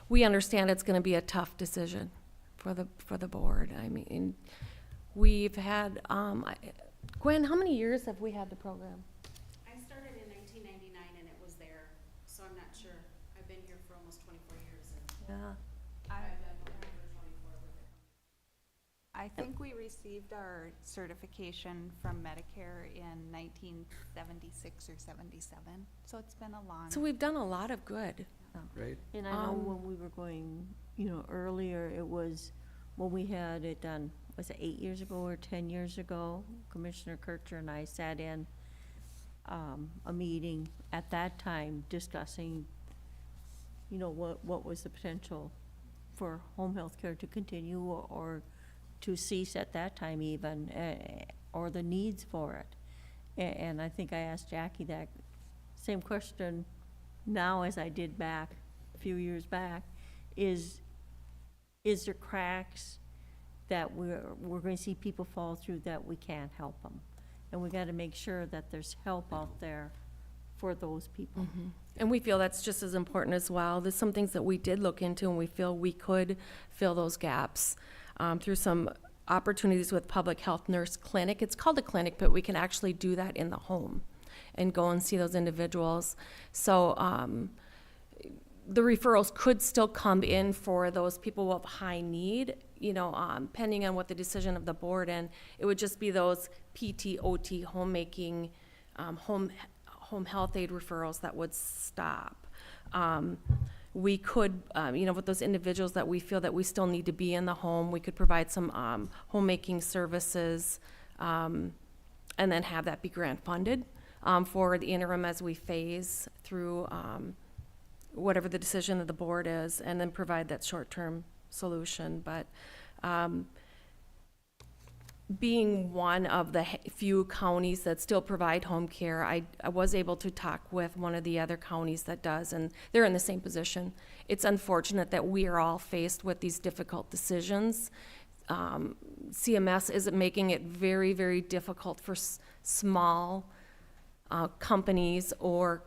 We understand it's gonna be a tough decision for the board. I mean, we've had, Gwen, how many years have we had the program? I started in 1999 and it was there, so I'm not sure. I've been here for almost 24 years. Yeah. I've done over 24 with it. I think we received our certification from Medicare in 1976 or 77, so it's been a long. So we've done a lot of good. Right. And I know when we were going, earlier, it was, when we had it done, was it 8 years ago or 10 years ago? Commissioner Kircher and I sat in a meeting at that time discussing, what was the potential for home health care to continue or to cease at that time even, or the needs for it. And I think I asked Jackie that same question now as I did back a few years back, is there cracks that we're going to see people fall through that we can't help them? And we got to make sure that there's help out there for those people. And we feel that's just as important as well. There's some things that we did look into and we feel we could fill those gaps through some opportunities with Public Health Nurse Clinic. It's called a clinic, but we can actually do that in the home and go and see those individuals. So the referrals could still come in for those people of high need, pending on what the decision of the board, and it would just be those PT, OT, homemaking, home health aid referrals that would stop. We could, with those individuals that we feel that we still need to be in the home, we could provide some homemaking services, and then have that be grant funded for the interim as we phase through whatever the decision of the board is, and then provide that short-term solution. But being one of the few counties that still provide home care, I was able to talk with one of the other counties that does, and they're in the same position. It's unfortunate that we are all faced with these difficult decisions. CMS is making it very, very difficult for small companies or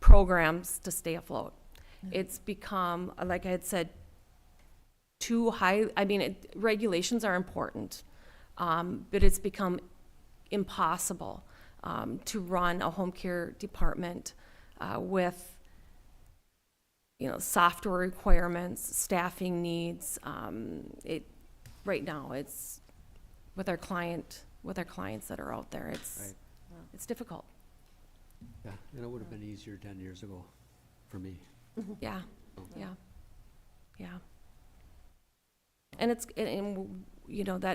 programs to stay afloat. It's become, like I had said, too high. I mean, regulations are important. But it's become impossible to run a home care department with, software requirements, staffing needs. Right now, it's with our clients that are out there. It's difficult. Yeah, and it would have been easier 10 years ago for me. Yeah, yeah. And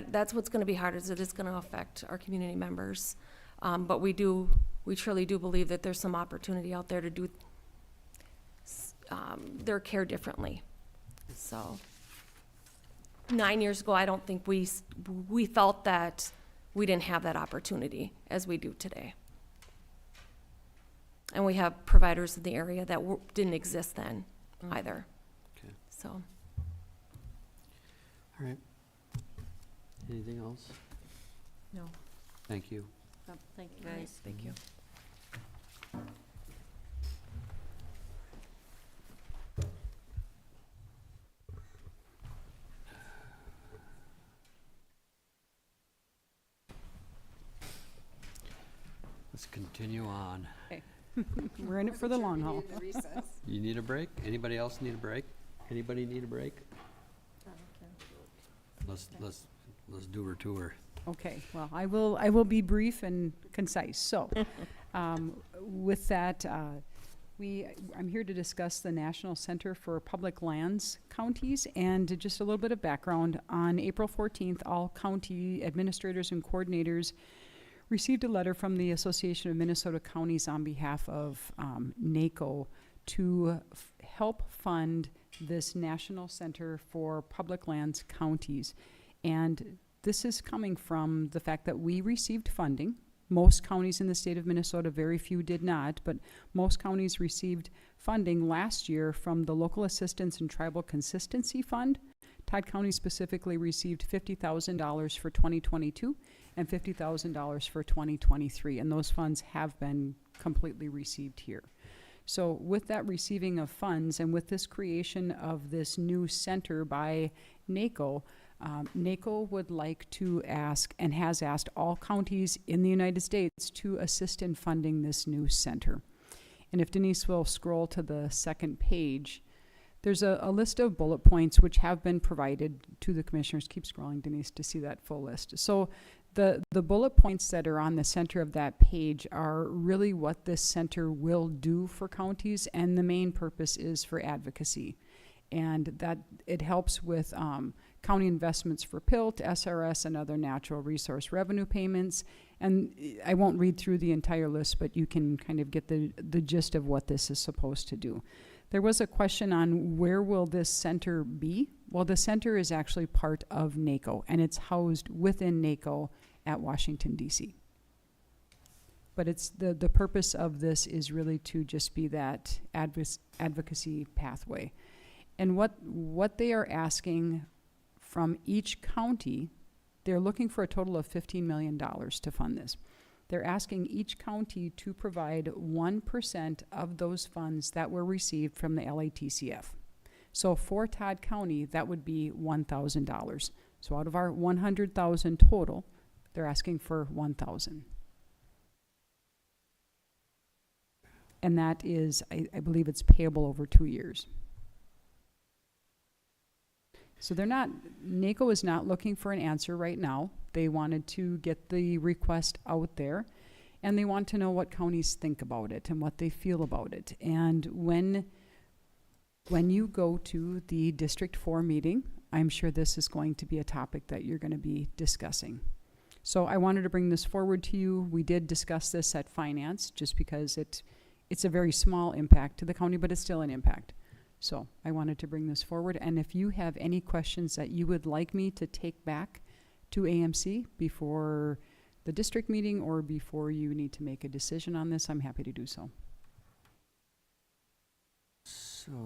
that's what's gonna be hard, is it is gonna affect our community members. But we truly do believe that there's some opportunity out there to do their care differently. So 9 years ago, I don't think we felt that we didn't have that opportunity as we do today. And we have providers in the area that didn't exist then either. Okay. So. All right. Anything else? No. Thank you. Thank you, guys. Thank you. Let's continue on. Okay. We're in it for the long haul. You need a break? Anybody else need a break? Anybody need a break? Let's do her tour. Okay, well, I will be brief and concise. So, with that, I'm here to discuss the National Center for Public Lands Counties, and just a little bit of background. On April 14th, all county administrators and coordinators received a letter from the Association of Minnesota Counties on behalf of NACO to help fund this National Center for Public Lands Counties. And this is coming from the fact that we received funding. Most counties in the state of Minnesota, very few did not, but most counties received funding last year from the Local Assistance and Tribal Consistency Fund. Todd County specifically received $50,000 for 2022 and $50,000 for 2023, and those funds have been completely received here. So with that receiving of funds and with this creation of this new center by NACO, NACO would like to ask, and has asked, all counties in the United States to assist in funding this new center. And if Denise will scroll to the second page, there's a list of bullet points which have been provided to the commissioners. Keep scrolling, Denise, to see that full list. So the bullet points that are on the center of that page are really what this center will do for counties, and the main purpose is for advocacy. And that it helps with county investments for PILT, SRS, and other natural resource revenue payments. And I won't read through the entire list, but you can kind of get the gist of what this is supposed to do. There was a question on where will this center be? Well, the center is actually part of NACO, and it's housed within NACO at Washington, D.C. But it's the purpose of this is really to just be that advocacy pathway. And what they are asking from each county, they're looking for a total of $15 million to fund this. They're asking each county to provide 1% of those funds that were received from the LATCF. So for Todd County, that would be $1,000. So out of our $100,000 total, they're asking for $1,000. And that is, I believe it's payable over 2 years. So they're not, NACO is not looking for an answer right now. They wanted to get the request out there, and they want to know what counties think about it and what they feel about it. And when you go to the District 4 meeting, I'm sure this is going to be a topic that you're going to be discussing. So I wanted to bring this forward to you. We did discuss this at Finance just because it's a very small impact to the county, but it's still an impact. So I wanted to bring this forward, and if you have any questions that you would like me to take back to AMC before the district meeting or before you need to make a decision on this, I'm happy to do so.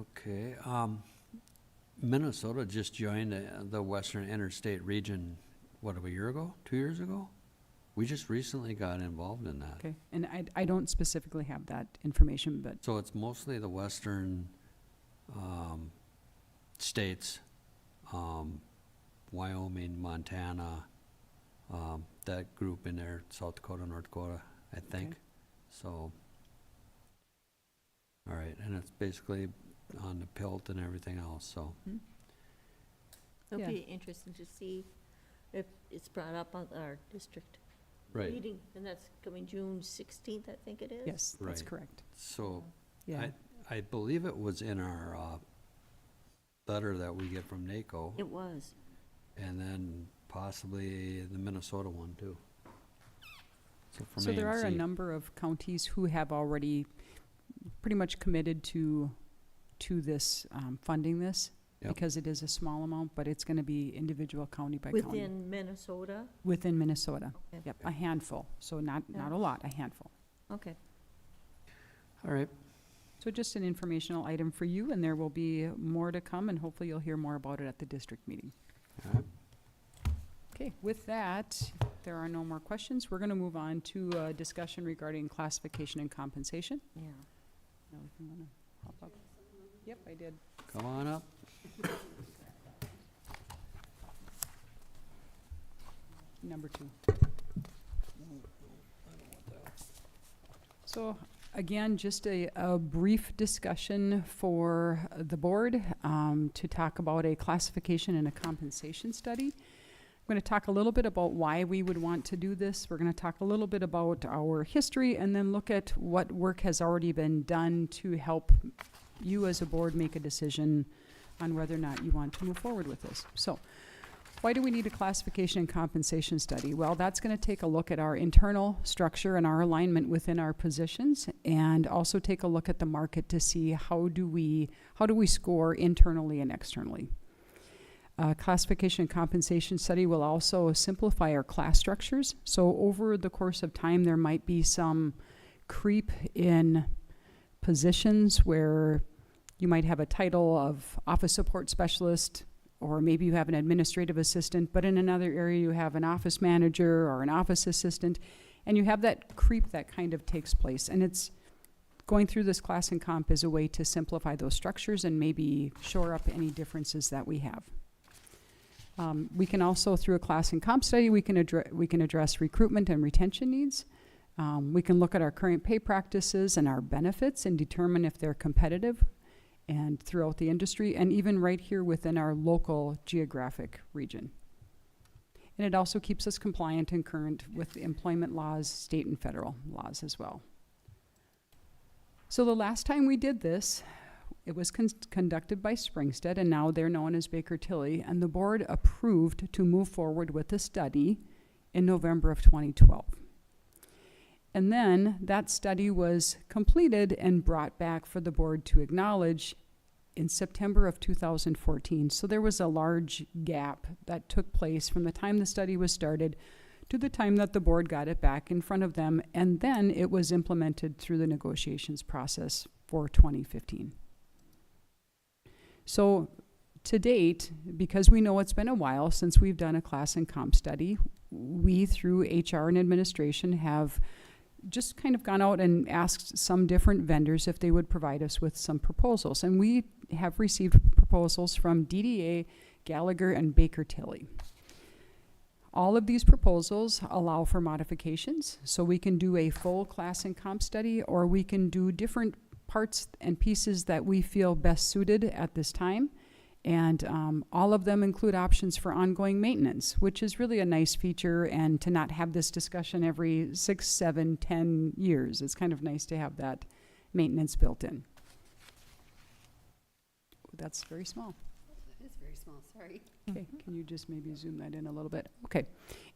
Okay, Minnesota just joined the Western Interstate Region, what, a year ago, 2 years ago? We just recently got involved in that. Okay, and I don't specifically have that information, but. So it's mostly the western states, Wyoming, Montana, that group in there, South Dakota, North Dakota, I think. Okay. So, all right, and it's basically on the PILT and everything else, so. It'll Yeah. be interesting to see if it's brought up on our district Right. meeting, and that's coming June 16th, I think it is. Yes, that's Right. correct. So, Yeah. I believe it was in our letter that we get from NACO, It was. and then possibly the Minnesota one too. So from So there are a AMC. number of counties who have already pretty much committed to this, funding this, Yep. because it is a small amount, but it's gonna be individual county by county. Within Minnesota? Within Minnesota. Okay. Yep, a handful, so not Yeah. a lot, a handful. Okay. All right. So just an informational item for you, and there will be more to come, and hopefully you'll hear more about it at the district meeting. All right. Okay, with that, if there are no more questions. We're gonna move on to a discussion regarding classification and compensation. Yeah. Now, if you wanna hop up. Yep, I did. Come on up. Number 2. So, again, just a brief discussion for the board to talk about a classification and a compensation study. I'm going to talk a little bit about why we would want to do this. We're going to talk a little bit about our history and then look at what work has already been done to help you as a board make a decision on whether or not you want to move forward with this. So, why do we need a classification and compensation study? Well, that's going to take a look at our internal structure and our alignment within our positions, and also take a look at the market to see how do we score internally and externally. Classification and compensation study will also simplify our class structures. So over the course of time, there might be some creep in positions where you might have a title of office support specialist, or maybe you have an administrative assistant, but in another area you have an office manager or an office assistant, and you have that creep that kind of takes place. And it's going through this class and comp is a way to simplify those structures and maybe shore up any differences that we have. We can also, through a class and comp study, we can address recruitment and retention needs. We can look at our current pay practices and our benefits and determine if they're competitive and throughout the industry, and even right here within our local geographic region. And it also keeps us compliant and current with the employment laws, state and federal laws as well. So the last time we did this, it was conducted by Springstead, and now they're known as Baker Tilly, and the board approved to move forward with the study in November of 2012. And then that study was completed and brought back for the board to acknowledge in September of 2014. So there was a large gap that took place from the time the study was started to the time that the board got it back in front of them, and then it was implemented through the negotiations process for 2015. So to date, because we know it's been a while since we've done a class and comp study, we through HR and administration have just kind of gone out and asked some different vendors if they would provide us with some proposals. And we have received proposals from DDA, Gallagher, and Baker Tilly. All of these proposals allow for modifications, so we can do a full class and comp study, or we can do different parts and pieces that we feel best suited at this time. And all of them include options for ongoing maintenance, which is really a nice feature, and to not have this discussion every 6, 7, 10 years. It's kind of nice to have that maintenance built in. That's very small. It is very small, sorry. Okay, can you just maybe zoom that in a little bit? Okay,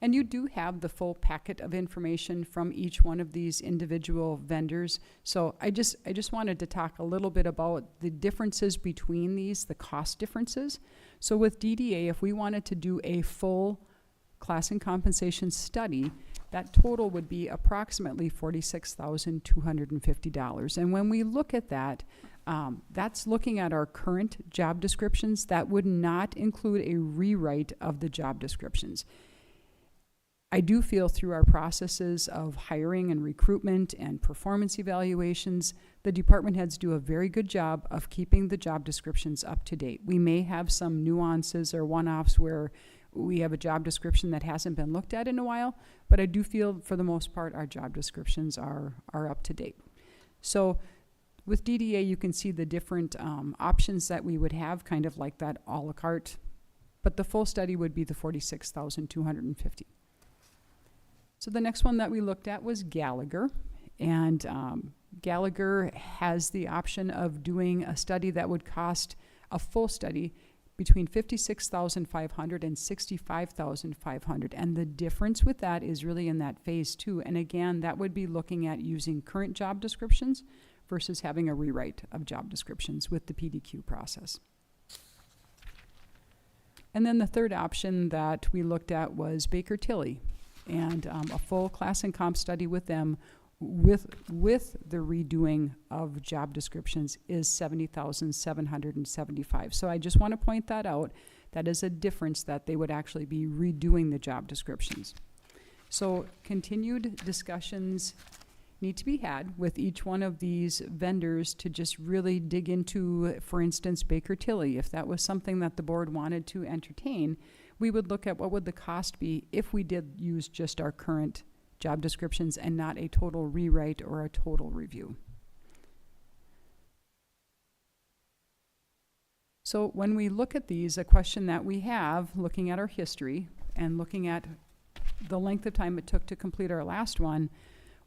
and you do have the full packet of information from each one of these individual vendors. So I just wanted to talk a little bit about the differences between these, the cost differences. So with DDA, if we wanted to do a full class and compensation study, that total would be approximately $46,250. And when we look at that, that's looking at our current job descriptions. That would not include a rewrite of the job descriptions. I do feel through our processes of hiring and recruitment and performance evaluations, the department heads do a very good job of keeping the job descriptions up to date. We may have some nuances or one-offs where we have a job description that hasn't been looked at in a while, but I do feel for the most part our job descriptions are up to date. So with DDA, you can see the different options that we would have, kind of like that a la carte, but the full study would be the $46,250. So the next one that we looked at was Gallagher, and Gallagher has the option of doing a study that would cost a full study between $56,500 and $65,500, and the difference with that is really in that phase 2. And again, that would be looking at using current job descriptions versus having a rewrite of job descriptions with the PDQ process. And then the third option that we looked at was Baker Tilly, and a full class and comp study with them with the redoing of job descriptions is $70,775. So I just want to point that out. That is a difference, that they would actually be redoing the job descriptions. So continued discussions need to be had with each one of these vendors to just really dig into, for instance, Baker Tilly. If that was something that the board wanted to entertain, we would look at what would the cost be if we did use just our current job descriptions and not a total rewrite or a total review. So when we look at these, a question that we have, looking at our history, and looking at the length of time it took to complete our last one,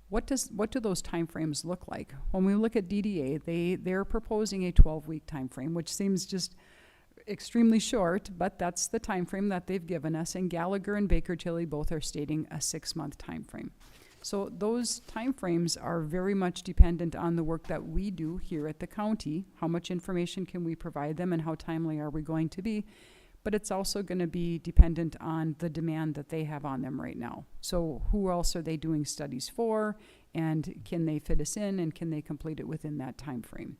what do those timeframes look like? When we look at DDA, they're proposing a 12-week timeframe, which seems just extremely short, but that's the timeframe that they've given us. And Gallagher and Baker Tilly both are stating a 6-month timeframe. So those timeframes are very much dependent on the work that we do here at the county. How much information can we provide them and how timely are we going to be? But it's also going to be dependent on the demand that they have on them right now. So who else are they doing studies for, and can they fit us in, and can they complete it within that time frame?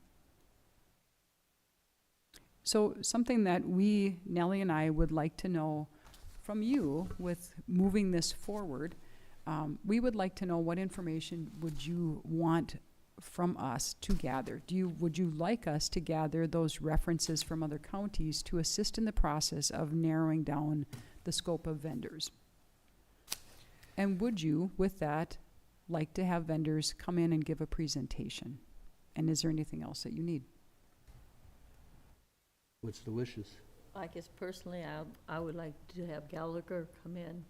So something that we, Nellie and I, would like to know from you with moving this forward, we would like to know what information would you want from us to gather? Would you like us to gather those references from other counties to assist in the process of narrowing down the scope of vendors? And would you, with that, like to have vendors come in and give a presentation? And is there anything else that you need? What's the wishes? I guess personally, I would like to have Gallagher come in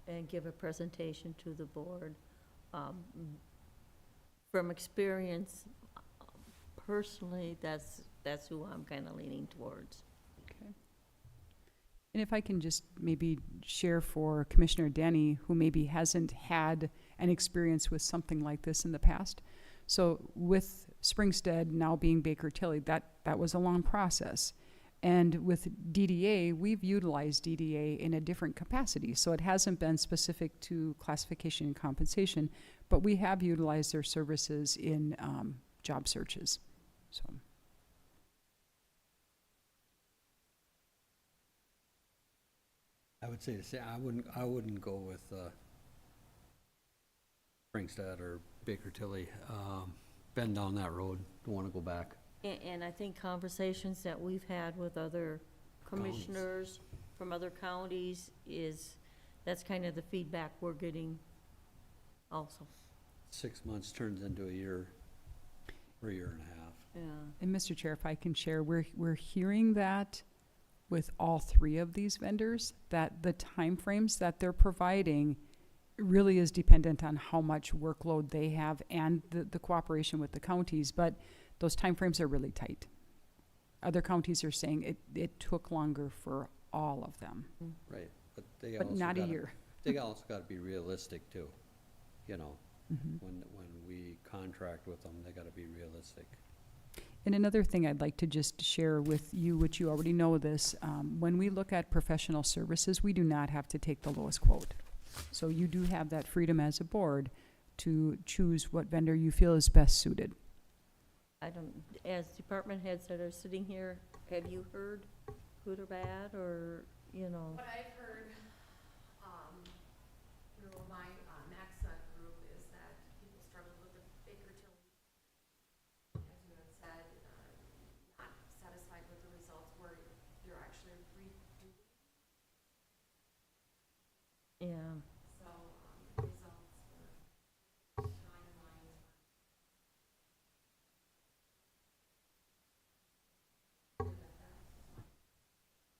and give a presentation to the board. From experience, personally, that's who I'm kind of leaning towards. Okay. And if I can just maybe share for Commissioner Denny, who maybe hasn't had an experience with something like this in the past. So with Springstead now being Baker Tilly, that was a long process. And with DDA, we've utilized DDA in a different capacity. So it hasn't been specific to classification and compensation, but we have utilized their services in job searches. So. I would say I wouldn't go with Springstead or Baker Tilly. Been down that road. Don't want to go back. And I think conversations that we've had with other commissioners from other counties that's kind of the feedback we're getting also. 6 months turns into a year or a year and a half. Yeah. And Mr. Chair, if I can share, we're hearing that with all three of these vendors, that the timeframes that they're providing really is dependent on how much workload they have and the cooperation with the counties, but those timeframes are really tight. Other counties are saying it took longer for all of them. Right, but But not a year. They also got to be realistic too. You know, Mhm. when we contract with them, they got to be realistic. And another thing I'd like to just share with you, which you already know this, when we look at professional services, we do not have to take the lowest quote. So you do have that freedom as a board to choose what vendor you feel is best suited. As department heads that are sitting here, have you heard good or bad, or, you know? What I've heard, my MAXA group is that people struggle with the Baker Tilly, as you had said, not satisfied with the results where you're actually redoing. Yeah. So, results were timelines.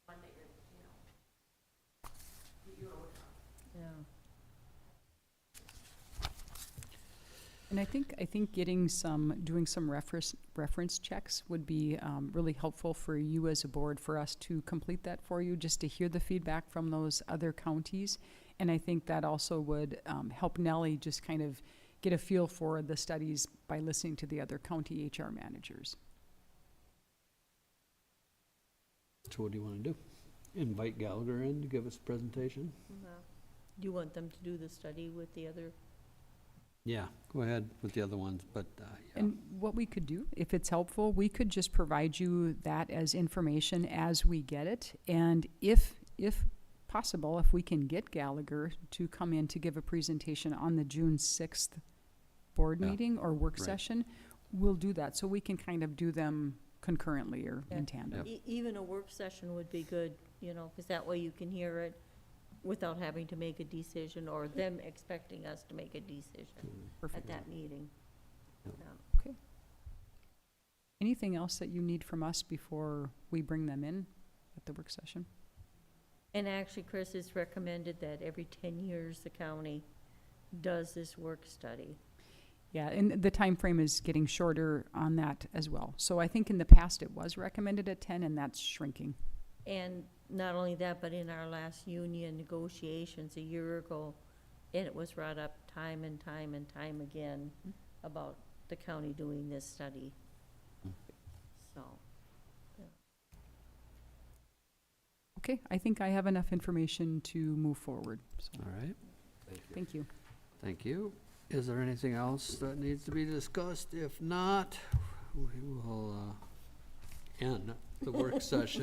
One that you're, Yeah. And I think doing some reference checks would be really helpful for you as a board, for us to complete that for you, just to hear the feedback from those other counties. And I think that also would help Nellie just kind of get a feel for the studies by listening to the other county HR managers. So what do you want to do? Invite Gallagher in to give us a presentation? Do you want them to do the study with the other? Yeah, go ahead with the other ones, but, yeah. And what we could do, if it's helpful, we could just provide you that as information as we get it. And if possible, if we can get Gallagher to come in to give a presentation on the June 6th board meeting or work session, we'll do that. So we can kind of do them concurrently or in tandem. Even a work session would be good, because that way you can hear it without having to make a decision or them expecting us to make a decision at that meeting. Yeah. Okay. Anything else that you need from us before we bring them in at the work session? And actually, Chris, it's recommended that every 10 years the county does this work study. Yeah, and the time frame is getting shorter on that as well. So I think in the past it was recommended at 10, and that's shrinking. And not only that, but in our last union negotiations a year ago, it was brought up time and time and time again about the county doing this study. So, Okay, I think I have enough information to move forward. So, All right, thank you. thank you. Is there anything else that needs to be discussed? If not, we will end the work session.